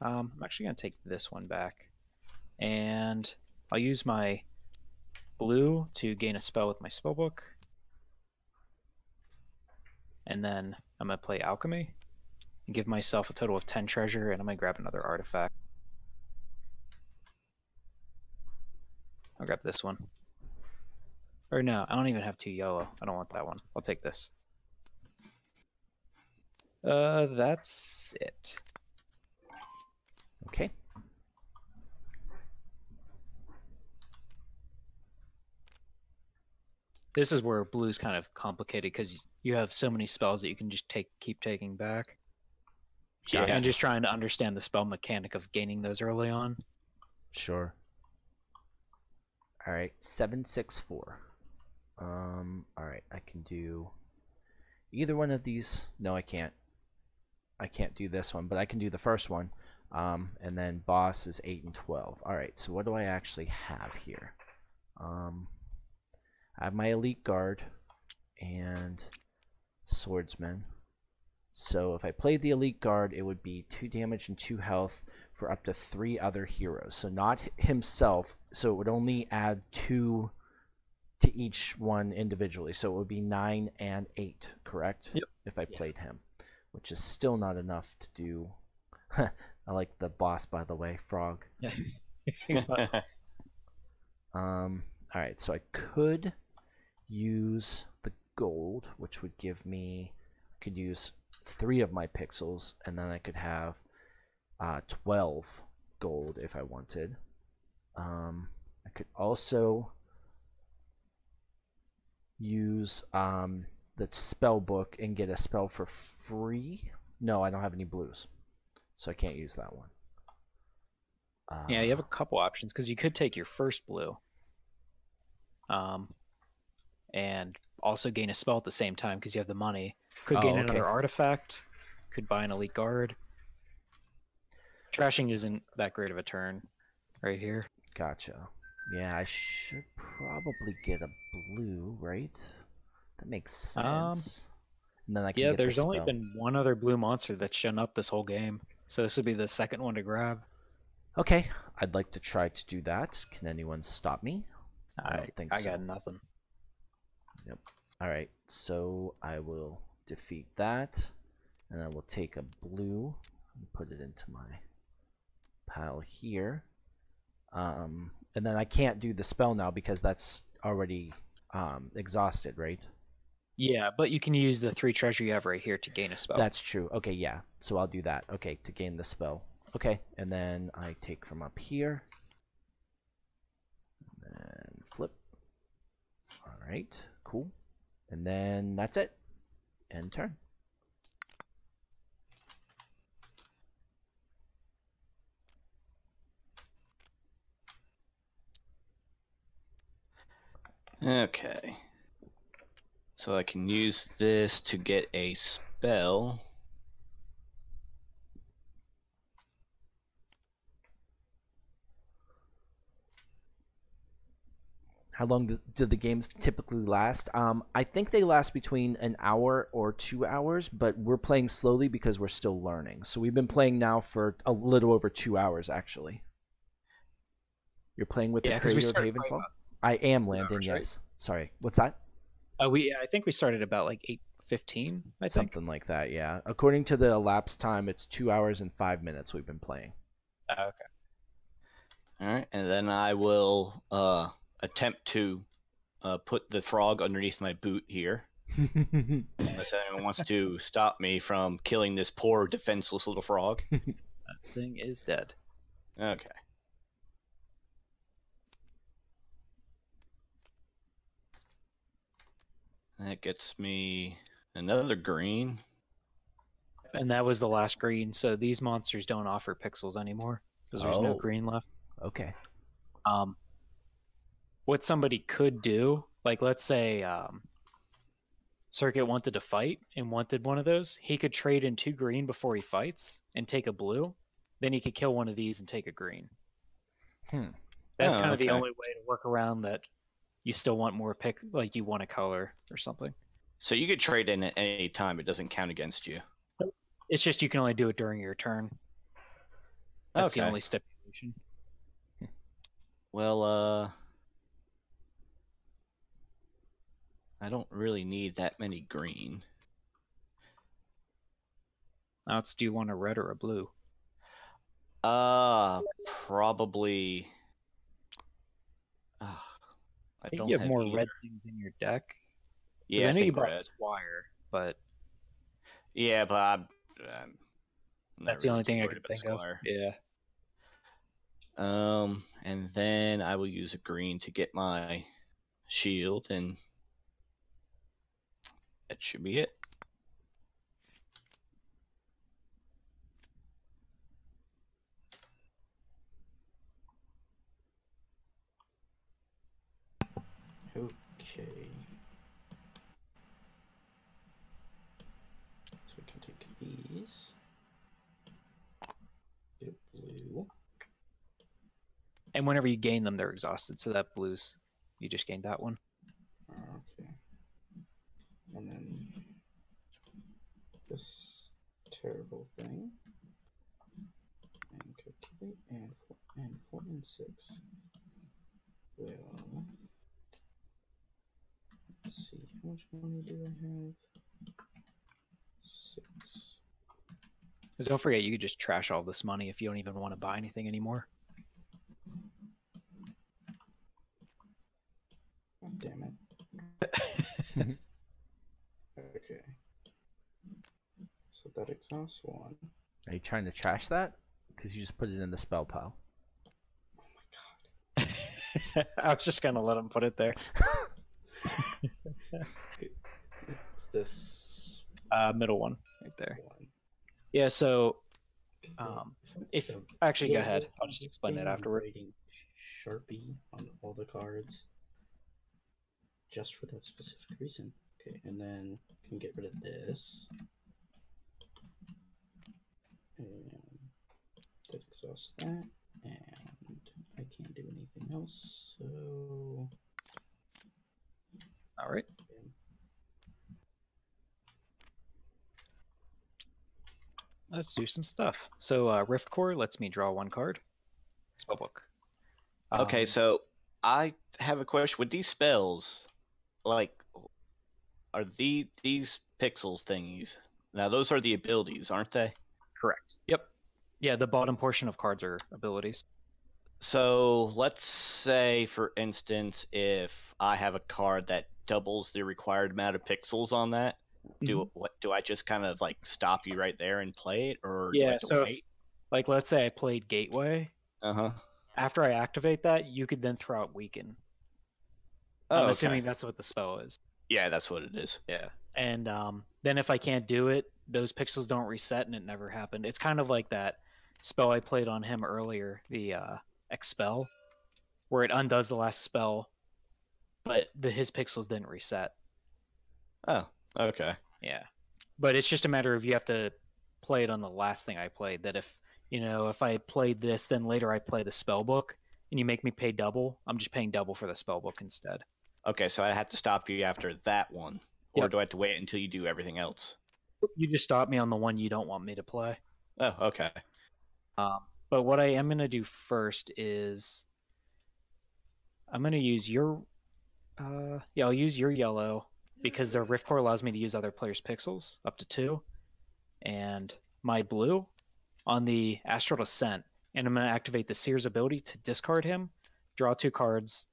I'm actually going to take this one back. And I'll use my blue to gain a spell with my spellbook. And then I'm going to play Alchemy and give myself a total of 10 treasure, and I'm going to grab another artifact. I'll grab this one. Or no, I don't even have 2 yellow. I don't want that one. I'll take this. That's it. Okay. This is where blue's kind of complicated because you have so many spells that you can just keep taking back. Yeah. And just trying to understand the spell mechanic of gaining those early on. Sure. All right. 764. All right. I can do either one of these. No, I can't. I can't do this one, but I can do the first one. And then boss is 8 and 12. All right, so what do I actually have here? I have my elite guard and swordsman. So if I played the elite guard, it would be 2 damage and 2 health for up to 3 other heroes. So not himself. So it would only add 2 to each one individually. So it would be 9 and 8, correct? Yep. If I played him, which is still not enough to do. I like the boss, by the way, Frog. Yeah. All right, so I could use the gold, which would give me, I could use 3 of my pixels, and then I could have 12 gold if I wanted. I could also use the spell book and get a spell for free. No, I don't have any blues, so I can't use that one. Yeah, you have a couple options because you could take your first blue and also gain a spell at the same time because you have the money. Could gain another artifact, could buy an elite guard. Trashing isn't that great of a turn right here. Gotcha. Yeah, I should probably get a blue, right? That makes sense. And then I can Yeah, get the there's only spell. been one other blue monster that's shown up this whole game, so this would be the second one to grab. Okay, I'd like to try to do that. Can anyone stop me? I don't think I so. got nothing. Yep. All right, so I will defeat that, and I will take a blue and put it into my pile here. And then I can't do the spell now because that's already exhausted, right? Yeah, but you can use the 3 treasure you have right here to gain a spell. That's true. Okay, yeah. So I'll do that. Okay, to gain the spell. Okay, and then I take from up here. And then flip. All right, cool. And then that's it. End turn. Okay. So I can use this to get a spell. How long do the games typically last? I think they last between an hour or 2 hours, but we're playing slowly because we're still learning. So we've been playing now for a little over 2 hours, actually. You're playing with the creator of Havenfall? I am, Landon, yes. Right? Sorry, what's that? I think we started about like 8:15, I think. Something like that, yeah. According to the elapsed time, it's 2 hours and 5 minutes we've been playing. Okay. All right, and then I will attempt to put the frog underneath my boot here. Unless anyone wants to stop me from killing this poor defenseless little frog. That thing is dead. Okay. That gets me another green. And that was the last green, so these monsters don't offer pixels anymore because there's no green left. Okay. What somebody could do, like let's say Circuit wanted to fight and wanted one of those, he could trade in 2 green before he fights and take a blue. Then he could kill one of these and take a green. That's kind of the only way to work around that. You still want more like you want a color or something. So you could trade in at any time. It doesn't count against you. It's just you can only do it during your turn. That's the only stipulation. Well, I don't really need that many green. Now do you want a red or a blue? Probably. I think you have more red things in your deck. Yeah, I know you bought Squire, but yeah, but that's the only thing I can think of. Yeah. And then I will use a green to get my shield, and that should be it. Okay. So we can take these. Get blue. And whenever you gain them, they're exhausted. So that blue's, you just gained that one. Okay. And then this terrible thing. And calculate and 4 and 6. Well, let's see, how much money do I have? 6. Because don't forget, you could just trash all this money if you don't even want to buy anything anymore. Oh, damn it. Okay. So that exhausts 1. Are you trying to trash that? Because you just put it in the spell pile. Oh my god. I was just gonna let him put it there. It's this middle one right there. one. Yeah, so if actually go ahead. I'll just explain it afterwards. Sharpie on all the cards just for that specific reason. Okay, and then can get rid of this. And that exhausts that. And I can't do anything else, so all right. Let's do some stuff. So Rift Core lets me draw 1 card. Spellbook. Okay, so I have a question. With these spells, like, are these pixels thingies? Now, those are the abilities, aren't they? Correct. Yep. Yeah, the bottom portion of cards are abilities. So let's say, for instance, if I have a card that doubles the required amount of pixels on that, do I just kind of like stop you right there and play it, or do I Yeah, have to so wait? like let's say I played Gateway. Uh-huh. After I activate that, you could then throw out Weaken. Oh, I'm okay. assuming that's what the spell is. Yeah, that's what it is. Yeah. And then if I can't do it, those pixels don't reset and it never happened. It's kind of like that spell I played on him earlier, the Expel, where it undoes the last spell, but his pixels didn't reset. Oh, okay. Yeah. But it's just a matter of you have to play it on the last thing I played. That if I played this, then later I play the spell book and you make me pay double, I'm just paying double for the spell book instead. Okay, so I have to stop you after that one, or Yep. do I have to wait until you do everything else? You just stop me on the one you don't want me to play. Oh, okay. But what I am going to do first is I'm going to use your I'll use your yellow because the Rift Core allows me to use other players' pixels up to 2, and my blue on the Astral Descent, and I'm going to activate the Seer's ability to discard him, draw 2 cards,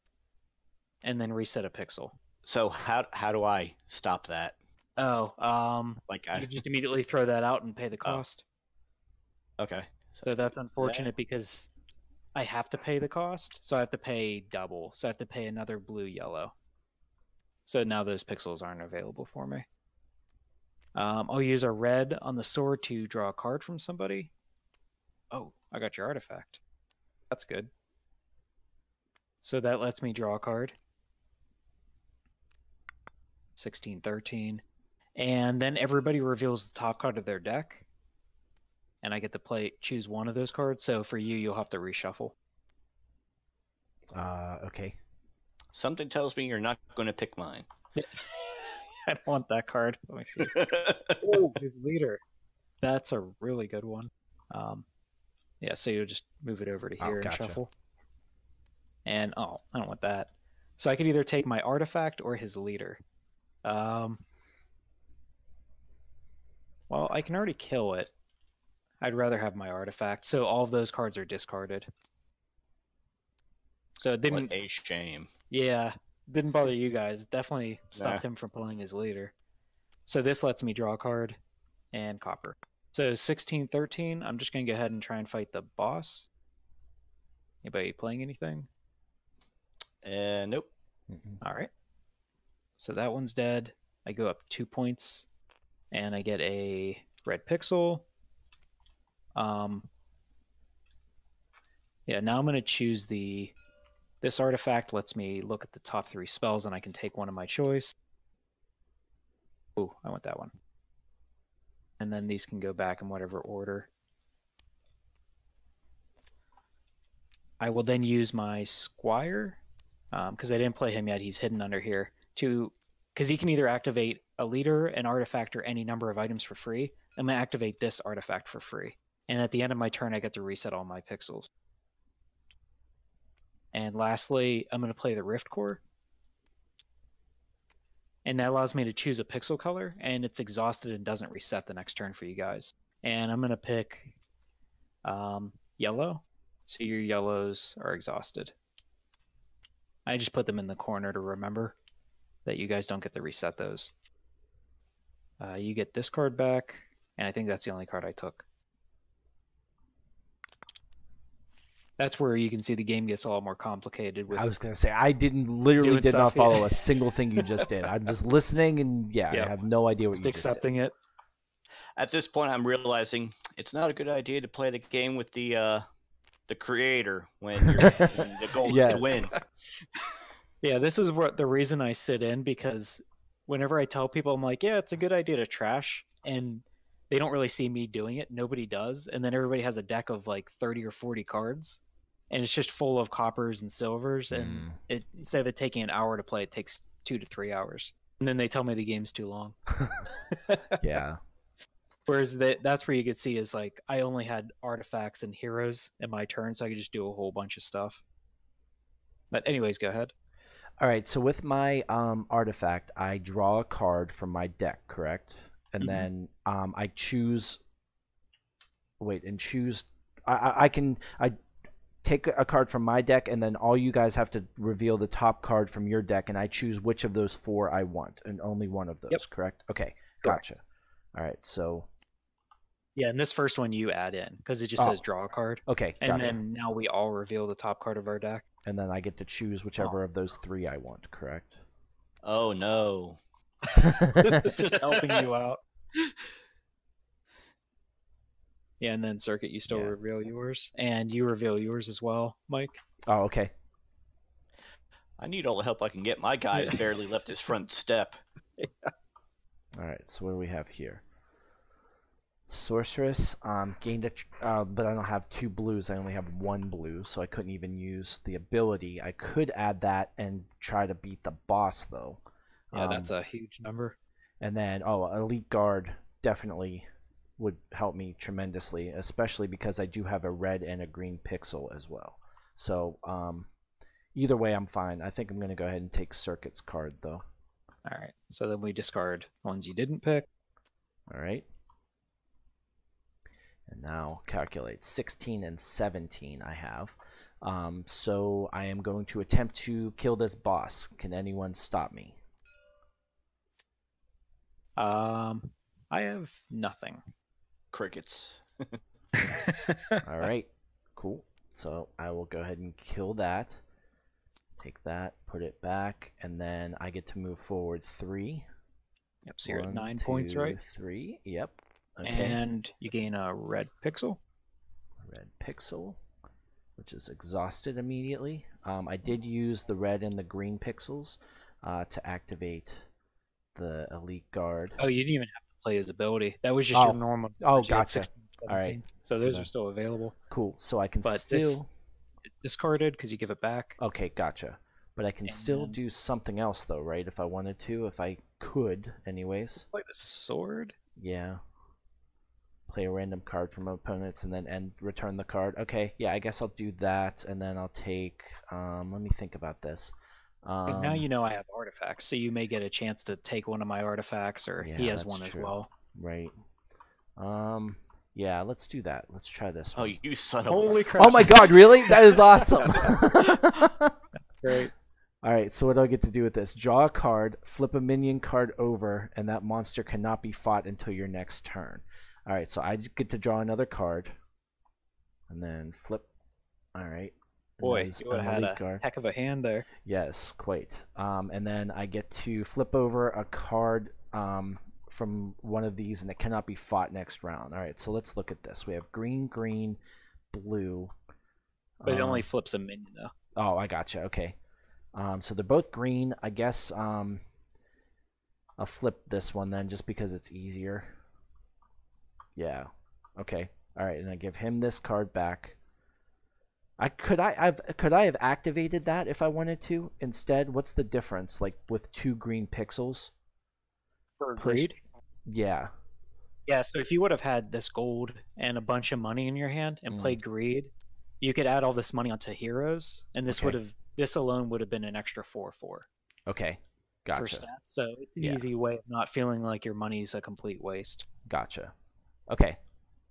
and then reset a pixel. So how do I stop that? Oh, Like you just immediately throw that out and pay the cost. Okay. So that's unfortunate because I have to pay the cost, so I have to pay double. So I have to pay another blue yellow. So now those pixels aren't available for me. I'll use a red on the sword to draw a card from somebody. Oh, I got your artifact. That's good. So that lets me draw a card. 16-13. And then everybody reveals the top card of their deck. And I get to choose one of those cards. So for you, you'll have to reshuffle. Okay. Something tells me you're not going to pick mine. I don't want that card. Let me see. Oh, his leader. That's a really good one. Yeah, so you'll just move it over to here and shuffle. And I don't want that. So I could either take my artifact or his leader. Well, I can already kill it. I'd rather have my artifact. So all of those cards are discarded. So it didn't. What a shame. Yeah, didn't bother you guys. Definitely stopped him from pulling his leader. So this lets me draw a card and copper. So 16-13. I'm just gonna go ahead and try and fight the boss. Anybody playing anything? Nope. All right. So that one's dead. I go up 2 points, and I get a red pixel. Yeah, now I'm going to choose this artifact lets me look at the top 3 spells, and I can take one of my choice. Ooh, I want that one. And then these can go back in whatever order. I will then use my Squire, because I didn't play him yet. He's hidden under here, because he can either activate a leader, an artifact, or any number of items for free. I'm going to activate this artifact for free. And at the end of my turn, I get to reset all my pixels. And lastly, I'm going to play the Rift Core. And that allows me to choose a pixel color, and it's exhausted and doesn't reset the next turn for you guys. And I'm going to pick yellow. So your yellows are exhausted. I just put them in the corner to remember that you guys don't get to reset those. You get this card back, and I think that's the only card I took. That's where you can see the game gets a lot more complicated. I was going to say, I literally did not follow yeah. a single thing you just did. I'm just listening, and I have no idea what you just accepting did. it. At this point, I'm realizing it's not a good idea to play the game with the creator when the goal is to win. Yeah, this is the reason I sit in, because whenever I tell people, I'm like, yeah, it's a good idea to trash, and they don't really see me doing it. Nobody does. And then everybody has a deck of like 30 or 40 cards, and it's just full of coppers and silvers. And instead of it taking an hour to play, it takes 2 to 3 hours. And then they tell me the game's too long. Yeah. Whereas that's where you could see is like, I only had artifacts and heroes in my turn, so I could just do a whole bunch of stuff. But anyways, go ahead. All right, so with my artifact, I draw a card from my deck, correct? And then I choose. Wait, and choose. I take a card from my deck, and then all you guys have to reveal the top card from your deck, and I choose which of those 4 I want, and only one of those, correct? Okay, gotcha. All right, so. Yeah, and this first one you add in because it just says draw a card. Okay, gotcha. And then now we all reveal the top card of our deck. And then I get to choose whichever of those 3 I want, correct? Oh no. It's just helping you out. Yeah, and then Circuit, you still reveal yours. And you reveal yours as well, Mike. Oh, okay. I need all the help I can get. My guy has barely left his front step. Yeah. All right, so what do we have here? Sorceress gained but I don't have 2 blues. I only have 1 blue, so I couldn't even use the ability. I could add that and try to beat the boss, though. Yeah, that's a huge number. And then, Elite Guard definitely would help me tremendously, especially because I do have a red and a green pixel as well. So either way, I'm fine. I think I'm going to go ahead and take Circuit's card, though. All right, so then we discard ones you didn't pick. All right. And now calculate 16 and 17 I have. So I am going to attempt to kill this boss. Can anyone stop me? I have nothing. Crickets. All right, cool. So I will go ahead and kill that. Take that, put it back, and then I get to move forward 3. Yep, so you're at 9 points, right? 3, yep. Okay. And you gain a red pixel. Red pixel, which is exhausted immediately. I did use the red and the green pixels to activate the Elite Guard. Oh, you didn't even have to play his ability. That was just your normal. Oh, You had gotcha. 16, All right. So those are still available. Cool. So I can But still. this is discarded because you give it back. Okay, gotcha. But I can still do something else, though, right? If I wanted to, if I could, anyways. Play the sword. Yeah. Play a random card from opponents and then return the card. Okay, yeah, I guess I'll do that, and then I'll take. Let me think about this. Because now you know I have artifacts, so you may get a chance to take one of my artifacts, or he has one as well. Right. Yeah, let's do that. Let's try this one. Oh, you son of Holy a... crap! Oh my God! Really? That is awesome. Great. All right, so what do I get to do with this? Draw a card, flip a minion card over, and that monster cannot be fought until your next turn. All right, so I get to draw another card, and then flip. All right. Boy, you would have had a heck of a hand there. Yes, quite. And then I get to flip over a card from one of these, and it cannot be fought next round. All right, so let's look at this. We have green, green, blue. But it only flips a minion, though. Oh, I gotcha. Okay. So they're both green. I guess I'll flip this one then just because it's easier. Yeah. Okay. All right, and I give him this card back. Could I have activated that if I wanted to instead? What's the difference, like with 2 green pixels? For greed? Yeah. Yeah, so if you would have had this gold and a bunch of money in your hand and played greed, you could add all this money onto heroes, and this this alone would have been an extra 4/4. Okay. Gotcha. For stats. So it's an easy way of not feeling like your money's a complete waste. Gotcha. Okay.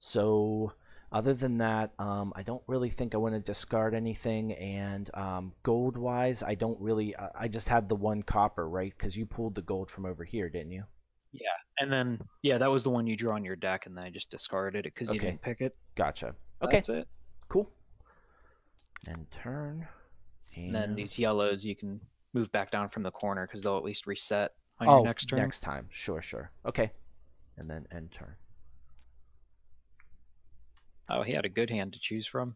So other than that, I don't really think I want to discard anything, and gold wise, I don't really. I just had the 1 copper, right? Because you pulled the gold from over here, didn't you? Yeah, and then that was the one you drew on your deck, and then I just discarded it because you didn't pick it. Gotcha. Okay, that's it. Cool. And turn. And then these yellows you can move back down from the corner because they'll at least reset on your next turn. Next time. Sure. Okay. And then end turn. Oh, he had a good hand to choose from.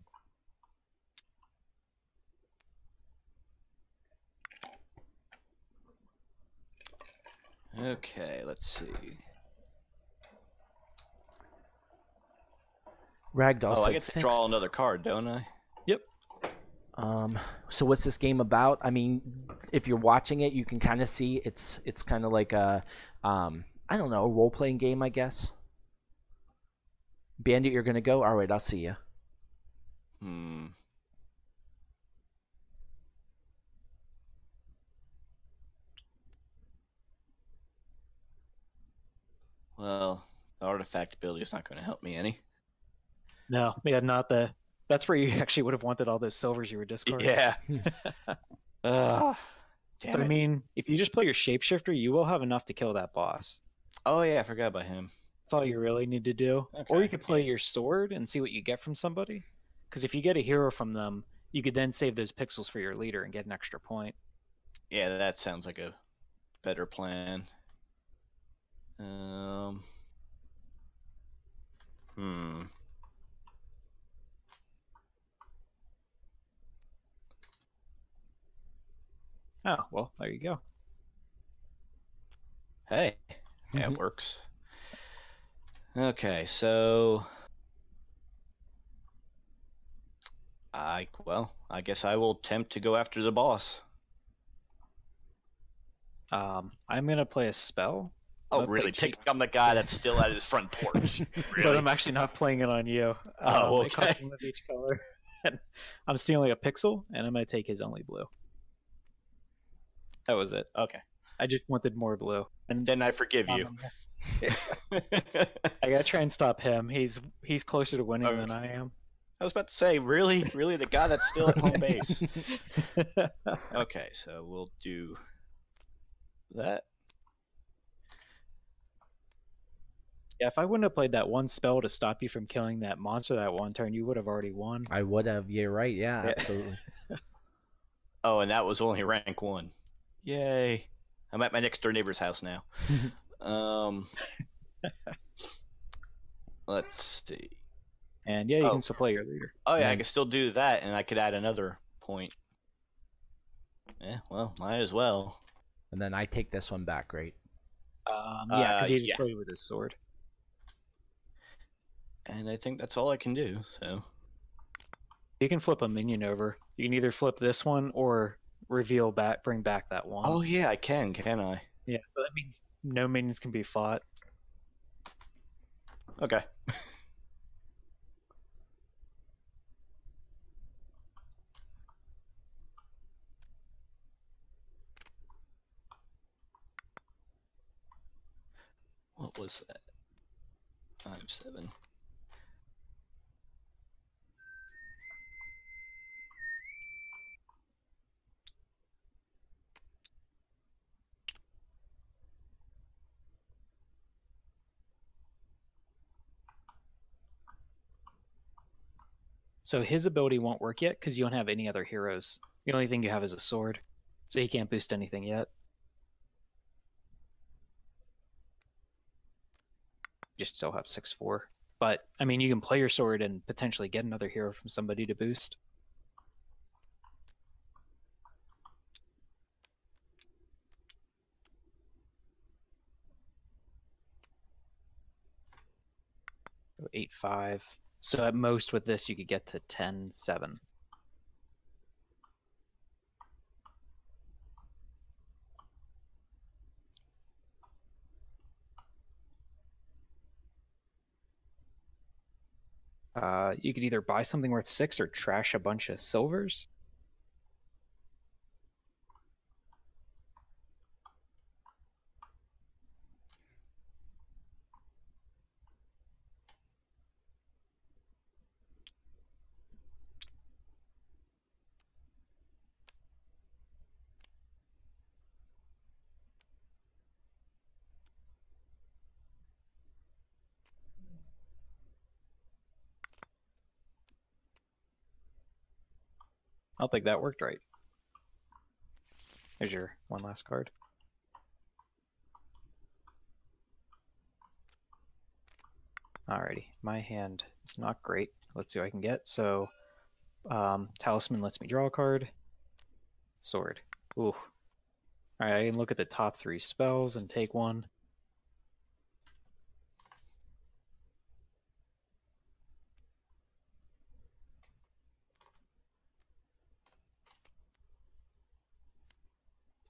Okay, let's see. Ragdoll. Oh, I get to draw another card, don't I? Yep. So what's this game about? I mean, if you're watching it, you can kind of see it's kind of like a I don't know, a role-playing game, I guess. Bandit, you're gonna go? All right, I'll see you. The artifact ability is not going to help me any. No, yeah, not the. That's where you actually would have wanted all those silvers you were discarding. Yeah. Damn So, I it. mean, if you just play your shapeshifter, you will have enough to kill that boss. Oh yeah, I forgot about him. That's all you really need to do. Or Okay, you could play yeah. your sword and see what you get from somebody. Because if you get a hero from them, you could then save those pixels for your leader and get an extra point. Yeah, that sounds like a better plan. Hmm. Oh, well, there you go. Hey, yeah, it works. Okay, so I guess I will attempt to go after the boss. I'm going to play a spell. Oh, I'll really? play I'm the guy that's still at his front porch. But Really? I'm actually not playing it on you. Oh, It costs okay. one of each color. And I'm stealing a pixel, and I'm going to take his only blue. That was it. Okay. I just wanted more blue. And Then I forgive you. I gotta try and stop him. He's closer to winning than I am. I was about to say, really? Really? The guy that's still at home base? Okay, so we'll do that. Yeah, if I wouldn't have played that one spell to stop you from killing that monster that one turn, you would have already won. I would have. You're right. Yeah, Yeah. absolutely. Oh, and that was only rank 1. Yay. I'm at my next door neighbor's house now. Let's see. And yeah, you can still play your leader. Oh, yeah, I And- can still do that, and I could add another point. Yeah, well, might as well. And then I take this one back, right? Yeah, because he just yeah. played with his sword. And I think that's all I can do, so. You can flip a minion over. You can either flip this one or bring back that one. Oh, yeah, I can I? Yeah, so that means no minions can be fought. Okay. What was that? 5-7. So his ability won't work yet because you don't have any other heroes. The only thing you have is a sword. So he can't boost anything yet. You still have 6-4. But, I mean, you can play your sword and potentially get another hero from somebody to boost. Go 8-5. So at most with this, you could get to 10-7. You could either buy something worth 6 or trash a bunch of silvers. I don't think that worked right. There's your one last card. Alrighty, my hand is not great. Let's see what I can get. So, Talisman lets me draw a card. Sword. Ooh. Alright, I can look at the top 3 spells and take one.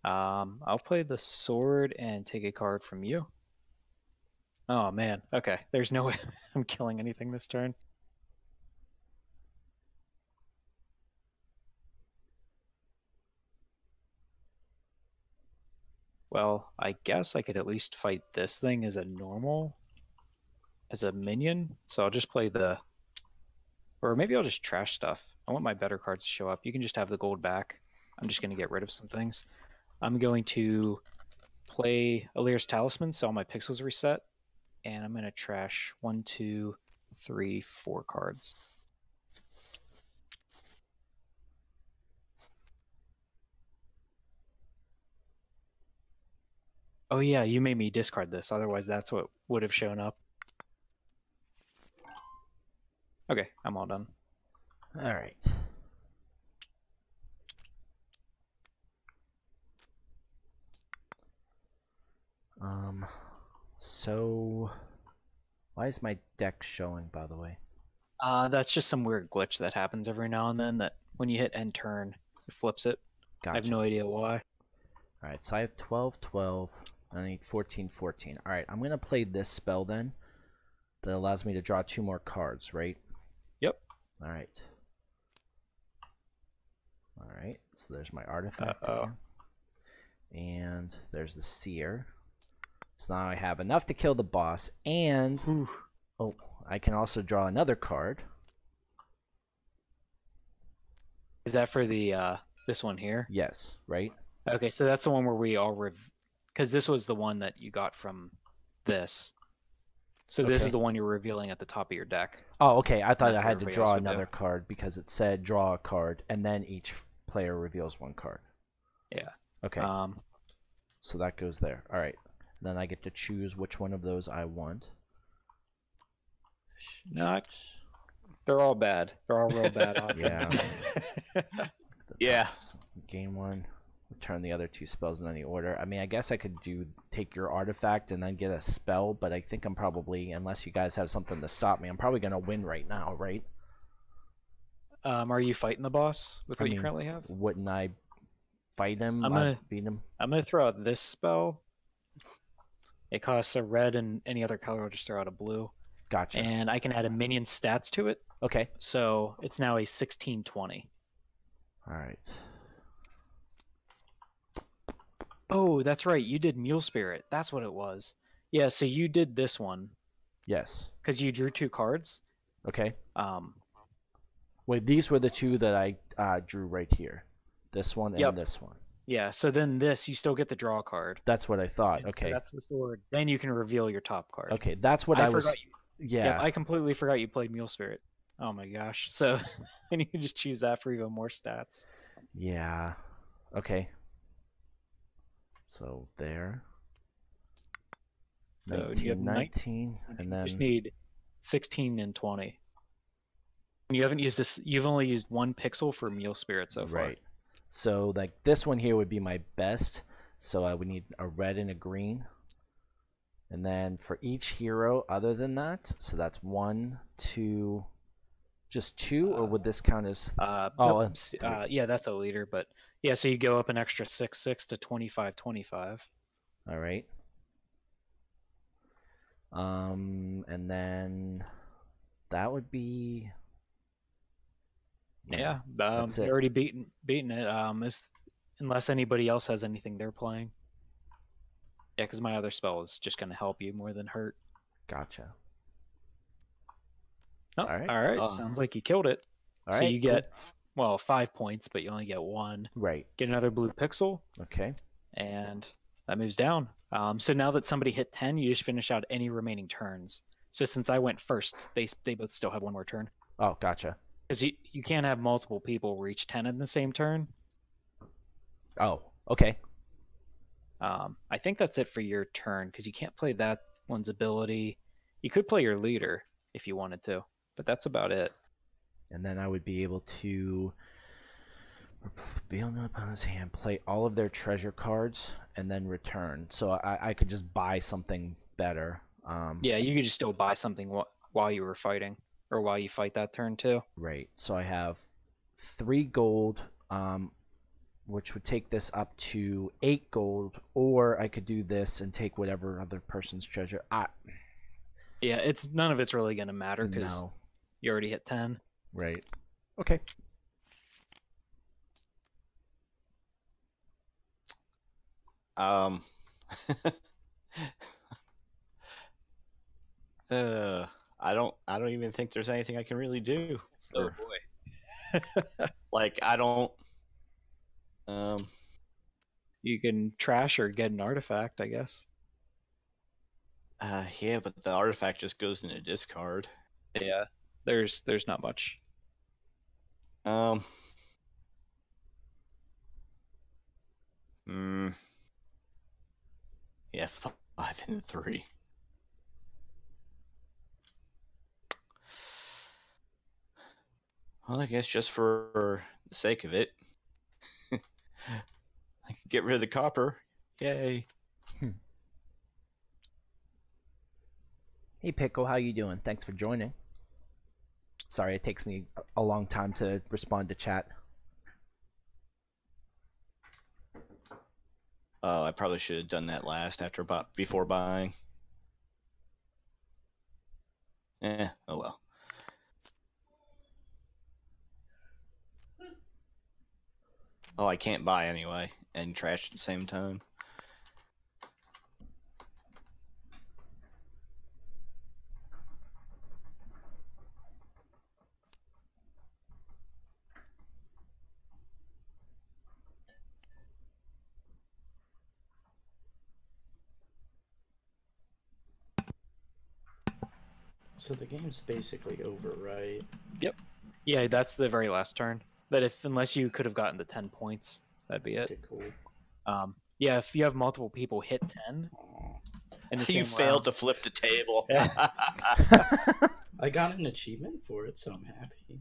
I'll play the sword and take a card from you. Oh man, okay. There's no way I'm killing anything this turn. Well, I guess I could at least fight this thing as a normal. as a minion, so I'll just play the, or maybe I'll just trash stuff. I want my better cards to show up. You can just have the gold back. I'm just going to get rid of some things. I'm going to play Alir's Talisman, so all my pixels reset, and I'm going to trash 1, 2, 3, 4 cards. Oh yeah, you made me discard this. Otherwise, that's what would have shown up. Okay, I'm all done. All right. So why is my deck showing, by the way? That's just some weird glitch that happens every now and then, that when you hit end turn, it flips it. Gotcha. I have no idea why. All right, so I have 12, 12. I need 14, 14. All right, I'm going to play this spell then that allows me to draw 2 more cards, right? Yep. All right. All right, so there's my artifact Uh-oh. again. And there's the seer. So now I have enough to kill the boss, and oh, I can also draw another card. Is that for the this one here? Yes, right? Okay, so that's the one where we all because this was the one that you got from this. So this Okay. is the one you're revealing at the top of your deck. Oh, okay. I thought That's I what had to everybody draw else would do. another card because it said draw a card, and then each player reveals 1 card. Yeah. Okay. So that goes there. All right. Then I get to choose which one of those I want. Not. They're all bad. They're all real bad options. Yeah. Yeah. Game 1. Return the other 2 spells in any order. I mean, I guess I could take your artifact and then get a spell, but I think I'm probably, unless you guys have something to stop me, I'm probably going to win right now, right? Are you fighting the boss with what you currently have? Wouldn't I fight him? Beat him? I'm gonna throw out this spell. It costs a red, and any other color will just throw out a blue. Gotcha. And I can add a minion stats to it. Okay. So it's now a 16/20. All right. Oh, that's right. You did Mule Spirit. That's what it was. Yeah, so you did this one. Yes. Because you drew 2 cards. Okay. Wait, these were the 2 that I drew right here. This one and Yep. this one. Yeah, so then this, you still get the draw card. That's what I thought. And Okay. that's the sword. Then you can reveal your top card. Okay, that's what I was. forgot Yeah. Yep, I completely forgot you played Mule Spirit. Oh my gosh. So and you can just choose that for even more stats. Yeah. Okay. So there. So 19, you have 19, and You then just need 16 and 20. You haven't used this. You've only used 1 pixel for Mule Spirit so far. right. So like this one here would be my best. So I would need a red and a green. And then for each hero other than that, so that's 1, 2, just 2, or would this count as? Yeah, that's a leader, but yeah, so you go up an extra 6/6 to 25/25. All right. And then that would be. Yeah, that's you're it. already beaten it. Unless anybody else has anything they're playing. Yeah, because my other spell is just going to help you more than hurt. Gotcha. Oh, All right. All right. Sounds like you killed it. All so right, you get, 5 points, but you only get 1. Right. Get another blue pixel, Okay. and that moves down. So now that somebody hit 10, you just finish out any remaining turns. So since I went first, they both still have 1 more turn. Oh, gotcha. Because you can't have multiple people reach 10 in the same turn. Oh, okay. I think that's it for your turn, because you can't play that one's ability. You could play your leader if you wanted to, but that's about it. And then I would be able to reveal an opponent's hand, play all of their treasure cards, and then return. So I could just buy something better. Yeah, you could just still buy something while you were fighting, or while you fight that turn too. Right. So I have 3 gold, which would take this up to 8 gold, or I could do this and take whatever other person's treasure. Yeah, none of it's really going to matter because No. you already hit 10. Right. Okay. I don't even think there's anything I can really do. Oh For, boy. like I don't. You can trash or get an artifact, I guess. Yeah, but the artifact just goes in a discard. Yeah. There's not much. Yeah, 5 and 3. Well, I guess just for the sake of it, I could get rid of the copper. Yay. Hey Pickle, how you doing? Thanks for joining. Sorry, it takes me a long time to respond to chat. Oh, I probably should have done that last before buying. Oh well. Oh, I can't buy anyway and trash at the same time. So the game's basically over, right? Yep. Yeah, that's the very last turn. That unless you could have gotten the 10 points, that'd be it. Okay, cool. Yeah, if you have multiple people hit 10 in the same You failed round, to flip the table. I got an achievement for it, so I'm happy.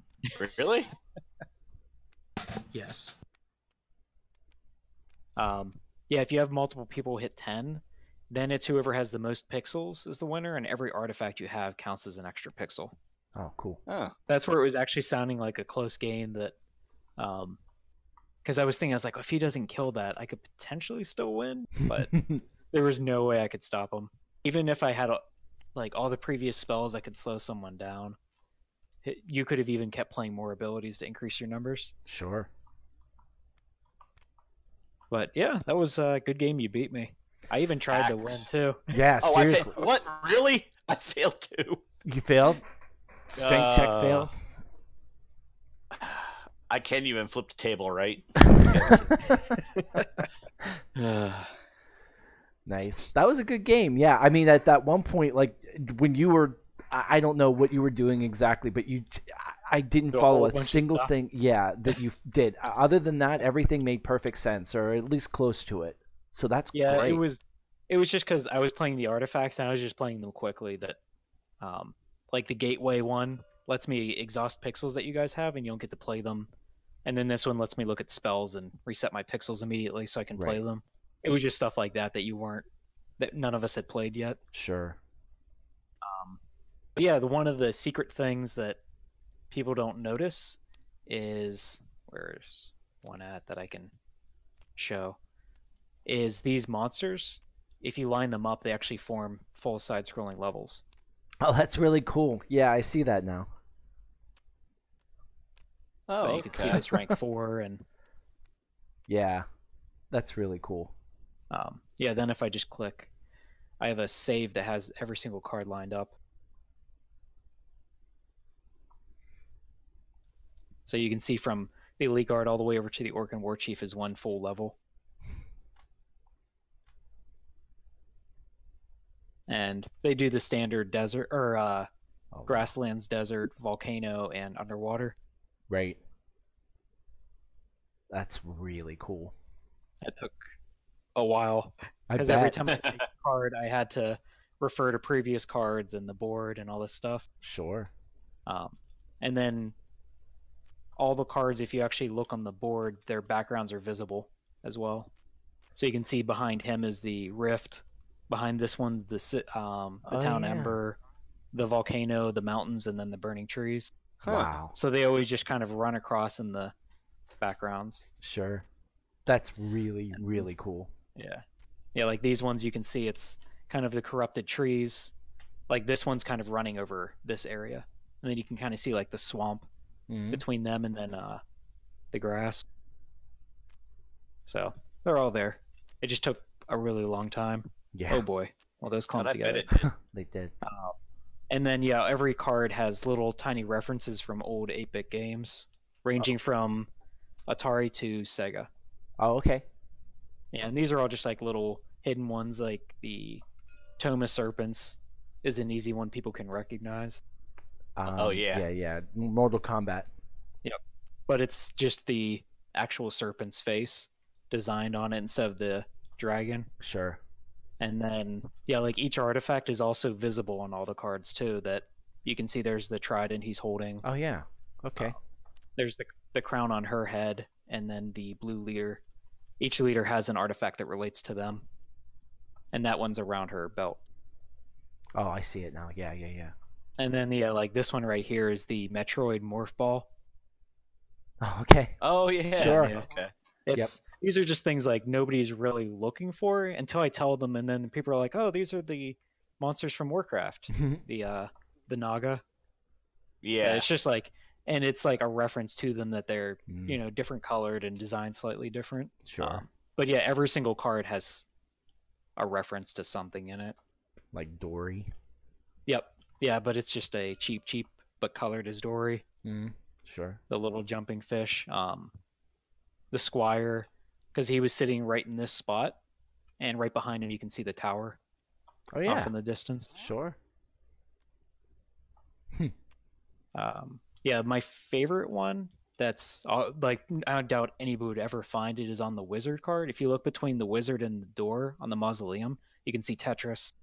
Really? Yes. Yeah, if you have multiple people hit 10, then it's whoever has the most pixels is the winner, and every artifact you have counts as an extra pixel. Oh, cool. Oh. That's where it was actually sounding like a close game that, because I was like, if he doesn't kill that, I could potentially still win, but there was no way I could stop him. Even if I had like all the previous spells, I could slow someone down. You could have even kept playing more abilities to increase your numbers. Sure. But yeah, that was a good game. You beat me. I even tried to win too. Yeah, Oh, seriously. what? Really? I failed too. You failed? Strength check failed? I can't even flip the table, right? Nice. That was a good game. Yeah, I mean, at that one point, like, when you were... I don't know what you were doing exactly, but I didn't follow a single thing, that you did. Other than that, everything made perfect sense, or at least close to it. So that's great. It was just because I was playing the artifacts and I was just playing them quickly. That, like the gateway one lets me exhaust pixels that you guys have, and you don't get to play them. And then this one lets me look at spells and reset my pixels immediately so I can play them. It was just stuff like that that none of us had played yet. Sure. But yeah, one of the secret things that people don't notice is, where's one at that I can show, is these monsters, if you line them up, they actually form full side-scrolling levels. Oh, that's really cool. Yeah, I see that now. Oh, so you can see this rank 4 and... Yeah, that's really cool. Yeah, then if I just click, I have a save that has every single card lined up. So you can see from the Elite Guard all the way over to the Orc and War Chief is one full level. And they do the standard desert or grasslands, desert, volcano, and underwater. Right. That's really cool. It took a while because every time I take a card, I had to refer to previous cards and the board and all this stuff. Sure. And then all the cards, if you actually look on the board, their backgrounds are visible as well. So you can see behind him is the rift. Behind this one's the town ember, the volcano, the mountains, and then the burning trees. Wow. So they always just kind of run across in the backgrounds. Sure. That's really, really cool. Yeah. Yeah, like these ones you can see it's kind of the corrupted trees. Like this one's kind of running over this area. And then you can kind of see like the swamp between them and then the grass. So they're all there. It just took a really long time. Yeah. Oh boy. Well, those clumped together. They did. And then yeah, every card has little tiny references from old 8-bit games, ranging from Atari to Sega. Oh, okay. Yeah, and these are all just like little hidden ones, like the Toma Serpents is an easy one people can recognize. Oh, yeah. Yeah. Mortal Kombat. Yep. But it's just the actual serpent's face designed on it instead of the dragon. Sure. And then yeah, like each artifact is also visible on all the cards too. That you can see there's the trident he's holding. Oh yeah. Okay. There's the crown on her head, and then the blue leader. Each leader has an artifact that relates to them, and that one's around her belt. Oh, I see it now. Yeah. And then yeah, like this one right here is the Metroid Morph Ball. Oh, okay. Oh, yeah. Sure. Yeah. Okay. These are just things like nobody's really looking for until I tell them, and then people are like, "Oh, these are the monsters from Warcraft, the Naga." Yeah. It's just like, and it's like a reference to them that they're Mm. different colored and designed slightly different. Sure. But yeah, every single card has a reference to something in it. Like Dory. Yep. Yeah, but it's just a cheap, but colored as Dory. Sure. The little jumping fish. The Squire, because he was sitting right in this spot, and right behind him you can see the tower Oh yeah. off in the distance. Sure. Yeah, my favorite one that's like I doubt anybody would ever find it is on the wizard card. If you look between the wizard and the door on the mausoleum, you can see Tetris.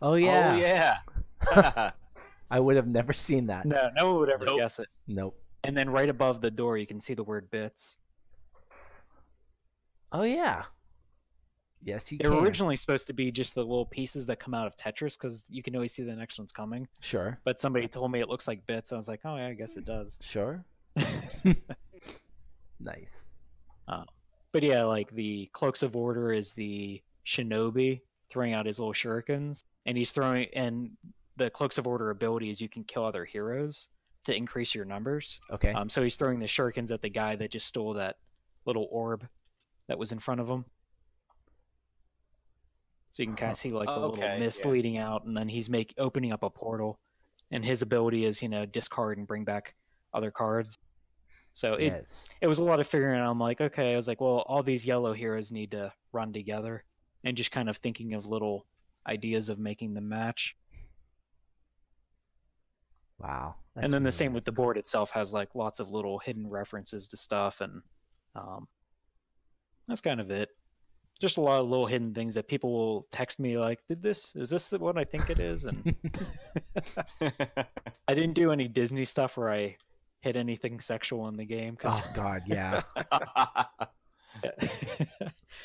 Oh yeah. Oh, yeah. I would have never seen that. No one would ever Nope. guess it. Nope. And then right above the door, you can see the word bits. Oh yeah. Yes, you They can. were originally supposed to be just the little pieces that come out of Tetris because you can always see the next one's coming. Sure. But somebody told me it looks like bits. I was like, oh yeah, I guess it does. Sure. Nice. But yeah, like the Cloaks of Order is the shinobi throwing out his little shurikens, and he's throwing. And the Cloaks of Order ability is you can kill other heroes to increase your numbers. Okay. So he's throwing the shurikens at the guy that just stole that little orb that was in front of him. So you can kind of see like the little mist leading out, and then he's opening up a portal, and his ability is discard and bring back other cards. So it was a lot of figuring out. I'm like, okay, I was like, well, all these yellow heroes need to run together, and just kind of thinking of little ideas of making them match. Wow. And then the same with the board itself has like lots of little hidden references to stuff, and that's kind of it. Just a lot of little hidden things that people will text me like, is this what I think it is? And I didn't do any Disney stuff where I hit anything sexual in the game. Oh God, yeah.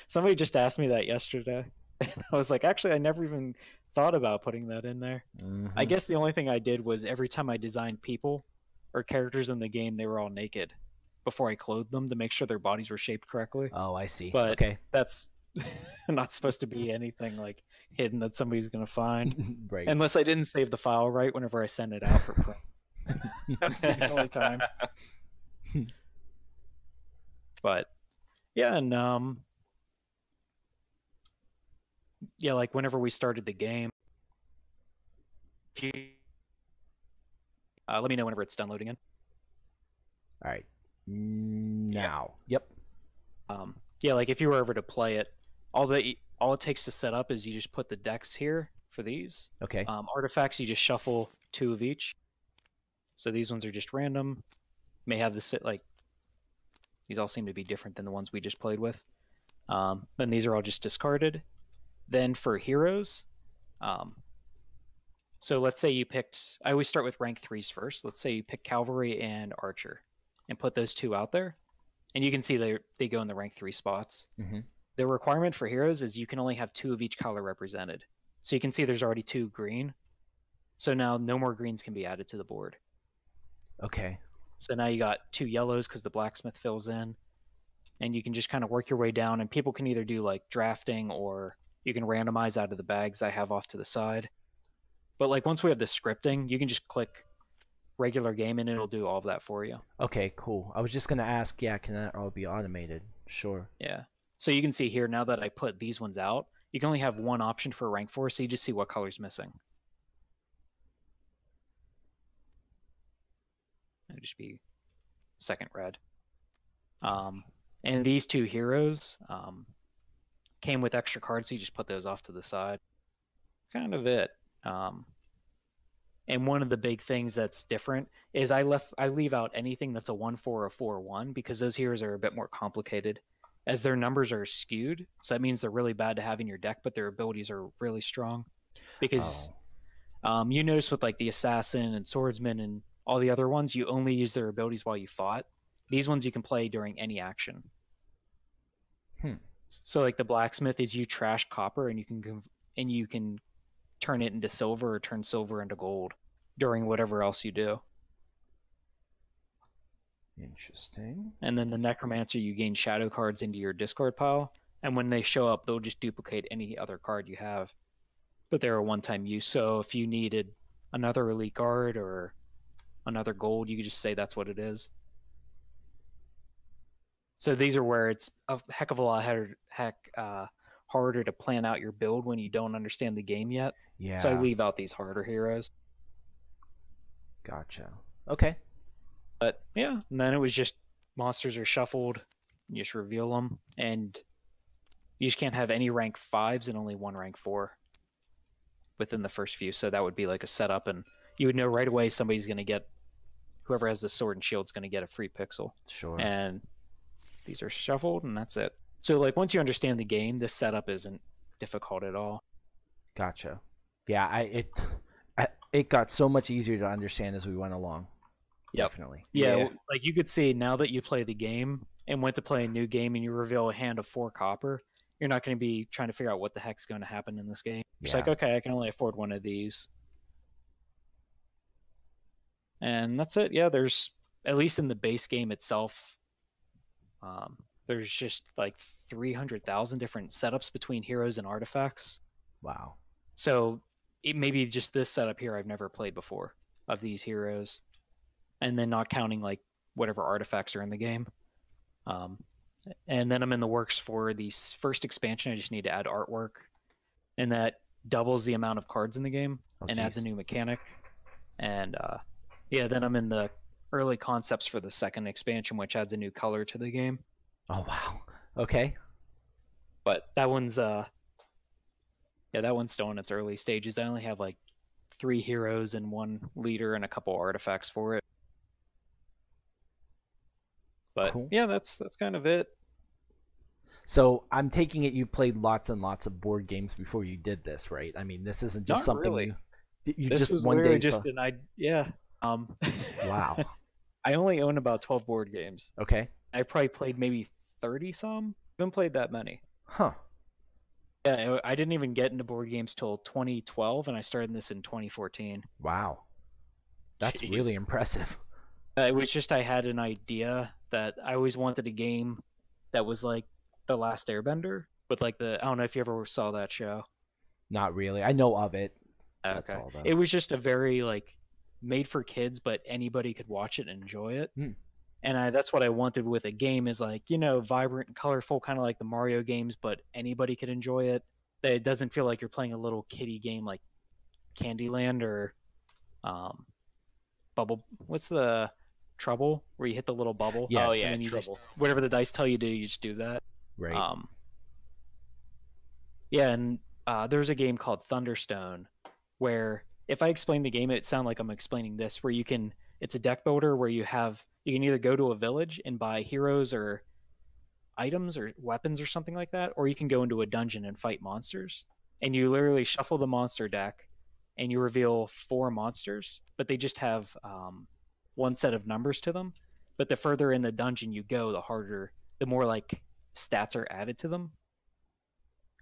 Somebody just asked me that yesterday. And I was like, actually, I never even thought about putting that in there. I guess the only thing I did was every time I designed people or characters in the game, they were all naked before I clothed them to make sure their bodies were shaped correctly. Oh, I see. But okay. That's not supposed to be anything like hidden that somebody's going to find. Right. Unless I didn't save the file right whenever I send it out for print. The only time. But yeah, and yeah, like whenever we started the game, if you let me know whenever it's done loading in. All right. Now. Yep. Yeah, like if you were ever to play it, all it takes to set up is you just put the decks here for these. Okay. Artifacts, you just shuffle 2 of each. So these ones are just random. May have the like. These all seem to be different than the ones we just played with. Then these are all just discarded. Then for heroes, so let's say you picked. I always start with rank 3s first. Let's say you pick Cavalry and Archer, and put those 2 out there, and you can see they go in the rank 3 spots. Mm-hmm. The requirement for heroes is you can only have 2 of each color represented. So you can see there's already 2 green. So now no more greens can be added to the board. Okay. So now you got 2 yellows because the blacksmith fills in, and you can just kind of work your way down, and people can either do like drafting or you can randomize out of the bags I have off to the side. But like once we have the scripting, you can just click regular game and it'll do all of that for you. Okay, cool. I was just going to ask, yeah, can that all be automated? Sure. Yeah. So you can see here now that I put these ones out, you can only have one option for rank 4, so you just see what color's missing. just be second red. And these two heroes came with extra cards, so you just put those off to the side. Kind of it. And one of the big things that's different is I leave out anything that's a 1-4 or 4-1 because those heroes are a bit more complicated, as their numbers are skewed. So that means they're really bad to have in your deck, but their abilities are really strong. Because you notice with like the assassin and swordsman and all the other ones, you only use their abilities while you fought. These ones you can play during any action. So like the blacksmith is you trash copper and you can turn it into silver or turn silver into gold during whatever else you do. Interesting. And then the necromancer, you gain shadow cards into your discard pile, and when they show up, they'll just duplicate any other card you have. But they're a one-time use. So if you needed another elite card or another gold, you could just say that's what it is. So these are where it's a heck of a lot harder to plan out your build when you don't understand the game yet. Yeah. So I leave out these harder heroes. Gotcha. Okay. But yeah, and then it was just monsters are shuffled, you just reveal them, and you just can't have any rank 5s and only one rank 4 within the first few. So that would be like a setup, and you would know right away somebody's going to get, whoever has the sword and shield is going to get a free pixel. Sure. And these are shuffled, and that's it. So like once you understand the game, this setup isn't difficult at all. Gotcha. Yeah, it got so much easier to understand as we went along. Yep. Definitely. Yeah, like you could see now that you play the game and went to play a new game and you reveal a hand of 4 copper, you're not going to be trying to figure out what the heck's going to happen in this game. It's like, okay, I can only afford one of these. And that's it. Yeah, there's, at least in the base game itself, there's just like 300,000 different setups between heroes and artifacts. Wow. So it may be just this setup here I've never played before of these heroes. And then not counting like whatever artifacts are in the game. And then I'm in the works for the first expansion. I just need to add artwork, and that doubles the amount of cards in the game and adds a new mechanic. And yeah, then I'm in the early concepts for the second expansion, which adds a new color to the game. Oh wow. Okay. But that one's yeah, that one's still in its early stages. I only have like 3 heroes and 1 leader and a couple artifacts for it. But cool. Yeah, that's kind of it. So I'm taking it you played lots and lots of board games before you did this, right? I mean, this isn't just Not something really. you this just was one literally day just an idea. Yeah. Wow. I only own about 12 board games. Okay. I probably played maybe 30 some. I haven't played that many. Huh. Yeah, I didn't even get into board games till 2012, and I started this in 2014. Wow. That's really impressive. It was just I had an idea that I always wanted a game that was like The Last Airbender, with like I don't know if you ever saw that show. Not really. I know of it. Okay. That's all though. It was just a very like made for kids, but anybody could watch it and enjoy it. And that's what I wanted with a game, is like, you know, vibrant and colorful, kind of like the Mario games, but anybody could enjoy it. That it doesn't feel like you're playing a little kiddie game like Candyland or Bubble. What's the Trouble, where you hit the little bubble? Yes. Oh yeah, and you just, whatever the dice tell you to do, you just do that. Right. Yeah, and there's a game called Thunderstone where if I explain the game, it sounds like I'm explaining this, where it's a deck builder where you can either go to a village and buy heroes or items or weapons or something like that, or you can go into a dungeon and fight monsters. And you literally shuffle the monster deck and you reveal 4 monsters, but they just have 1 set of numbers to them. But the further in the dungeon you go, the more like stats are added to them.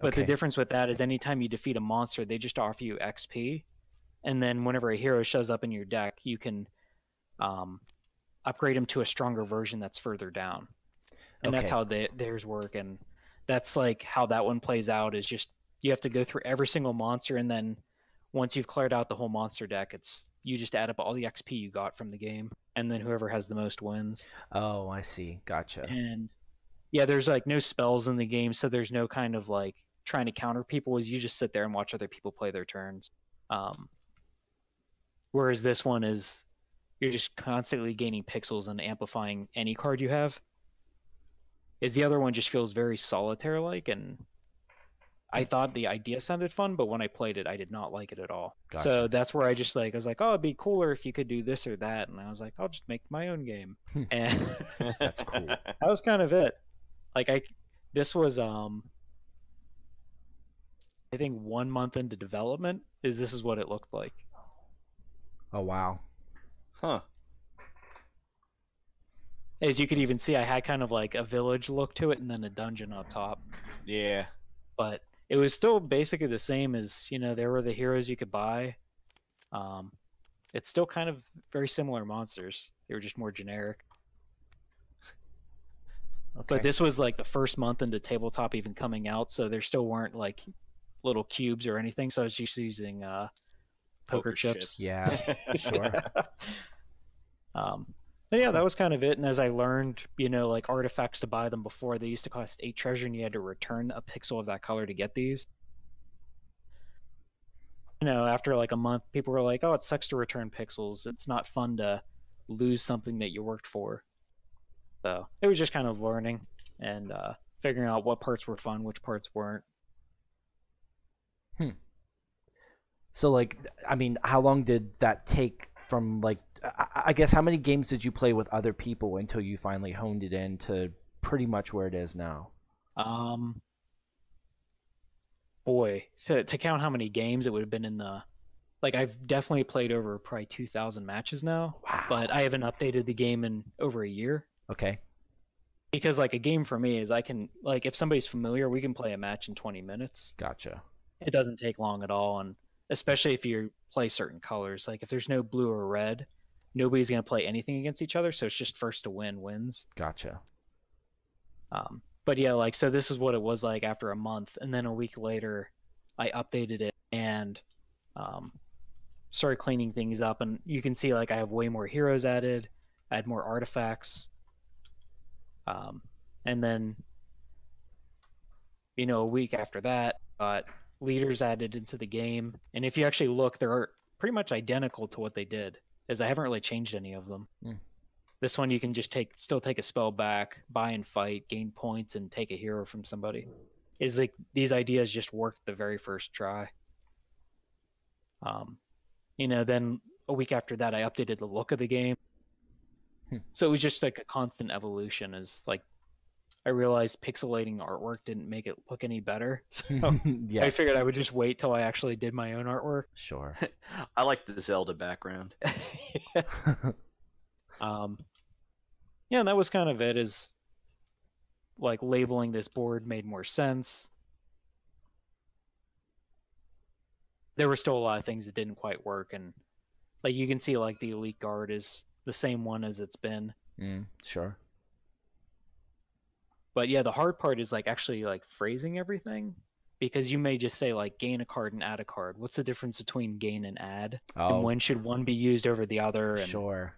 But the difference with that is anytime you defeat a monster, they just offer you XP. And then whenever a hero shows up in your deck, you can upgrade them to a stronger version that's further down. And that's how theirs work. And that's like how that one plays out, is just you have to go through every single monster, and then once you've cleared out the whole monster deck, you just add up all the XP you got from the game, and then whoever has the most wins. Oh, I see. Gotcha. And yeah, there's like no spells in the game, so there's no kind of like trying to counter people. Is you just sit there and watch other people play their turns. Whereas this one is, you're just constantly gaining pixels and amplifying any card you have. Is the other one just feels very solitaire-like, and I thought the idea sounded fun, but when I played it, I did not like it at all. Gotcha. So that's where I just like, I was like, oh, it'd be cooler if you could do this or that. And I was like, I'll just make my own game. And That's cool. that was kind of it. Like this was, I think 1 month into development this is what it looked like. Oh, wow. Huh. As you could even see, I had kind of like a village look to it and then a dungeon up top. Yeah. But it was still basically the same as, there were the heroes you could buy. It's still kind of very similar monsters. They were just more generic. Okay. But this was like the first month into tabletop even coming out, so there still weren't like little cubes or anything. So I was just using poker chips. Yeah, sure. But yeah, that was kind of it. And as I learned, like artifacts to buy them before, they used to cost 8 treasure, and you had to return a pixel of that color to get these. After like a month, people were like, "Oh, it sucks to return pixels. It's not fun to lose something that you worked for." So it was just kind of learning and figuring out what parts were fun, which parts weren't. So, like, I mean, how long did that take from, like, I guess how many games did you play with other people until you finally honed it in to pretty much where it is now? Boy, so to count how many games, it would have been in the, like, I've definitely played over probably 2,000 matches now. Wow. But I haven't updated the game in over a year. Okay. Because, like, a game for me is I can, like, if somebody's familiar, we can play a match in 20 minutes. Gotcha. It doesn't take long at all, and especially if you play certain colors. Like, if there's no blue or red, nobody's going to play anything against each other, so it's just first to win wins. Gotcha. But yeah, like, so this is what it was like after a month, and then a week later, I updated it and started cleaning things up, and you can see, like, I have way more heroes added, I had more artifacts, and then, a week after that, leaders added into the game, and if you actually look, they're pretty much identical to what they did, as I haven't really changed any of them. This one you can just still take a spell back, buy and fight, gain points, and take a hero from somebody. Is like these ideas just worked the very first try. Then a week after that, I updated the look of the game. So it was just like a constant evolution. As like I realized pixelating artwork didn't make it look any better, so Yes. I figured I would just wait till I actually did my own artwork. Sure. I like the Zelda background. Yeah, and that was kind of it. Is like labeling this board made more sense. There were still a lot of things that didn't quite work, and like you can see, like the Elite Guard is the same one as it's been. Sure. But yeah, the hard part is like actually like phrasing everything, because you may just say like gain a card and add a card. What's the difference between gain and add? Oh. And when should one be used over the other? And Sure.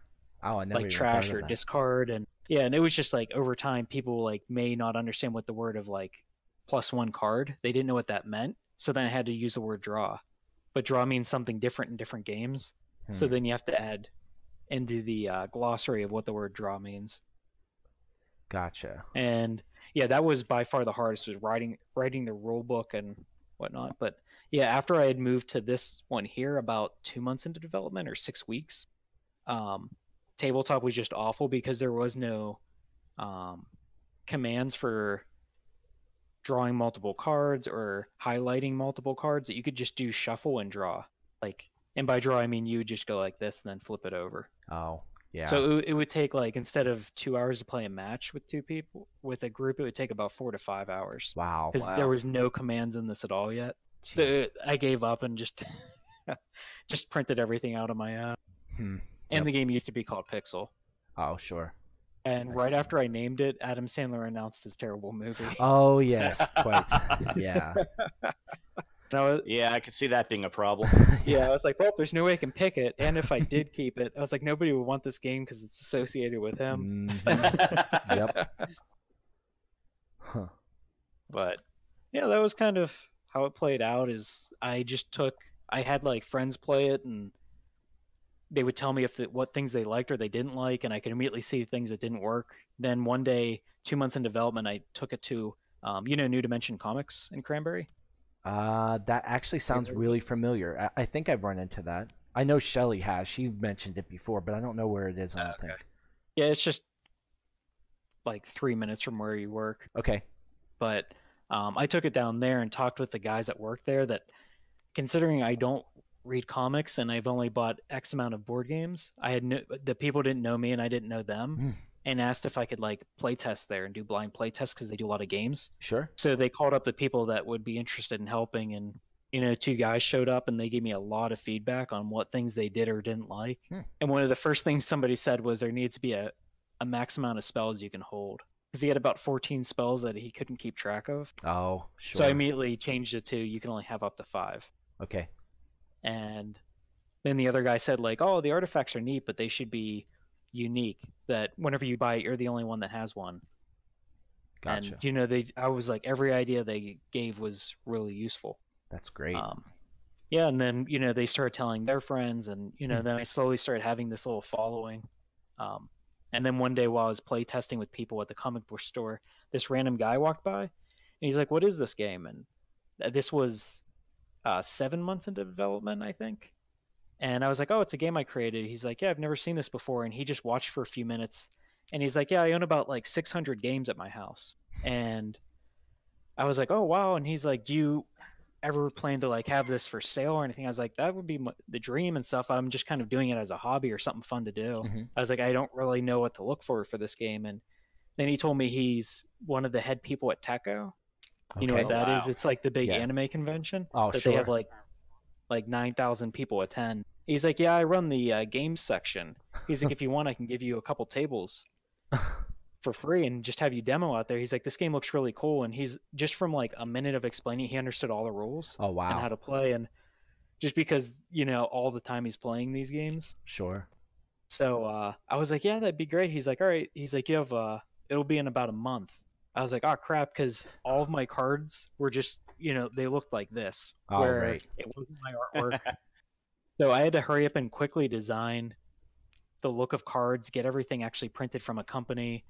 Oh, I never like even trash thought or of that. discard. And yeah, and it was just like over time people like may not understand what the word of like +1 card, they didn't know what that meant, so then I had to use the word draw, but draw means something different in different games. So then you have to add into the glossary of what the word draw means. Gotcha. And yeah, that was by far the hardest, was writing the rule book and whatnot. But yeah, after I had moved to this one here about 2 months into development, or 6 weeks, tabletop was just awful because there was no commands for drawing multiple cards or highlighting multiple cards. That you could just do shuffle and draw. Like, and by draw I mean you would just go like this and then flip it over. Oh, yeah. So it would take, like, instead of 2 hours to play a match with 2 people, with a group, it would take about 4 to 5 hours. Wow. Because there was no commands in this at all yet. Jeez. So I gave up and just just printed everything out on my own. Hmm. And Yep. the game used to be called Pixel. Oh, sure. And I right see. after I named it, Adam Sandler announced his terrible movie. Oh, yes. Quite. Yeah. And I was, Yeah, I could see that being a problem. yeah, I was like, well, there's no way I can pick it. And if I did keep it, I was like, nobody would want this game because it's associated with him. Mhm. Yep. Huh. But yeah, that was kind of how it played out. Is I had like friends play it, and they would tell me what things they liked or they didn't like, and I could immediately see things that didn't work. Then one day, 2 months in development, I took it to, New Dimension Comics in Cranberry. That actually sounds really familiar. I think I've run into that. I know Shelly has. She mentioned it before, but I don't know where it is. I don't think. Yeah, it's just like 3 minutes from where you work. Okay. But I took it down there and talked with the guys that work there. That, considering I don't read comics and I've only bought X amount of board games, the people didn't know me and I didn't know them, and asked if I could like play test there and do blind play tests because they do a lot of games. Sure. So they called up the people that would be interested in helping, and 2 guys showed up and they gave me a lot of feedback on what things they did or didn't like. And one of the first things somebody said was there needs to be a max amount of spells you can hold, because he had about 14 spells that he couldn't keep track of. Oh, sure. So I immediately changed it to you can only have up to 5. Okay. And then the other guy said like, oh, the artifacts are neat, but they should be unique, that whenever you buy it, you're the only one that has one. Gotcha. And I was like, every idea they gave was really useful. That's great. Yeah, and then they started telling their friends, and then I slowly started having this little following. And then one day while I was play testing with people at the comic book store, this random guy walked by, and he's like, "What is this game?" And this was 7 months into development, I think. And I was like, "Oh, it's a game I created." He's like, "Yeah, I've never seen this before." And he just watched for a few minutes, and he's like, "Yeah, I own about like 600 games at my house." And I was like, "Oh, wow." And he's like, "Do you ever plan to like have this for sale or anything?" I was like, "That would be the dream and stuff. I'm just kind of doing it as a hobby or something fun to do." I was like, "I don't really know what to look for this game." And then he told me he's one of the head people at Techo. You know what that is? It's like the big anime convention. Oh, that sure. They have like 9,000 people attend. He's like, "Yeah, I run the games section." He's like, "If you want, I can give you a couple tables for free and just have you demo out there." He's like, "This game looks really cool." And he's just from like a minute of explaining, he understood all the rules. Oh, wow. And how to play. And just because, all the time he's playing these games. Sure. So I was like, "Yeah, that'd be great." He's like, "All right." He's like, "You have it'll be in about a month." I was like, "Oh crap," because all of my cards were just, they looked like this, where right. it wasn't my artwork. So I had to hurry up and quickly design the look of cards, get everything actually printed from a company,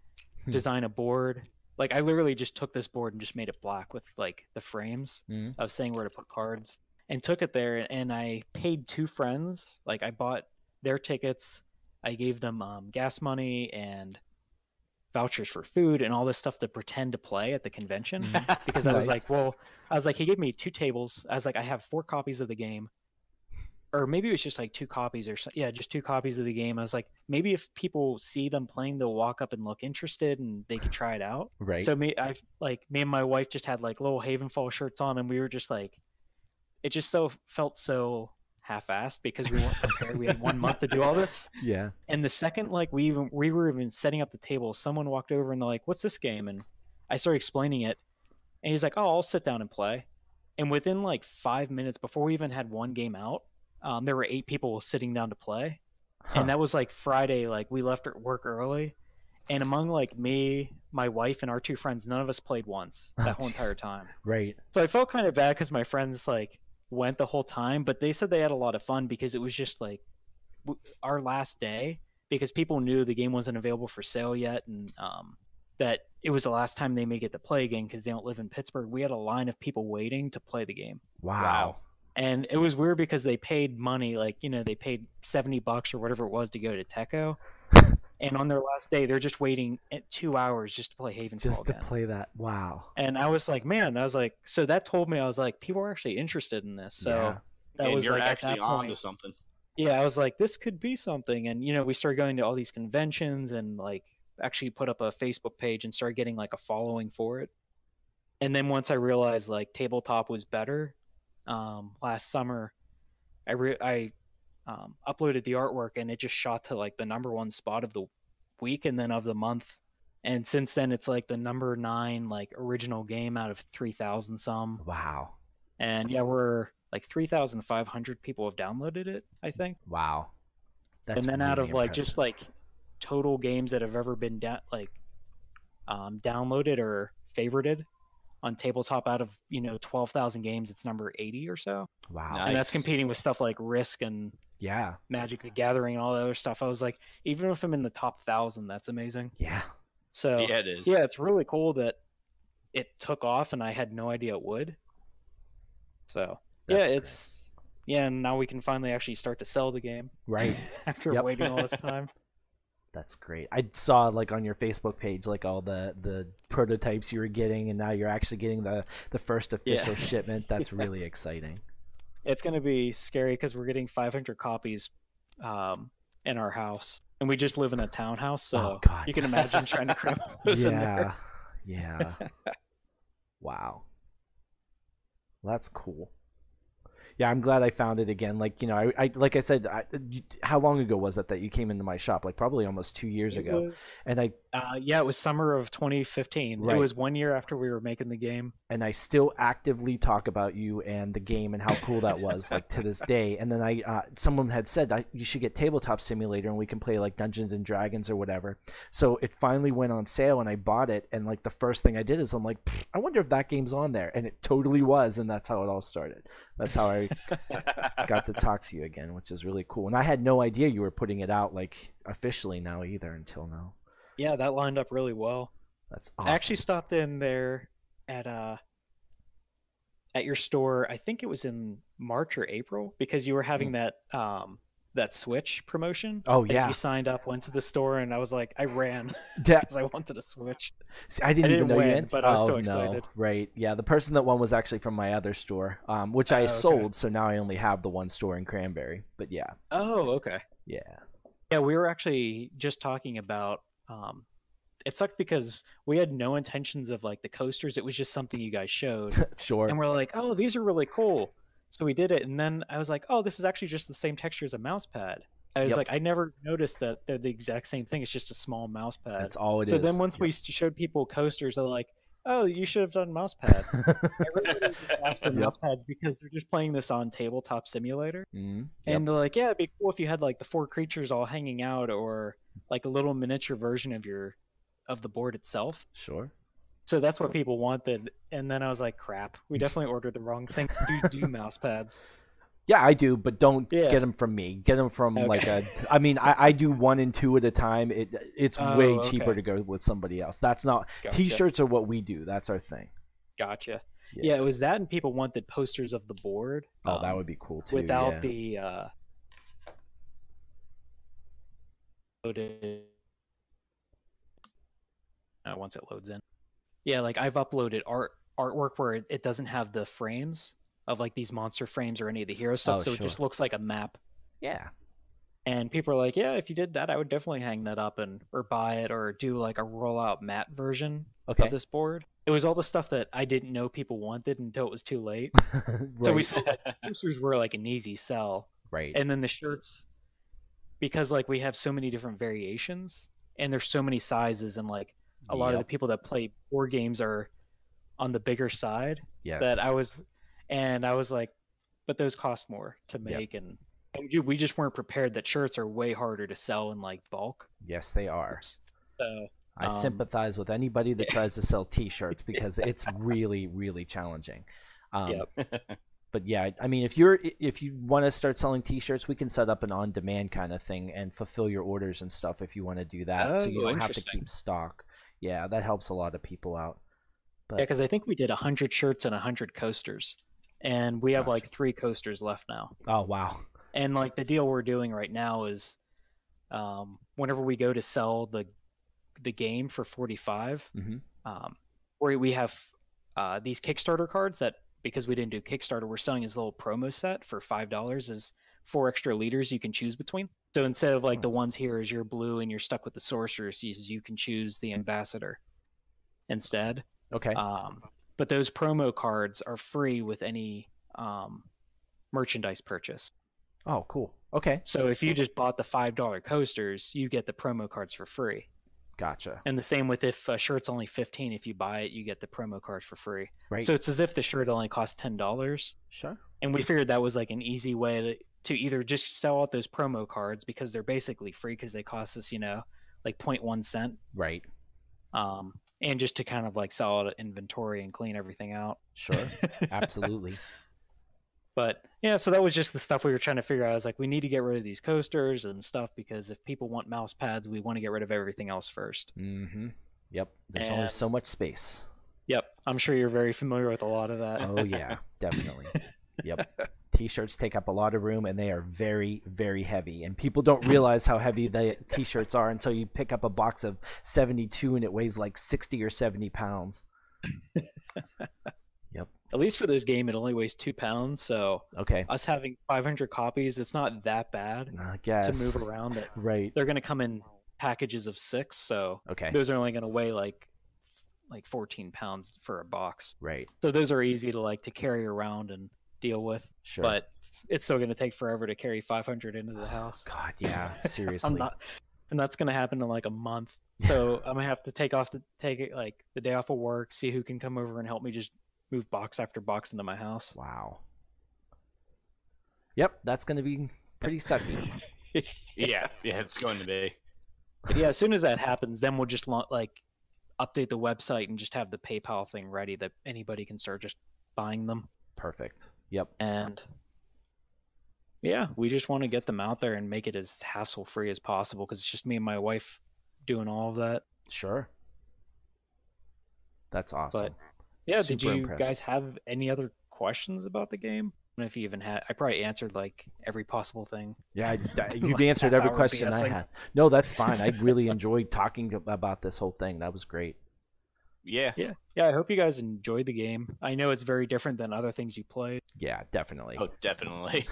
design a board. Like I literally just took this board and just made it black with like the frames of saying where to put cards, and took it there. And I paid 2 friends. Like I bought their tickets. I gave them gas money and vouchers for food and all this stuff to pretend to play at the convention. Because I was like, he gave me 2 tables. I was like, I have 4 copies of the game. Or maybe it was just like 2 copies or just 2 copies of the game. I was like, maybe if people see them playing, they'll walk up and look interested and they could try it out. Right. So me and my wife just had like little Havenfall shirts on, and we were just like, it just felt so half-assed because we weren't prepared. We had 1 month to do all this. Yeah. And the second we were even setting up the table, someone walked over and they're like, "What's this game?" And I started explaining it, and he's like, "Oh, I'll sit down and play." And within like 5 minutes, before we even had one game out, there were 8 people sitting down to play. And that was like Friday. Like we left work early, and among like me, my wife, and our 2 friends, none of us played once that whole entire time. Right. So I felt kind of bad because my friends like went the whole time, but they said they had a lot of fun because it was just like our last day, because people knew the game wasn't available for sale yet, and that it was the last time they may get to play again because they don't live in Pittsburgh. We had a line of people waiting to play the game. Wow. And it was weird because they paid money, like, they paid $70 or whatever it was to go to Techo. And on their last day, they're just waiting 2 hours just to play Havenfall Just to again. play that. Wow. And I was like, so that told me, I was like, people are actually interested in this. So that and was you're like actually at that on point, to something. yeah, I was like, this could be something. And, we started going to all these conventions and like actually put up a Facebook page and started getting like a following for it. And then once I realized like tabletop was better, last summer, I uploaded the artwork, and it just shot to like the #1 spot of the week and then of the month. And since then, it's like the #9 like original game out of 3,000 some. Wow. And yeah, we're like 3,500 people have downloaded it, I think. Wow. That's and then really out of like impressive. just like total games that have ever been downloaded or favorited on tabletop. Out of 12,000 games, it's number 80 or so. Wow. Nice. And that's competing with stuff like Risk and Yeah. Magic the Gathering and all the other stuff. I was like, even if I'm in the top 1,000, that's amazing. Yeah. So Yeah, it is. yeah, it's really cool that it took off, and I had no idea it would. So That's and now we can finally actually start to sell the game. Right. After Yep. waiting all this time. That's great. I saw like on your Facebook page like all the prototypes you were getting, and now you're actually getting the first official shipment. That's really exciting. It's going to be scary because we're getting 500 copies in our house, and we just live in a townhouse, so Oh, God. you can imagine trying to cram all those in there. Yeah. Wow. Well, that's cool. Yeah, I'm glad I found it again. Like, I like I said, how long ago was that you came into my shop? Like probably almost 2 years ago. And it was summer of 2015. Right. It was 1 year after we were making the game. And I still actively talk about you and the game and how cool that was, like to this day. And then someone had said you should get Tabletop Simulator and we can play like Dungeons and Dragons or whatever. So it finally went on sale and I bought it. And like the first thing I did is I'm like, I wonder if that game's on there. And it totally was. And that's how it all started. That's how I got to talk to you again, which is really cool. And I had no idea you were putting it out like officially now either until now. Yeah, that lined up really well. That's awesome. I actually stopped in there at your store. I think it was in March or April because you were having that Switch promotion. Oh And yeah. if you signed up, went to the store, and I was like, I ran Yeah. because I wanted a Switch. See, I didn't even know win, you had. but I was oh, so excited. No. Right. Yeah. The person that won was actually from my other store, which I Okay. sold. So now I only have the one store in Cranberry. But yeah. Oh, okay. Yeah. Yeah, we were actually just talking about. It sucked because we had no intentions of like the coasters. It was just something you guys showed, Sure. and we're like, "Oh, these are really cool." So we did it, and then I was like, "Oh, this is actually just the same texture as a mouse pad." I was Yep. like, I never noticed that they're the exact same thing. It's just a small mouse pad. That's all it is. So then once we showed people coasters, they're like, "Oh, you should have done mouse pads." I really just asked for mouse pads because they're just playing this on Tabletop Simulator. Mm-hmm. And they're like, yeah, it'd be cool if you had like the 4 creatures all hanging out, or like a little miniature version of the board itself. Sure. So that's what people wanted. And then I was like, crap, we definitely ordered the wrong thing. Do mouse pads. Yeah, I do, but don't Yeah. get them from me. Get them from Okay. like I mean, I do 1 and 2 at a time. It's way Oh, cheaper okay. to go with somebody else. That's not Gotcha. T-shirts are what we do. That's our thing. Gotcha. Yeah. Yeah, it was that, and people wanted posters of the board. Oh, that would be cool too. Without yeah. the once it loads in. Yeah, like I've uploaded artwork where it doesn't have the frames of like these monster frames or any of the hero stuff, Oh, so sure. it just looks like a map. Yeah. And people are like, yeah, if you did that, I would definitely hang that up or buy it or do like a rollout matte version Okay. of this board. It was all the stuff that I didn't know people wanted until it was too late. Right. So we sold the posters were like an easy sell. Right. And then the shirts, because like we have so many different variations and there's so many sizes, and like a lot of the Yep. people that play board games are on the bigger side, Yes. that I was like, but those cost more to make. And we just weren't prepared that shirts are way harder to sell in like bulk. Yes, they are. So I sympathize with anybody that tries to sell T-shirts because it's really, really challenging. But yeah, I mean, if you want to start selling T-shirts, we can set up an on-demand kind of thing and fulfill your orders and stuff if you want to do that, so you don't have to interesting. keep stock. Yeah, that helps a lot of people out. But, yeah, because I think we did 100 shirts and 100 coasters, and we have Gotcha. like 3 coasters left now. oh wow, And like the deal we're doing right now is, whenever we go to sell the game for 45, where we have these Kickstarter cards that, because we didn't do Kickstarter, we're selling this little promo set for $5 as 4 extra leaders you can choose between. So instead of like the ones here is you're blue and you're stuck with the sorceress, you can choose the ambassador instead. okay, But those promo cards are free with any merchandise purchase. oh cool, okay, So if you just bought the $5 coasters, you get the promo cards for free. gotcha. And the same with if a shirt's only $15, if you buy it, you get the promo cards for free. Right, So it's as if the shirt only costs $10. sure, And we figured that was like an easy way to either just sell out those promo cards because they're basically free because they cost us, like 0.1 cent. right, and just to kind of like sell out inventory and clean everything out. Sure. Absolutely. But yeah, so that was just the stuff we were trying to figure out. I was like, we need to get rid of these coasters and stuff because if people want mouse pads, we want to get rid of everything else first. Mm-hmm. Yep. There's only And- so much space. Yep, I'm sure you're very familiar with a lot of that. Oh yeah, definitely. Yep. T-shirts take up a lot of room and they are very, very heavy. And people don't realize how heavy the T-shirts are until you pick up a box of 72 and it weighs like 60 or 70 pounds. Yep. At least for this game, it only weighs 2 pounds. So Okay. us having 500 copies, it's not that bad I guess. to move around. It. Right. They're going to come in packages of 6, so Okay. those are only going to weigh like 14 pounds for a box. Right. So those are easy to like to carry around and deal with. Sure. But it's still going to take forever to carry 500 into the house. God, yeah. Seriously. And that's going to happen in like a month. So I'm gonna have to take it like the day off of work, see who can come over and help me just move box after box into my house. Wow. Yep, that's going to be pretty sucky. Yeah, it's going to be. But yeah, as soon as that happens, then we'll just like update the website and just have the PayPal thing ready that anybody can start just buying them. Perfect. Yep. And yeah, we just want to get them out there and make it as hassle-free as possible because it's just me and my wife doing all of that. Sure. That's awesome. But yeah, did Super you impressed. guys have any other questions about the game? I don't know if you even had. I probably answered like every possible thing. Yeah, you've Last answered half every hour question I BSing. had. No, that's fine. I really enjoyed talking about this whole thing. That was great. Yeah. Yeah, I hope you guys enjoyed the game. I know it's very different than other things you played, Yeah, definitely. Oh, definitely.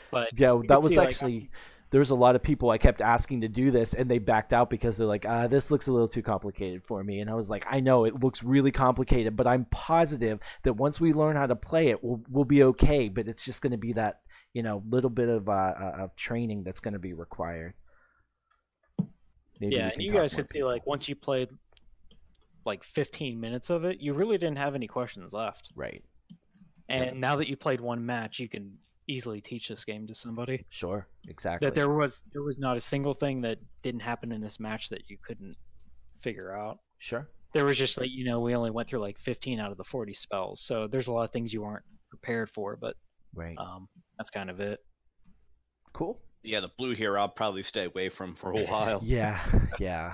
but Yeah, you that could was see, like, actually there was a lot of people I kept asking to do this and they backed out because they're like, this looks a little too complicated for me. And I was like, I know it looks really complicated, but I'm positive that once we learn how to play it, we'll be okay. But it's just going to be that, little bit of training that's going to be required. Maybe yeah, we and can you talk guys more could see people. like once you played like 15 minutes of it, you really didn't have any questions left. Right. And now that you played one match, you can easily teach this game to somebody. Sure. Exactly. That there was not a single thing that didn't happen in this match that you couldn't figure out. Sure. There was just like, we only went through like 15 out of the 40 spells. So there's a lot of things you aren't prepared for, but Right. that's kind of it. Cool. Yeah, the blue here I'll probably stay away from for a while. Yeah. Yeah.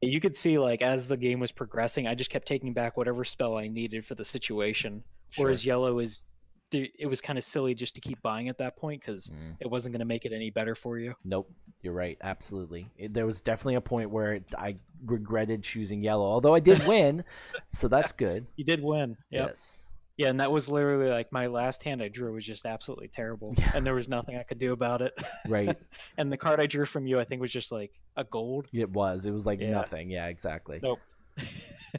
You could see like as the game was progressing, I just kept taking back whatever spell I needed for the situation. Sure. Whereas yellow it was kind of silly just to keep buying at that point because Mm. it wasn't going to make it any better for you. Nope, you're right. Absolutely. There was definitely a point where I regretted choosing yellow, although I did win, so that's good. You did win. Yep. Yes. Yeah, and that was literally like my last hand I drew was just absolutely terrible, Yeah. and there was nothing I could do about it. Right. And the card I drew from you, I think, was just like a gold. It was. It was like Yeah. nothing. Yeah, exactly. Nope.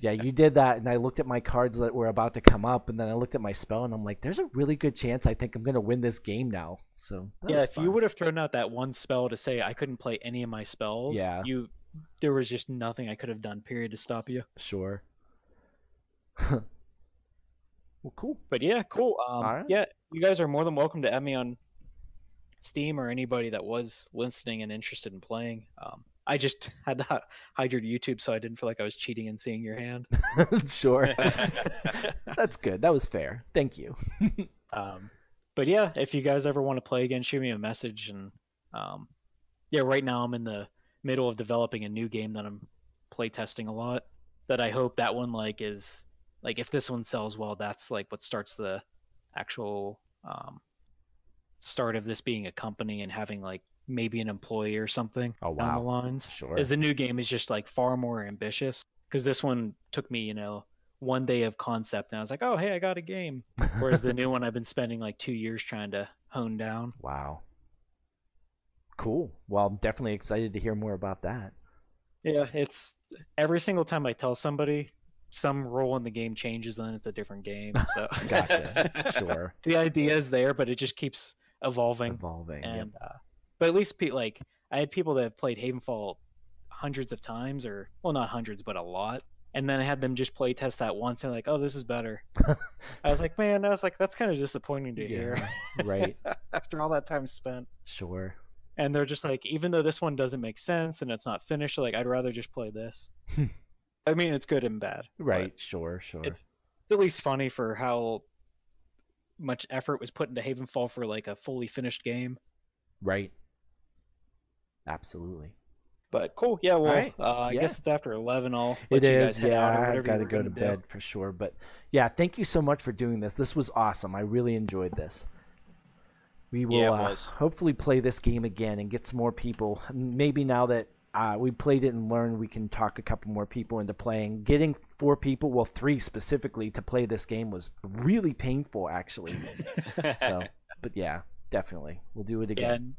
Yeah, you did that, and I looked at my cards that were about to come up, and then I looked at my spell, and I'm like, there's a really good chance I think I'm going to win this game now. So that Yeah, was if fun. you would have thrown out that one spell to say I couldn't play any of my spells, Yeah. there was just nothing I could have done, period, to stop you. Sure. Well, cool. But yeah, cool. right. Yeah, you guys are more than welcome to add me on Steam or anybody that was listening and interested in playing. I just had to hide your YouTube so I didn't feel like I was cheating and seeing your hand. Sure. That's good. That was fair. Thank you. But yeah, if you guys ever want to play again, shoot me a message. And yeah, right now I'm in the middle of developing a new game that I'm play testing a lot. That I hope that one is like if this one sells well, that's like what starts the actual start of this being a company and having like maybe an employee or something Oh, down wow. the lines. Sure. As the new game is just like far more ambitious because this one took me, one day of concept and I was like, oh, hey, I got a game. Whereas the new one I've been spending like 2 years trying to hone down. Wow. Cool. Well, I'm definitely excited to hear more about that. Yeah, it's every single time I tell somebody, some role in the game changes and it's a different game. So Gotcha. Sure. The idea is there, but it just keeps evolving. Evolving. Yep. And but at least I had people that have played Havenfall hundreds of times, or well, not hundreds, but a lot. And then I had them just play test that once and like, oh, this is better. I was like, man, that's kind of disappointing to hear. Right. After all that time spent. Sure. And they're just like, even though this one doesn't make sense and it's not finished, like I'd rather just play this. I mean, it's good and bad. Right. but Sure. It's at least funny for how much effort was put into Havenfall for like a fully finished game. Right. Absolutely. But cool. Yeah. Well, right. I Yeah. guess it's after 11. I'll It let you is. guys head out or Yeah. I whatever got to you're go to gonna do. bed for sure. But yeah, thank you so much for doing this. This was awesome. I really enjoyed this. We will Yeah, it was. hopefully play this game again and get some more people. Maybe now that we played it and learned, we can talk a couple more people into playing. Getting 4 people, well, 3 specifically, to play this game was really painful, actually. So, but yeah, definitely, we'll do it again.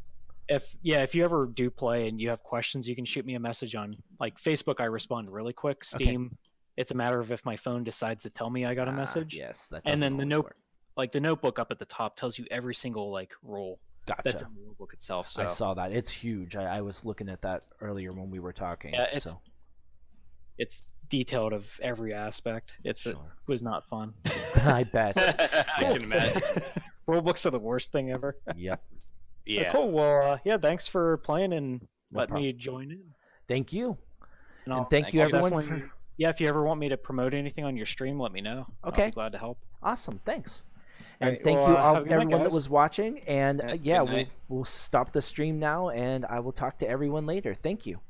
If you ever do play and you have questions, you can shoot me a message on like Facebook. I respond really quick. Steam, it's a matter of if my phone decides to tell me I got a message. Yes, that and then doesn't always work. the notebook up at the top tells you every single like role Gotcha. that's in the notebook itself. So I saw that. It's huge. I was looking at that earlier when we were talking. Yeah, so. it's detailed of every aspect. It was not fun. I bet. I can imagine. Rulebooks are the worst thing ever. Yep. Yeah. Cool. Well, yeah. Thanks for playing and No letting problem. me join in. Thank you. And Thank you, I'll everyone. definitely- Yeah, if you ever want me to promote anything on your stream, let me know. Okay. I'll be glad to help. Awesome. Thanks. All And right, thank well, you have all, a good night, everyone that guys. was watching. And Good yeah, night. we'll stop the stream now, and I will talk to everyone later. Thank you.